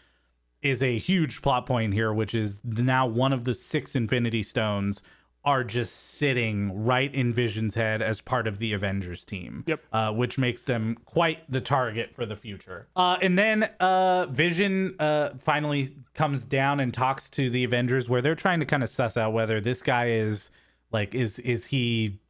is a huge plot point here, which is now one of the 6 Infinity Stones are just sitting right in Vision's head as part of the Avengers team. Yep. Which makes them quite the target for the future. And then Vision finally comes down and talks to the Avengers, where they're trying to kind of suss out whether this guy is like, is he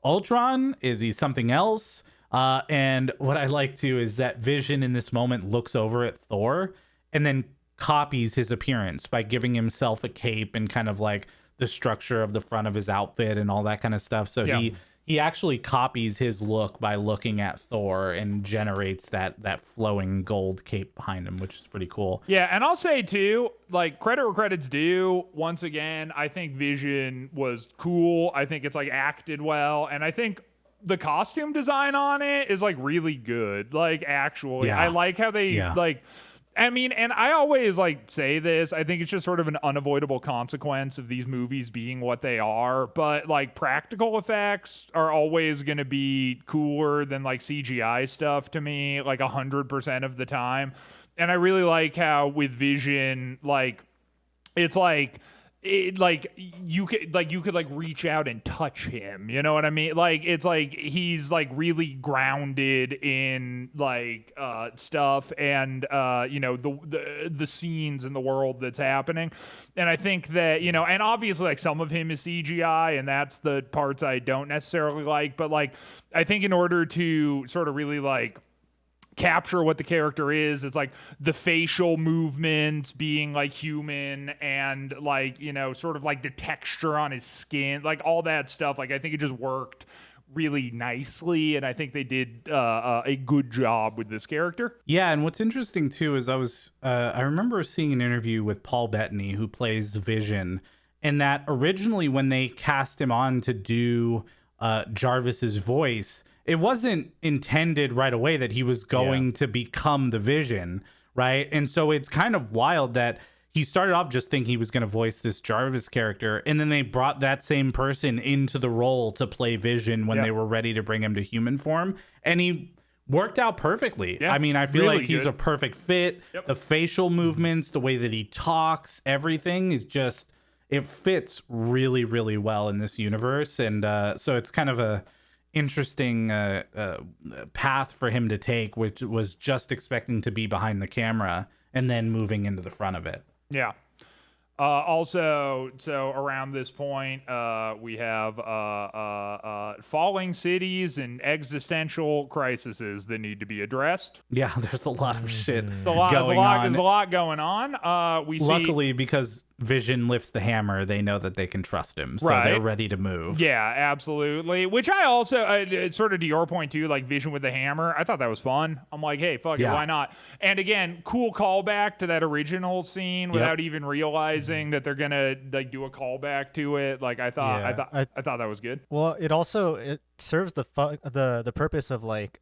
Ultron? Is he something else? And what I like too is that Vision in this moment looks over at Thor and then copies his appearance by giving himself a cape and kind of like the structure of the front of his outfit and all that kind of stuff. So he actually copies his look by looking at Thor and generates that flowing gold cape behind him, which is pretty cool. Yeah, and I'll say too, like, credit where credit's due. Once again, I think Vision was cool. I think it's like acted well, and I think the costume design on it is like really good. Like, actually, Yeah. I like how they like. I mean, and I always like say this, I think it's just sort of an unavoidable consequence of these movies being what they are, but like practical effects are always going to be cooler than like CGI stuff to me, like 100% of the time. And I really like how with Vision, like, it's like, you could like reach out and touch him, you know what I mean? Like, it's like he's like really grounded in like stuff and you know, the scenes in the world that's happening. And I think that, you know, and obviously like some of him is CGI and that's the parts I don't necessarily like, but like I think in order to sort of really like capture what the character is, it's like the facial movements being like human and like, you know, sort of like the texture on his skin, like all that stuff. Like I think it just worked really nicely, and I think they did a good job with this character. Yeah, and what's interesting too is I remember seeing an interview with Paul Bettany, who plays Vision, and that originally when they cast him on to do Jarvis's voice, it wasn't intended right away that he was going to become the Vision, right? And so it's kind of wild that he started off just thinking he was going to voice this Jarvis character, and then they brought that same person into the role to play Vision when they were ready to bring him to human form, and he worked out perfectly. I mean, I feel like he's a perfect fit. The facial movements, the way that he talks, everything is just, it fits really, really well in this universe. And so it's kind of a interesting path for him to take, which was just expecting to be behind the camera and then moving into the front of it. Yeah. Also, so around this point, we have falling cities and existential crises that need to be addressed. Yeah, there's a lot of shit There's going on. There's a lot going on. Luckily, because Vision lifts the hammer, they know that they can trust him, so they're ready to move. Yeah, absolutely. Which I also, sort of to your point too, like Vision with the hammer, I thought that was fun. I'm like, hey, fuck it, why not? And again, cool callback to that original scene without even realizing that they're gonna like do a callback to it. Like I thought that was good. Well, it serves the purpose of like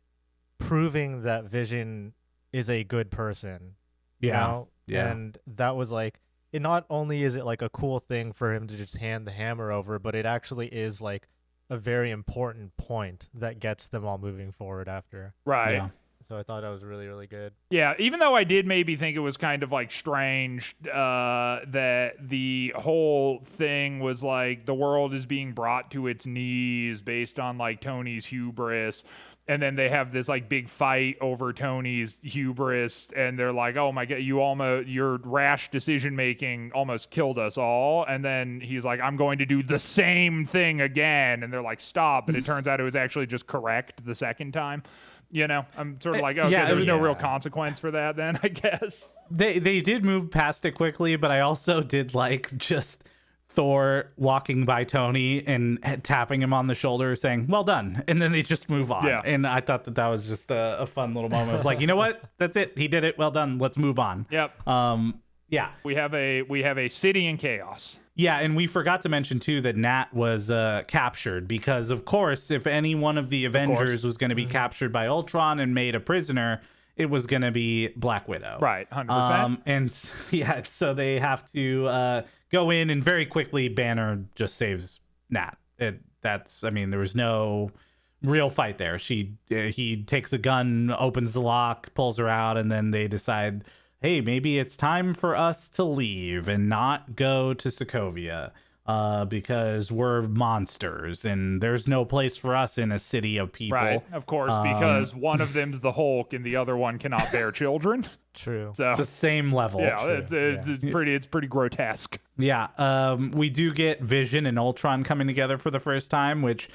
proving that Vision is a good person. You know? And that was like, it not only is it like a cool thing for him to just hand the hammer over, but it actually is like a very important point that gets them all moving forward after. Right. Yeah. So I thought that was really, really good. Yeah, even though I did maybe think it was kind of like strange that the whole thing was like the world is being brought to its knees based on like Tony's hubris. And then they have this like big fight over Tony's hubris, and they're like, "Oh my god, your rash decision making almost killed us all." And then he's like, "I'm going to do the same thing again," and they're like, "Stop!" But it turns out it was actually just correct the second time. You know, I'm sort of like, okay, there was no real consequence for that. Then I guess they did move past it quickly, but I also did like just Thor walking by Tony and tapping him on the shoulder saying, "Well done," and then they just move on. And I thought that was just a fun little moment. It was like, you know what, that's it, he did it, well done, let's move on. We have a city in chaos. And we forgot to mention too that Nat was captured, because of course if any one of the Avengers was going to be captured by Ultron and made a prisoner, it was going to be Black Widow. Right, 100%. And so they have to go in, and very quickly Banner just saves Nat. There was no real fight there. He takes a gun, opens the lock, pulls her out, and then they decide, hey, maybe it's time for us to leave and not go to Sokovia. Because we're monsters and there's no place for us in a city of people. Right, of course, because one of them's the Hulk and the other one cannot bear children. True. So it's the same level. Yeah, it's pretty grotesque. Yeah, we do get Vision and Ultron coming together for the first time, which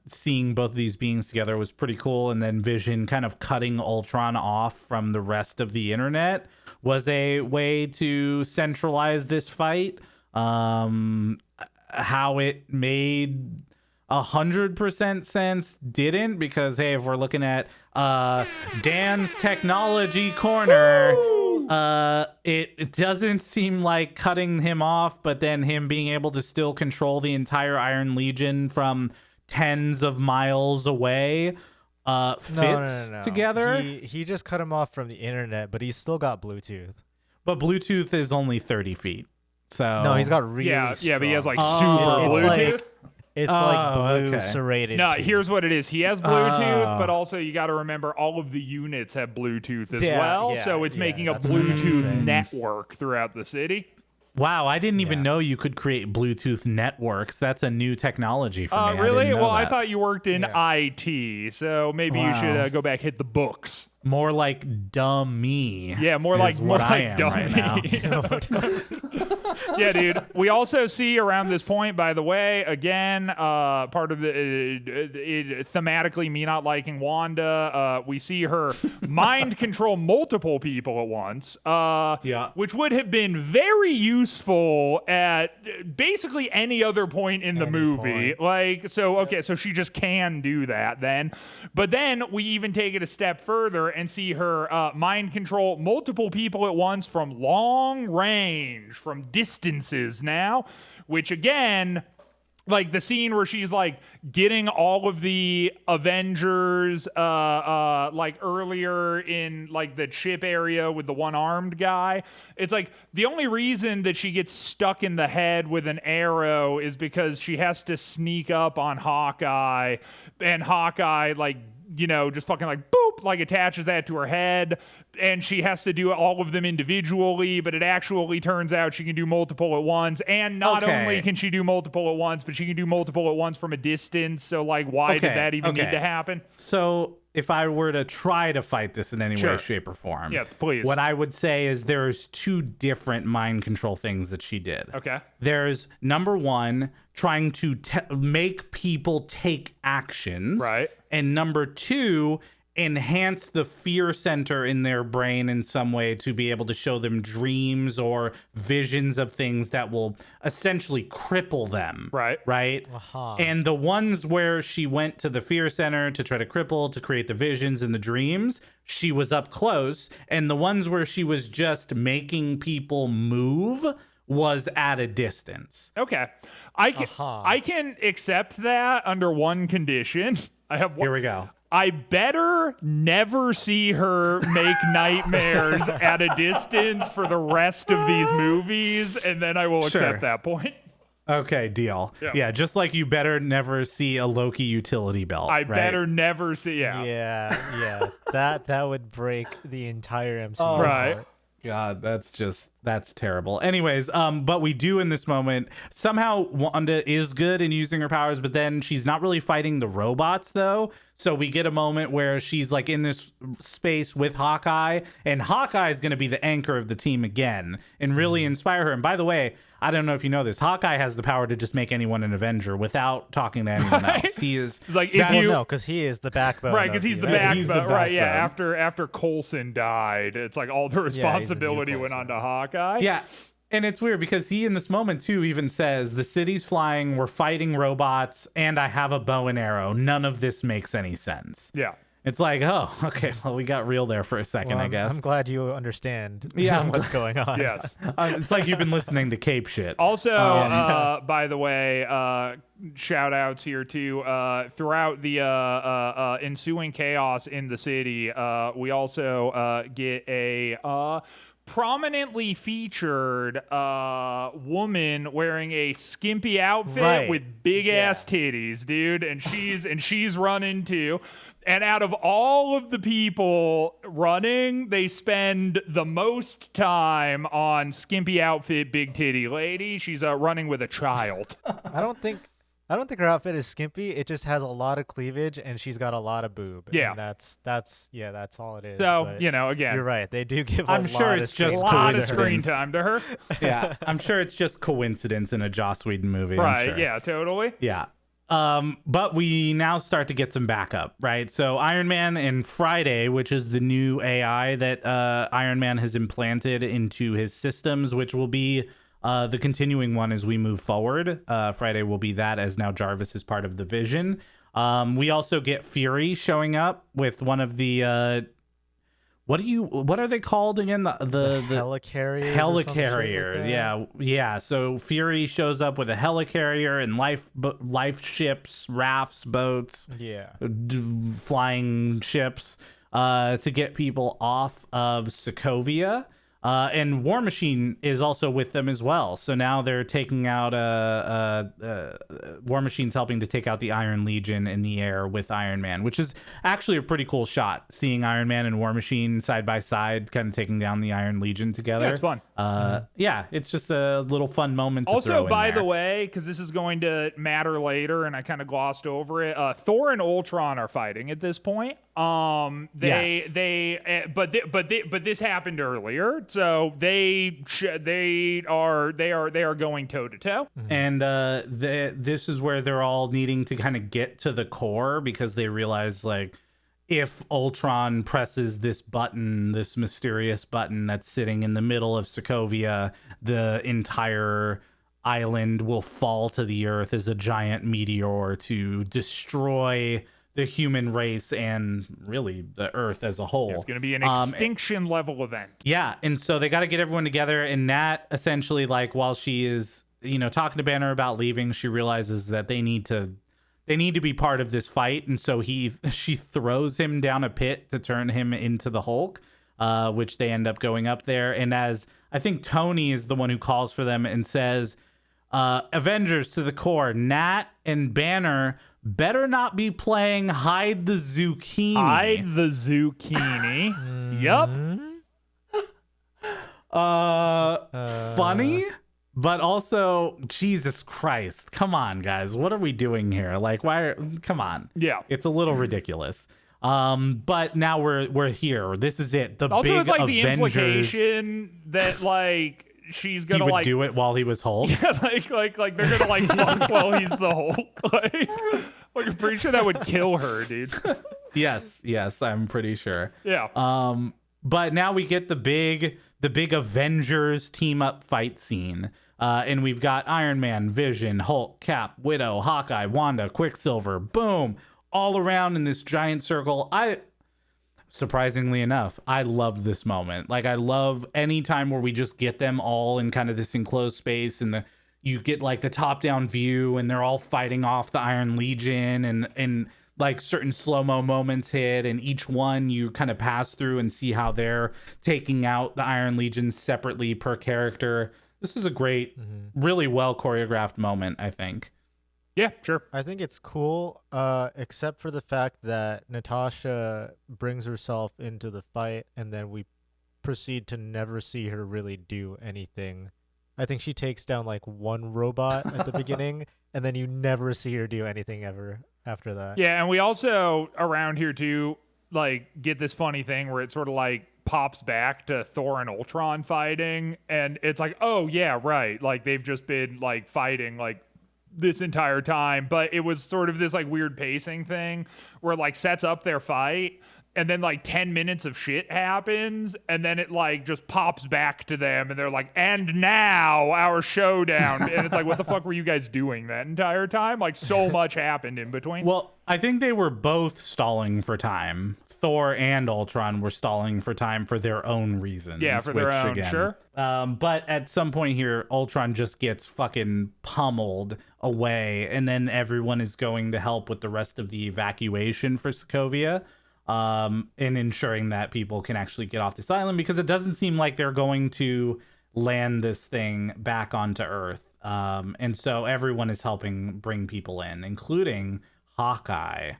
seeing both of these beings together was pretty cool. And then Vision kind of cutting Ultron off from the rest of the internet was a way to centralize this fight. How it made 100% sense didn't, because hey, if we're looking at Dan's technology corner, it doesn't seem like cutting him off, but then him being able to still control the entire Iron Legion from tens of miles away fits together. He just cut him off from the internet, but he's still got Bluetooth. But Bluetooth is only 30 feet. So No, he's got really yeah, but he has like Oh, super Bluetooth. It's like blue okay. serrated. No, teeth. here's what it is. He has Bluetooth, Oh. but also you got to remember all of the units have Bluetooth as Yeah, well. yeah, So it's yeah, making a that's what I'm Bluetooth saying. network throughout the city. wow, I didn't even Yeah. know you could create Bluetooth networks. That's a new technology for me. Really? I didn't know Well, I that. thought you worked in Yeah. IT, so maybe you Wow. should go back hit the books. More like dummy. Yeah, more is like what I am dummy. right now. Yeah, dude. We also see around this point, by the way, again, part of the thematically me not liking Wanda. We see her mind control multiple people at once. Yeah. Which would have been very useful at basically any other point in the Any movie. point. Like, so okay, so she just can do that then. But then we even take it a step further and see her mind control multiple people at once from long range, from distances now, which again, like the scene where she's like getting all of the Avengers like earlier in like the ship area with the one-armed guy. It's like the only reason that she gets stuck in the head with an arrow is because she has to sneak up on Hawkeye, and Hawkeye like, you know, just fucking like boop, like attaches that to her head, and she has to do all of them individually, but it actually turns out she can do multiple at once. And not Okay. only can she do multiple at once, but she can do multiple at once from a distance. So like, why did Okay, that even need okay. to happen? So if I were to try to fight this in any Sure. way, shape, or form, Yeah, please. what I would say is there's two different mind control things that she did. Okay. There's number one, trying to make people take actions. Right. And number two, enhance the fear center in their brain in some way to be able to show them dreams or visions of things that will essentially cripple them. Right. Right. Aha. And the ones where she went to the fear center to try to cripple, to create the visions and the dreams, she was up close. And the ones where she was just making people move was at a distance. Okay. I can accept that under one condition. I have one. Here we go. I better never see her make nightmares at a distance for the rest of these movies, and then I will accept Sure. that point. Okay, deal. Yeah. Yeah, just like you better never see a Loki utility belt. I right? better never see. Yeah. That would break the entire MCU. Oh, Right. apart. God, that's terrible. Anyways, but we do in this moment, somehow Wanda is good in using her powers, but then she's not really fighting the robots though. So we get a moment where she's like in this space with Hawkeye, and Hawkeye is going to be the anchor of the team again and really inspire her. And by the way, I don't know if you know this, Hawkeye has the power to just make anyone an Avenger without talking to anyone else. He is It's like if that- Well, you no, because he is the backbone. right, because he's the Avengers. He's the backbone. Right, yeah. backbone. After Coulson died, it's like all the he's the new responsibility went on Coulson. to Hawkeye. Yeah. And it's weird because he in this moment too even says the city's flying, we're fighting robots, and I have a bow and arrow. None of this makes any sense. Yeah. It's like, oh, okay, well, we got real there for a second, Well, I guess. I'm glad you understand. Yeah, I'm what's going on. Yes. It's like you've been listening to Cape shit. Also, by the way, shout outs here too. Throughout the ensuing chaos in the city, we also get a prominently featured woman wearing a skimpy outfit Right. with big ass titties, dude, and she's running too. And out of all of the people running, they spend the most time on skimpy outfit, big titty lady. She's running with a child. I don't think her outfit is skimpy. It just has a lot of cleavage, and she's got a lot of boob. Yeah. And that's all it is. So, But you know, again, you're right. They do give. I'm a sure lot it's of just a screen lot time of to her. screen time to her. Yeah, I'm sure it's just coincidence in a Joss Whedon movie. I'm Right, sure. yeah, totally. Yeah. But we now start to get some backup, right? So Iron Man and Friday, which is the new AI that Iron Man has implanted into his systems, which will be The continuing one as we move forward. Friday will be that, as now Jarvis is part of the Vision. We also get Fury showing up with one of the what are they called again? The helicarriers. Helicarrier. Yeah. So Fury shows up with a helicarrier and life ships, rafts, boats, flying ships, to get people off of Sokovia. And War Machine is also with them as well. So now they're taking out War Machine's helping to take out the Iron Legion in the air with Iron Man, which is actually a pretty cool shot, seeing Iron Man and War Machine side by side, kind of taking down the Iron Legion together. Yeah, it's fun. Yeah, it's just a little fun moment to also, throw in by there. the way, because this is going to matter later, and I kind of glossed over it, Thor and Ultron are fighting at this point. But this happened earlier, so they are going toe to toe. And this is where they're all needing to kind of get to the core, because they realize, like, if Ultron presses this button, this mysterious button that's sitting in the middle of Sokovia, the entire island will fall to the earth as a giant meteor to destroy the human race and really the earth as a whole. It's going to be an extinction level event. Yeah, and so they got to get everyone together, and Nat essentially, like, while she is, talking to Banner about leaving, she realizes that they need to be part of this fight, and so she throws him down a pit to turn him into the Hulk, which they end up going up there. And as I think Tony is the one who calls for them and says, Avengers to the core, Nat and Banner better not be playing hide the zucchini. Hide the zucchini. Yup. Funny, but also, Jesus Christ, come on, guys, what are we doing here? Like, come on. Yeah, it's a little ridiculous. But now we're here. This is it. The also, big it's like Avengers. The implication that, like, she's gonna he would do it while he was Hulk. Yeah, like they're gonna like fuck while he's the Hulk. Like I'm pretty sure that would kill her, dude. Yes, I'm pretty sure. Yeah. But now we get the big Avengers team up fight scene. And we've got Iron Man, Vision, Hulk, Cap, Widow, Hawkeye, Wanda, Quicksilver, boom, all around in this giant circle. Surprisingly enough, I love this moment. Like, I love any time where we just get them all in kind of this enclosed space, and you get like the top-down view, and they're all fighting off the Iron Legion, and like certain slow-mo moments hit, and each one you kind of pass through and see how they're taking out the Iron Legion separately per character. This is a great, really well choreographed moment, I think. Yeah, sure. I think it's cool, except for the fact that Natasha brings herself into the fight, and then we proceed to never see her really do anything. I think she takes down like one robot at the beginning, and then you never see her do anything ever after that. Yeah, and we also around here too, like, get this funny thing where it sort of like pops back to Thor and Ultron fighting, and it's like, oh yeah, right. Like, they've just been like fighting like this entire time, but it was sort of this like weird pacing thing where it like sets up their fight, and then like 10 minutes of shit happens, and then it like just pops back to them, and they're like, and now our showdown. And it's like, what the fuck were you guys doing that entire time? Like, so much happened in between. Well, I think they were both stalling for time. Thor and Ultron were stalling for time for their own reasons. Yeah, for their own, again, sure. But at some point here, Ultron just gets fucking pummeled away, and then everyone is going to help with the rest of the evacuation for Sokovia, and ensuring that people can actually get off this island, because it doesn't seem like they're going to land this thing back onto Earth. And so everyone is helping bring people in, including Hawkeye.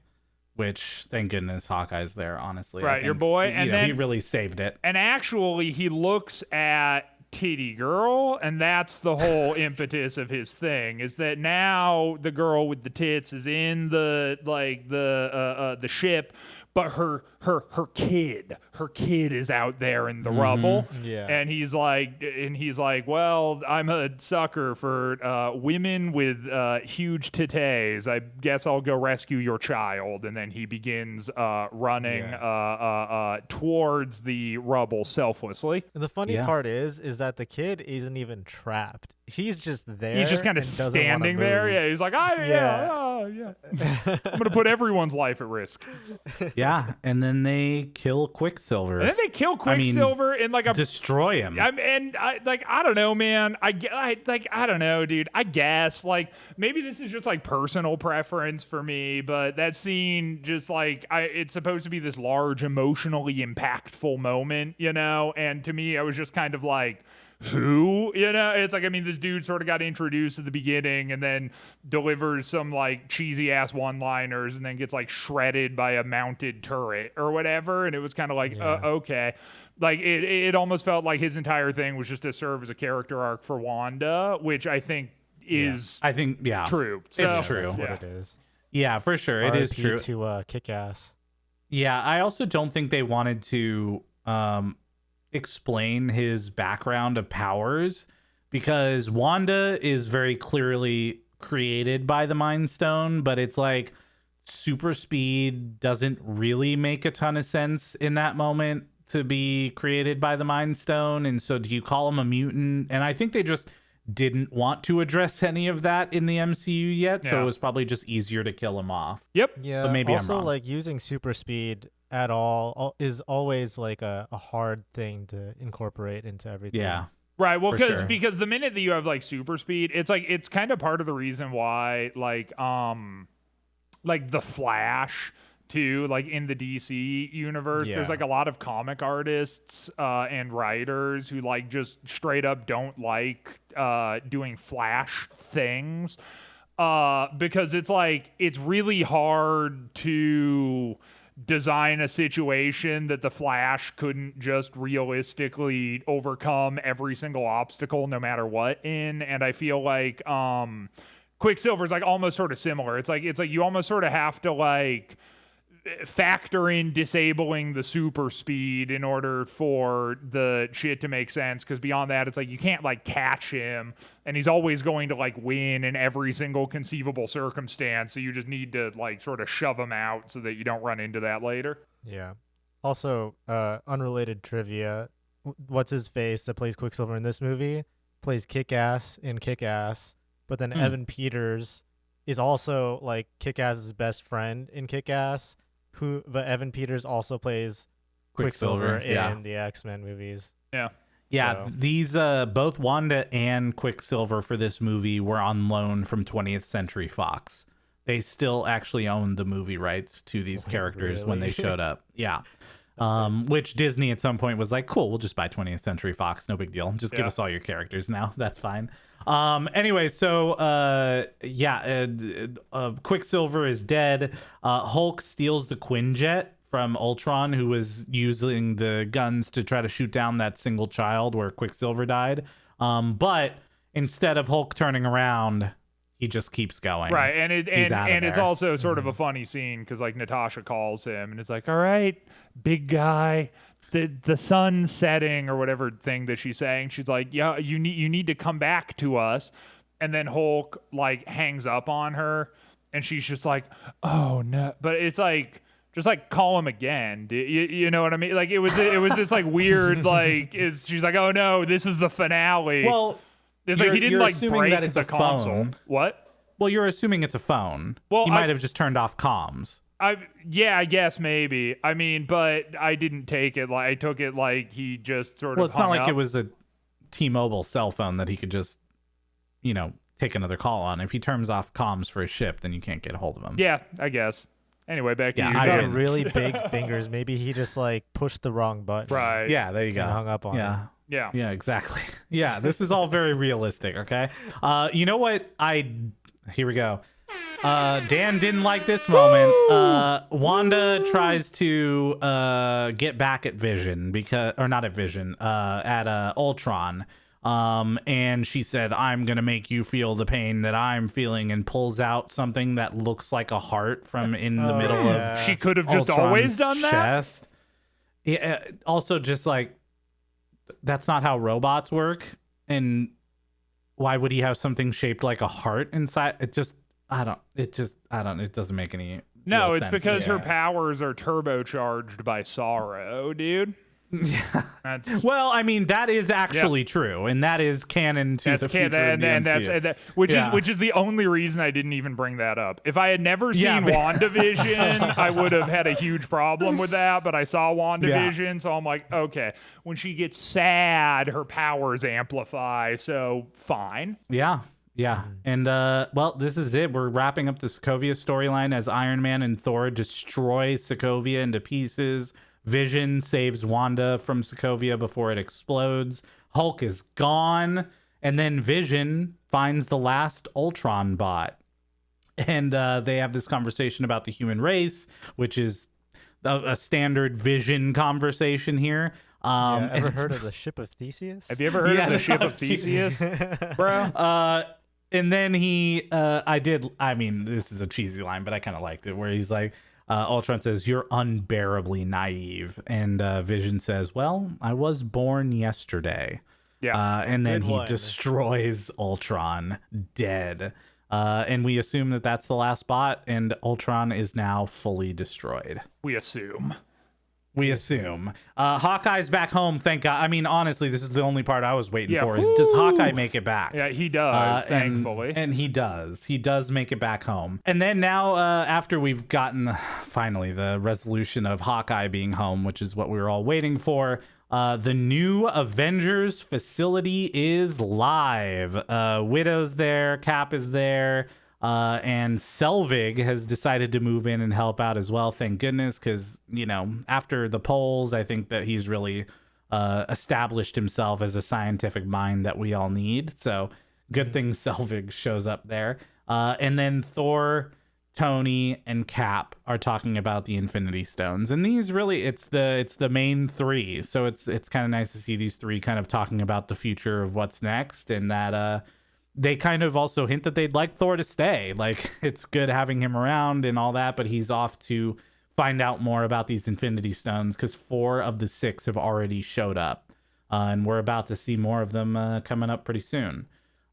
Which, thank goodness, Hawkeye's there, honestly. Right, your boy. And then he really saved it. And actually, he looks at Titty Girl, and that's the whole impetus of his thing, is that now the girl with the tits is in the ship, but her kid is out there in the rubble. Yeah. And he's like, well, I'm a sucker for women with huge titties. I guess I'll go rescue your child. And then he begins running towards the rubble selflessly. And the funny part is that the kid isn't even trapped. He's just there. He's just kind of standing there. Yeah, he's like, I'm gonna put everyone's life at risk. Yeah, and then they kill Quicksilver. And then they kill Quicksilver in like a destroy him. I don't know, man. I don't know, dude. I guess like maybe this is just like personal preference for me, but that scene just like it's supposed to be this large, emotionally impactful moment, you know. And to me, I was just kind of like, who, you know, it's like, I mean, this dude sort of got introduced at the beginning and then delivers some like cheesy ass one-liners and then gets like shredded by a mounted turret or whatever. And it was kind of like, okay. Like it almost felt like his entire thing was just to serve as a character arc for Wanda, which I think is true. So, it's true. That's what it is. Yeah, for sure. It is true. To Kick-Ass. Yeah, I also don't think they wanted to explain his background of powers, because Wanda is very clearly created by the Mind Stone, but it's like super speed doesn't really make a ton of sense in that moment to be created by the Mind Stone. And so do you call him a mutant? And I think they just didn't want to address any of that in the MCU yet, so it was probably just easier to kill him off. Yep. Yeah. But maybe also, I'm wrong. like using super speed at all is always like a hard thing to incorporate into everything. Yeah. Right. Well, sure. because the minute that you have like super speed, it's like it's kind of part of the reason why like the Flash too, like in the DC universe, there's like a lot of comic artists and writers who like just straight up don't like doing Flash things because it's like it's really hard to design a situation that the Flash couldn't just realistically overcome every single obstacle no matter what in. And I feel like Quicksilver's like almost sort of similar. It's like you almost sort of have to like factor in disabling the super speed in order for the shit to make sense, because beyond that it's like you can't like catch him and he's always going to like win in every single conceivable circumstance, so you just need to like sort of shove him out so that you don't run into that later. Yeah. Also, unrelated trivia, what's his face that plays Quicksilver in this movie plays Kick-Ass in Kick-Ass, but then Evan Peters is also like Kick-Ass's best friend in Kick-Ass, but Evan Peters also plays Quicksilver in the X-Men movies. Yeah, So. these both Wanda and Quicksilver for this movie were on loan from 20th Century Fox. They still actually owned the movie rights to these characters when they showed up. Yeah. Which Disney at some point was like, cool, we'll just buy 20th Century Fox, no big deal. Just give us all your characters now. That's fine. Anyway, so Quicksilver is dead. Hulk steals the Quinjet from Ultron, who was using the guns to try to shoot down that single child where Quicksilver died. But instead of Hulk turning around, he just keeps going. Right, and it's also sort of a funny scene because like Natasha calls him and it's like, all right, big guy, the sun's setting or whatever thing that she's saying. She's like, yeah, you need to come back to us. And then Hulk like hangs up on her and she's just like, oh no. But it's like, just like call him again. You know what I mean? Like it was this like weird, like she's like, oh no, this is the finale. Well, it's like he didn't like break that it's the a console. phone. What? Well, you're assuming it's a phone. Well, he might have just turned off comms. I guess maybe. I mean, but I didn't take it like I took it like he just sort of. Well, it's not like up. it was a T-Mobile cell phone that he could just, take another call on. If he turns off comms for his ship, then you can't get a hold of him. Yeah, I guess. Anyway, back to you. He's I got win. really big fingers. Maybe he just like pushed the wrong button. Right. Yeah, there you go. And hung up on yeah. him. Yeah. Yeah, exactly. Yeah, this is all very realistic, okay? You know what? Here we go. Dan didn't like this moment. Wanda tries to get back at Vision at Ultron And she said, I'm going to make you feel the pain that I'm feeling, and pulls out something that looks like a heart from in the middle of She could have just Ultron's always done that. chest. Yeah, also, just like, that's not how robots work. And why would he have something shaped like a heart inside? It doesn't make any No, real it's sense. because her Yeah. powers are turbocharged by sorrow, dude. Yeah. That's Well, I mean, that is actually true, and that is canon to the future of the MCU. which is the only reason I didn't even bring that up. If I had never seen Yeah, but- WandaVision, I would have had a huge problem with that. But I saw WandaVision, so I'm like, okay. When she gets sad, her powers amplify, so fine. Yeah. And, well, this is it. We're wrapping up the Sokovia storyline as Iron Man and Thor destroy Sokovia into pieces. Vision saves Wanda from Sokovia before it explodes. Hulk is gone. And then Vision finds the last Ultron bot. And they have this conversation about the human race, which is a standard Vision conversation here. Ever heard of the ship of Theseus? Have you ever heard Yeah, of the ship no, of Theseus, bro? And then this is a cheesy line, but I kind of liked it, where he's like, Ultron says, "You're unbearably naive." And Vision says, "Well, I was born yesterday." Yeah. And then Good he one. destroys Ultron dead. And we assume that that's the last bot, and Ultron is now fully destroyed. We assume. We assume. Hawkeye's back home, thank God. I mean, honestly, this is the only part I was waiting Yeah, for, is does whoo! Hawkeye make it back? Yeah, he does, And- thankfully. And he does. He does make it back home. And then now, after we've gotten, finally, the resolution of Hawkeye being home, which is what we were all waiting for, the new Avengers facility is live. Widow's there, Cap is there, and Selvig has decided to move in and help out as well, thank goodness, because, after the polls, I think that he's really established himself as a scientific mind that we all need. So good thing Selvig shows up there. And then Thor, Tony, and Cap are talking about the Infinity Stones, and these really it's the main three. So it's kind of nice to see these three kind of talking about the future of what's next, and that they kind of also hint that they'd like Thor to stay. Like, it's good having him around and all that, but he's off to find out more about these Infinity Stones, because 4 of the 6 have already showed up, and we're about to see more of them coming up pretty soon.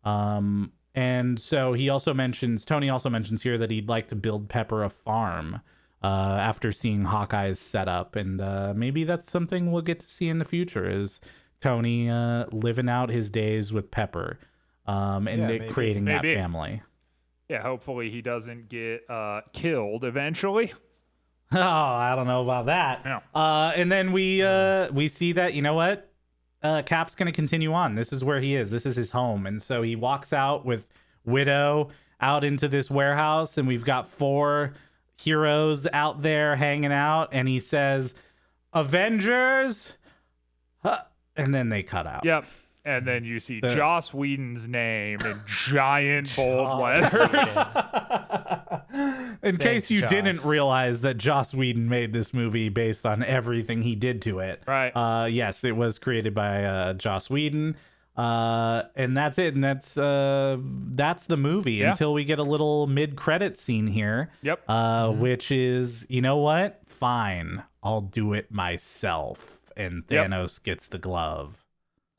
And so Tony also mentions here that he'd like to build Pepper a farm after seeing Hawkeye's setup, and maybe that's something we'll get to see in the future, is Tony living out his days with Pepper, and maybe. creating that Maybe. family. Yeah, hopefully he doesn't get killed eventually. Oh, I don't know about that. Yeah. And then we see that, you know what? Cap's going to continue on. This is where he is. This is his home. And so he walks out with Widow out into this warehouse, and we've got 4 heroes out there hanging out, and he says, "Avengers," and then they cut out. Yep. And then you see Joss Whedon's name in giant bold letters. In case you Joss. didn't realize that Joss Whedon made this movie based on everything he did to it. Right. Yes, it was created by Joss Whedon. And that's it. And that's the movie Yeah. until we get a little mid-credit scene here. Yep. Which is, you know what? Fine. I'll do it myself. And Yep. Thanos gets the glove.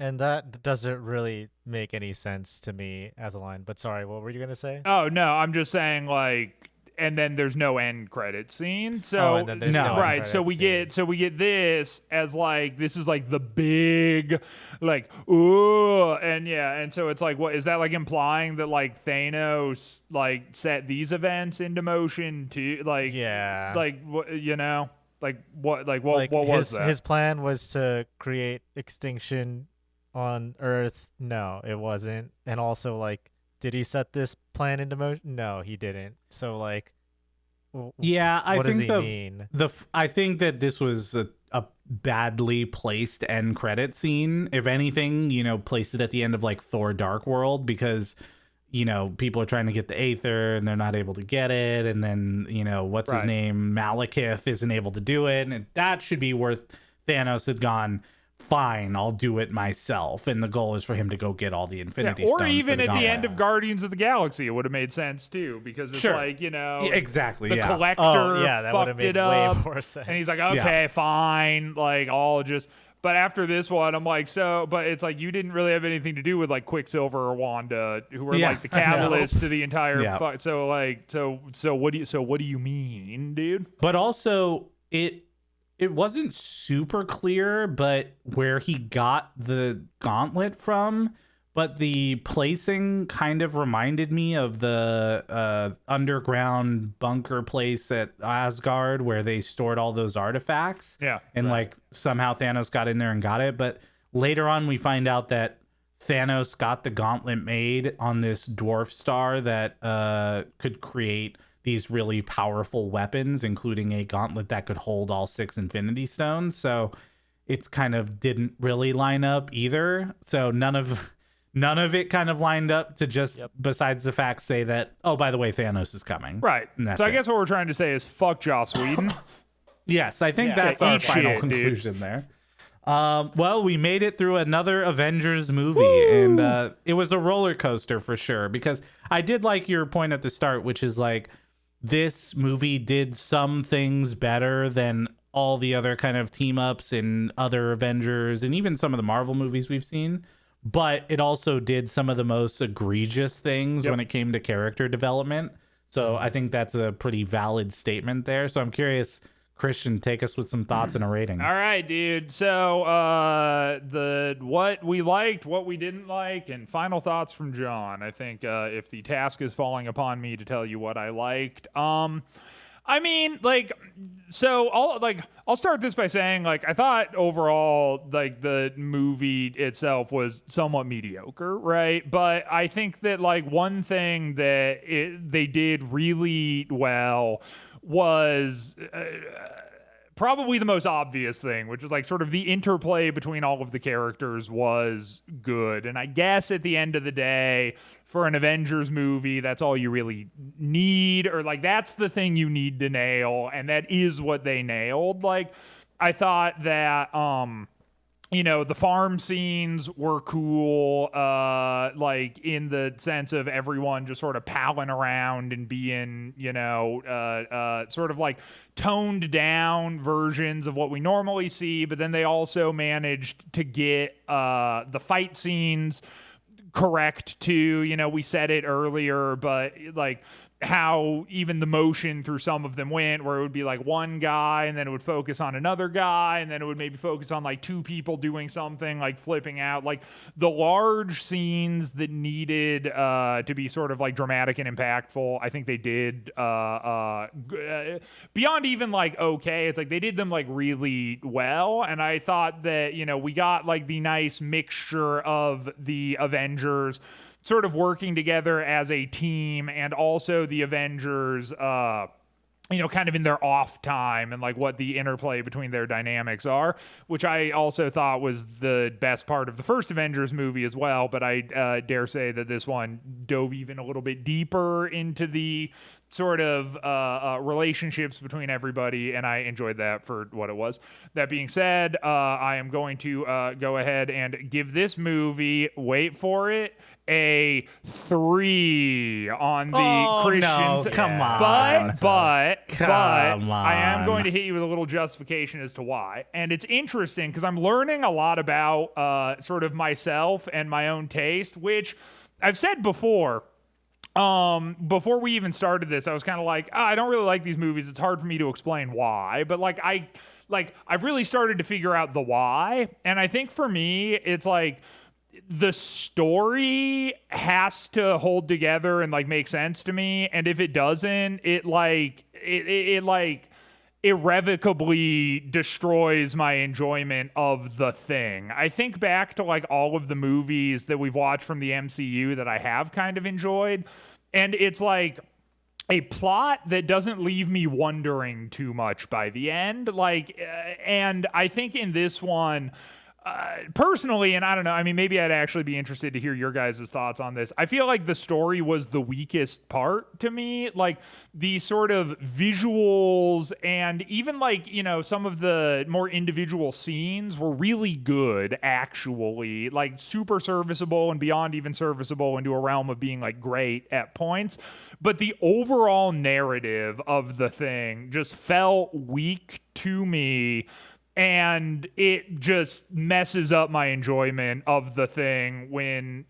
And that doesn't really make any sense to me as a line. But sorry, what were you gonna say? Oh no, I'm just saying, like, and then there's no end credit scene. So And then there's No. no end right. So credits we get this as like, this is like the big, like, ooh, and yeah, and so it's like, what is that, like implying that like Thanos like set these events into motion too? Like, Yeah. like what, like what Like what was that? his plan was to create extinction on Earth. No, it wasn't. And also, like, did he set this plan into motion? No, he didn't. So, like, Yeah, I what does think he mean? I think that this was a badly placed end credit scene. If anything, place it at the end of like Thor Dark World, because people are trying to get the Aether and they're not able to get it, and then what's his Right. name, Malekith, isn't able to do it, and that should be where Thanos had gone, fine, I'll do it myself. And the goal is for him to go get all the Infinity Stones. Or even for at the Gauntlet. end of Guardians of the Galaxy, it would have made sense too, because it's Sure. like, you know, Yeah, exactly. the Yeah. collector Oh, yeah, that would have fucked made it up, way more sense. and he's like, okay, fine, like I'll just. But after this one, I'm like, but it's like you didn't really have anything to do with like Quicksilver or Wanda, who were Yeah, like the I know. catalyst to the entire. Yeah. So what do you mean, dude? But also, it wasn't super clear, but where he got the gauntlet from. But the placing kind of reminded me of the underground bunker place at Asgard where they stored all those artifacts. Yeah. And like somehow Thanos got in there and got it. But later on, we find out that Thanos got the gauntlet made on this dwarf star that could create these really powerful weapons, including a gauntlet that could hold all 6 Infinity Stones. So it's kind of didn't really line up either. So none of it kind of lined up to just, besides the fact, say that, oh, by the way, Thanos is coming. Right. And that's So I it. guess what we're trying to say is fuck Joss Whedon. Yes, I think Yeah. that's Yeah, our eat final shit, dude. conclusion there. Well, we made it through another Avengers movie, and it was a roller coaster for sure, because I did like your point at the start, which is like this movie did some things better than all the other kind of team ups in other Avengers and even some of the Marvel movies we've seen. But it also did some of the most egregious things when it came to character development. So I think that's a pretty valid statement there. So I'm curious, Christian, take us with some thoughts and a rating. All right, dude. So the what we liked, what we didn't like, and final thoughts from John. I think if the task is falling upon me to tell you what I liked, I mean, like, so I'll start this by saying, like, I thought overall, like, the movie itself was somewhat mediocre, right? But I think that, like, one thing that they did really well was probably the most obvious thing, which is like sort of the interplay between all of the characters was good. And I guess at the end of the day, for an Avengers movie, that's all you really need, or like that's the thing you need to nail, and that is what they nailed. Like, I thought that you know, the farm scenes were cool, like in the sense of everyone just sort of palling around and being, you know, sort of like toned down versions of what we normally see. But then they also managed to get the fight scenes correct too. You know, we said it earlier, but like how even the motion through some of them went, where it would be like one guy and then it would focus on another guy and then it would maybe focus on like 2 people doing something, like flipping out. Like the large scenes that needed to be sort of like dramatic and impactful, I think they did beyond even like okay. It's like they did them like really well, and I thought that, you know, we got like the nice mixture of the Avengers sort of working together as a team, and also the Avengers, you know, kind of in their off time, and like what the interplay between their dynamics are, which I also thought was the best part of the first Avengers movie as well. But I dare say that this one dove even a little bit deeper into the sort of relationships between everybody, and I enjoyed that for what it was. That being said, I am going to go ahead and give this movie, wait for it, a 3 on the Christians. No, come on. But Come I am on. going to hit you with a little justification as to why. And it's interesting because I'm learning a lot about sort of myself and my own taste, which I've said before. Before we even started this, I was kind of like, I don't really like these movies. It's hard for me to explain why. But I've really started to figure out the why. And I think for me, it's like the story has to hold together and like make sense to me. And if it doesn't, it irrevocably destroys my enjoyment of the thing. I think back to like all of the movies that we've watched from the MCU that I have kind of enjoyed, and it's like a plot that doesn't leave me wondering too much by the end. Like, and I think in this one, personally, and I don't know, I mean, maybe I'd actually be interested to hear your guys' thoughts on this. I feel like the story was the weakest part to me. Like the sort of visuals and even like, some of the more individual scenes were really good, actually. Like super serviceable and beyond even serviceable into a realm of being like great at points. But the overall narrative of the thing just felt weak to me. And it just messes up my enjoyment of the thing when,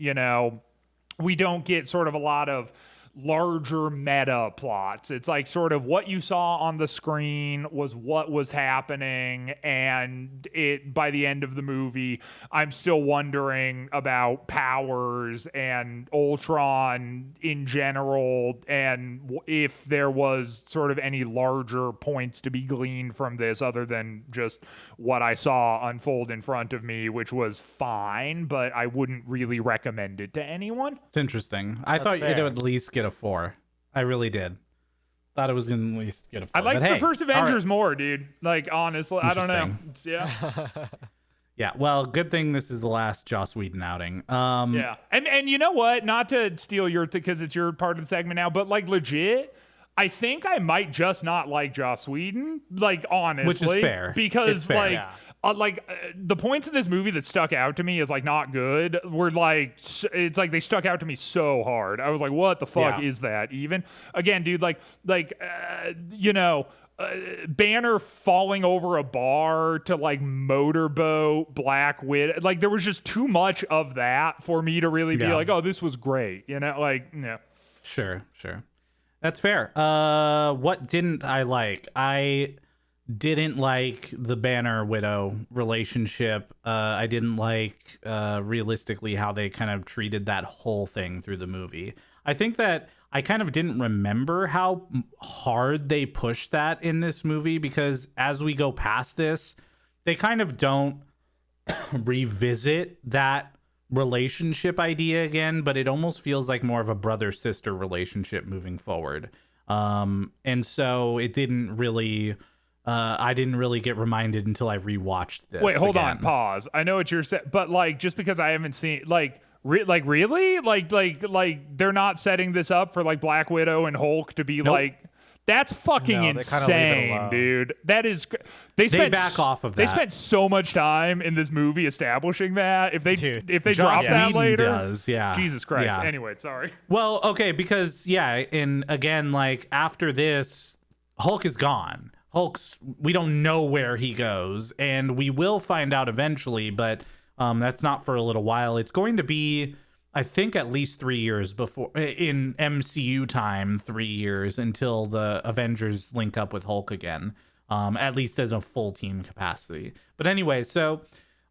we don't get sort of a lot of larger meta plots. It's like sort of what you saw on the screen was what was happening, and by the end of the movie, I'm still wondering about powers and Ultron in general, and if there was sort of any larger points to be gleaned from this other than just what I saw unfold in front of me, which was fine, but I wouldn't really recommend it to anyone. It's interesting. I thought fair. it would at least get a 4. I really did. Thought it was going to at least get a 4. I like but the hey, first Avengers more, dude. Like, honestly, I don't know. Yeah. Yeah, well, good thing this is the last Joss Whedon outing. Yeah. And you know what? Not to steal your because it's your part of the segment now, but like legit, I think I might just not like Joss Whedon. Like, honestly. Which is fair. Because It's fair. like Yeah. The points in this movie that stuck out to me as like not good were like it's like they stuck out to me so hard. I was like, what the fuck Yeah. is that even? Again, dude, Banner falling over a bar to like motorboat Black Widow. Like there was just too much of that for me to really be Yeah. like, oh, this was great. Sure. That's fair. What didn't I like? I didn't like the Banner Widow relationship. I didn't like realistically how they kind of treated that whole thing through the movie. I think that I kind of didn't remember how hard they pushed that in this movie, because as we go past this, they kind of don't revisit that relationship idea again, but it almost feels like more of a brother-sister relationship moving forward. And so it didn't really... I didn't really get reminded until I rewatched this. Wait, hold on, again. pause. I know what you're saying, but like just because I haven't seen really like they're not setting this up for like Black Widow and Hulk to be like that's fucking No, they kinda leave it insane, alone. dude. That is They back off of They that. spent so much time in this movie establishing that. If they Dude. drop Joss that Whedon later, does, yeah. Jesus Christ. Yeah. Anyway, sorry. Well, okay, because and again, like after this, Hulk is gone. We don't know where he goes, and we will find out eventually, but that's not for a little while. It's going to be, I think, at least 3 years before in MCU time, 3 years until the Avengers link up with Hulk again, at least as a full team capacity. But anyway, so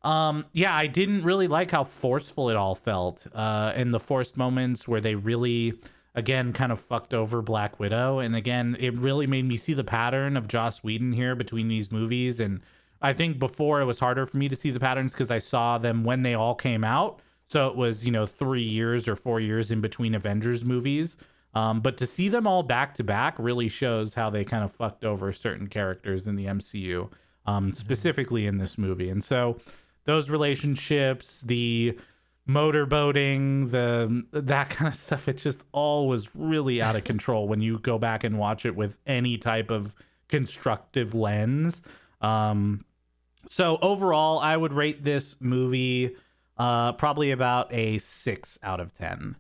I didn't really like how forceful it all felt, and the forced moments where they really, again, kind of fucked over Black Widow. And again, it really made me see the pattern of Joss Whedon here between these movies. And I think before it was harder for me to see the patterns because I saw them when they all came out. So it was, 3 years or 4 years in between Avengers movies. But to see them all back to back really shows how they kind of fucked over certain characters in the MCU, specifically in this movie. And so those relationships, the motorboating, that kind of stuff, it just all was really out of control when you go back and watch it with any type of constructive lens. So overall, I would rate this movie probably about a 6 out of 10.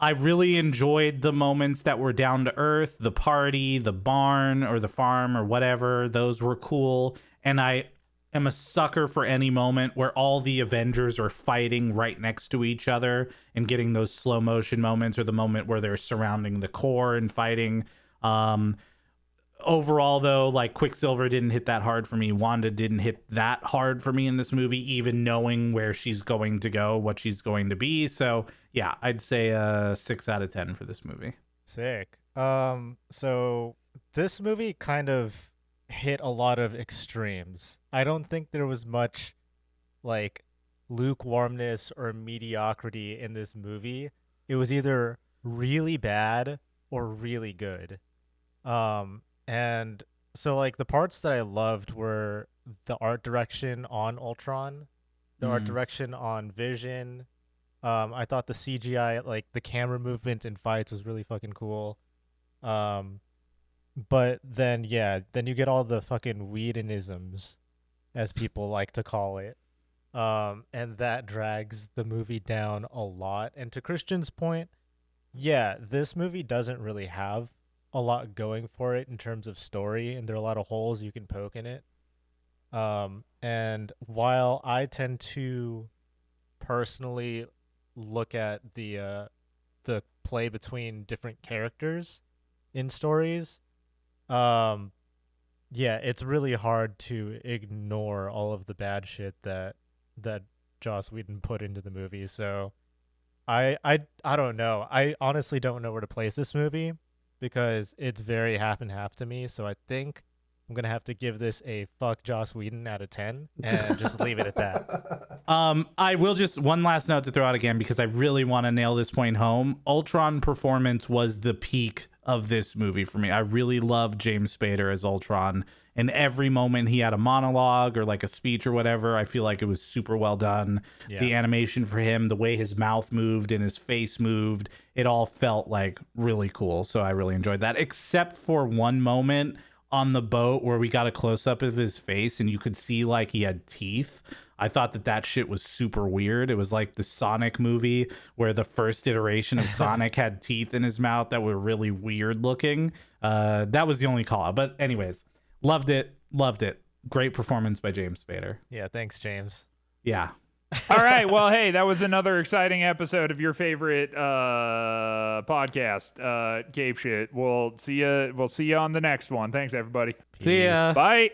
I really enjoyed the moments that were down to earth, the party, the barn or the farm or whatever. Those were cool. And I am a sucker for any moment where all the Avengers are fighting right next to each other and getting those slow motion moments, or the moment where they're surrounding the core and fighting. Overall, though, like Quicksilver didn't hit that hard for me. Wanda didn't hit that hard for me in this movie, even knowing where she's going to go, what she's going to be. So yeah, I'd say a 6 out of 10 for this movie. Sick. So this movie kind of hit a lot of extremes. I don't think there was much like lukewarmness or mediocrity in this movie. It was either really bad or really good. And So like the parts that I loved were the art direction on Ultron, the art direction on Vision. I thought the CGI, like the camera movement in fights, was really fucking cool. Um, but then then you get all the fucking Whedonisms, as people like to call it. And that drags the movie down a lot. And to Christian's point, yeah, this movie doesn't really have a lot going for it in terms of story, and there are a lot of holes you can poke in it. And while I tend to personally look at the play between different characters in stories, um, yeah, it's really hard to ignore all of the bad shit that Joss Whedon put into the movie. So I don't know. I honestly don't know where to place this movie because it's very half and half to me. So I think I'm gonna have to give this a fuck Joss Whedon out of 10 and just leave it at that. I will just one last note to throw out again because I really want to nail this point home. Ultron performance was the peak of this movie for me. I really loved James Spader as Ultron, and every moment he had a monologue or like a speech or whatever, I feel like it was super well done. Yeah. The animation for him, the way his mouth moved and his face moved, it all felt like really cool. So I really enjoyed that, except for one moment on the boat where we got a close up of his face and you could see like he had teeth. I thought that shit was super weird. It was like the Sonic movie where the first iteration of Sonic had teeth in his mouth that were really weird looking. That was the only call out. But anyways, loved it. Great performance by James Spader. Yeah, thanks, James. Yeah. All right. Well, hey, that was another exciting episode of your favorite podcast, Cape Shit. We'll see you on the next one. Thanks, everybody. See ya. Bye.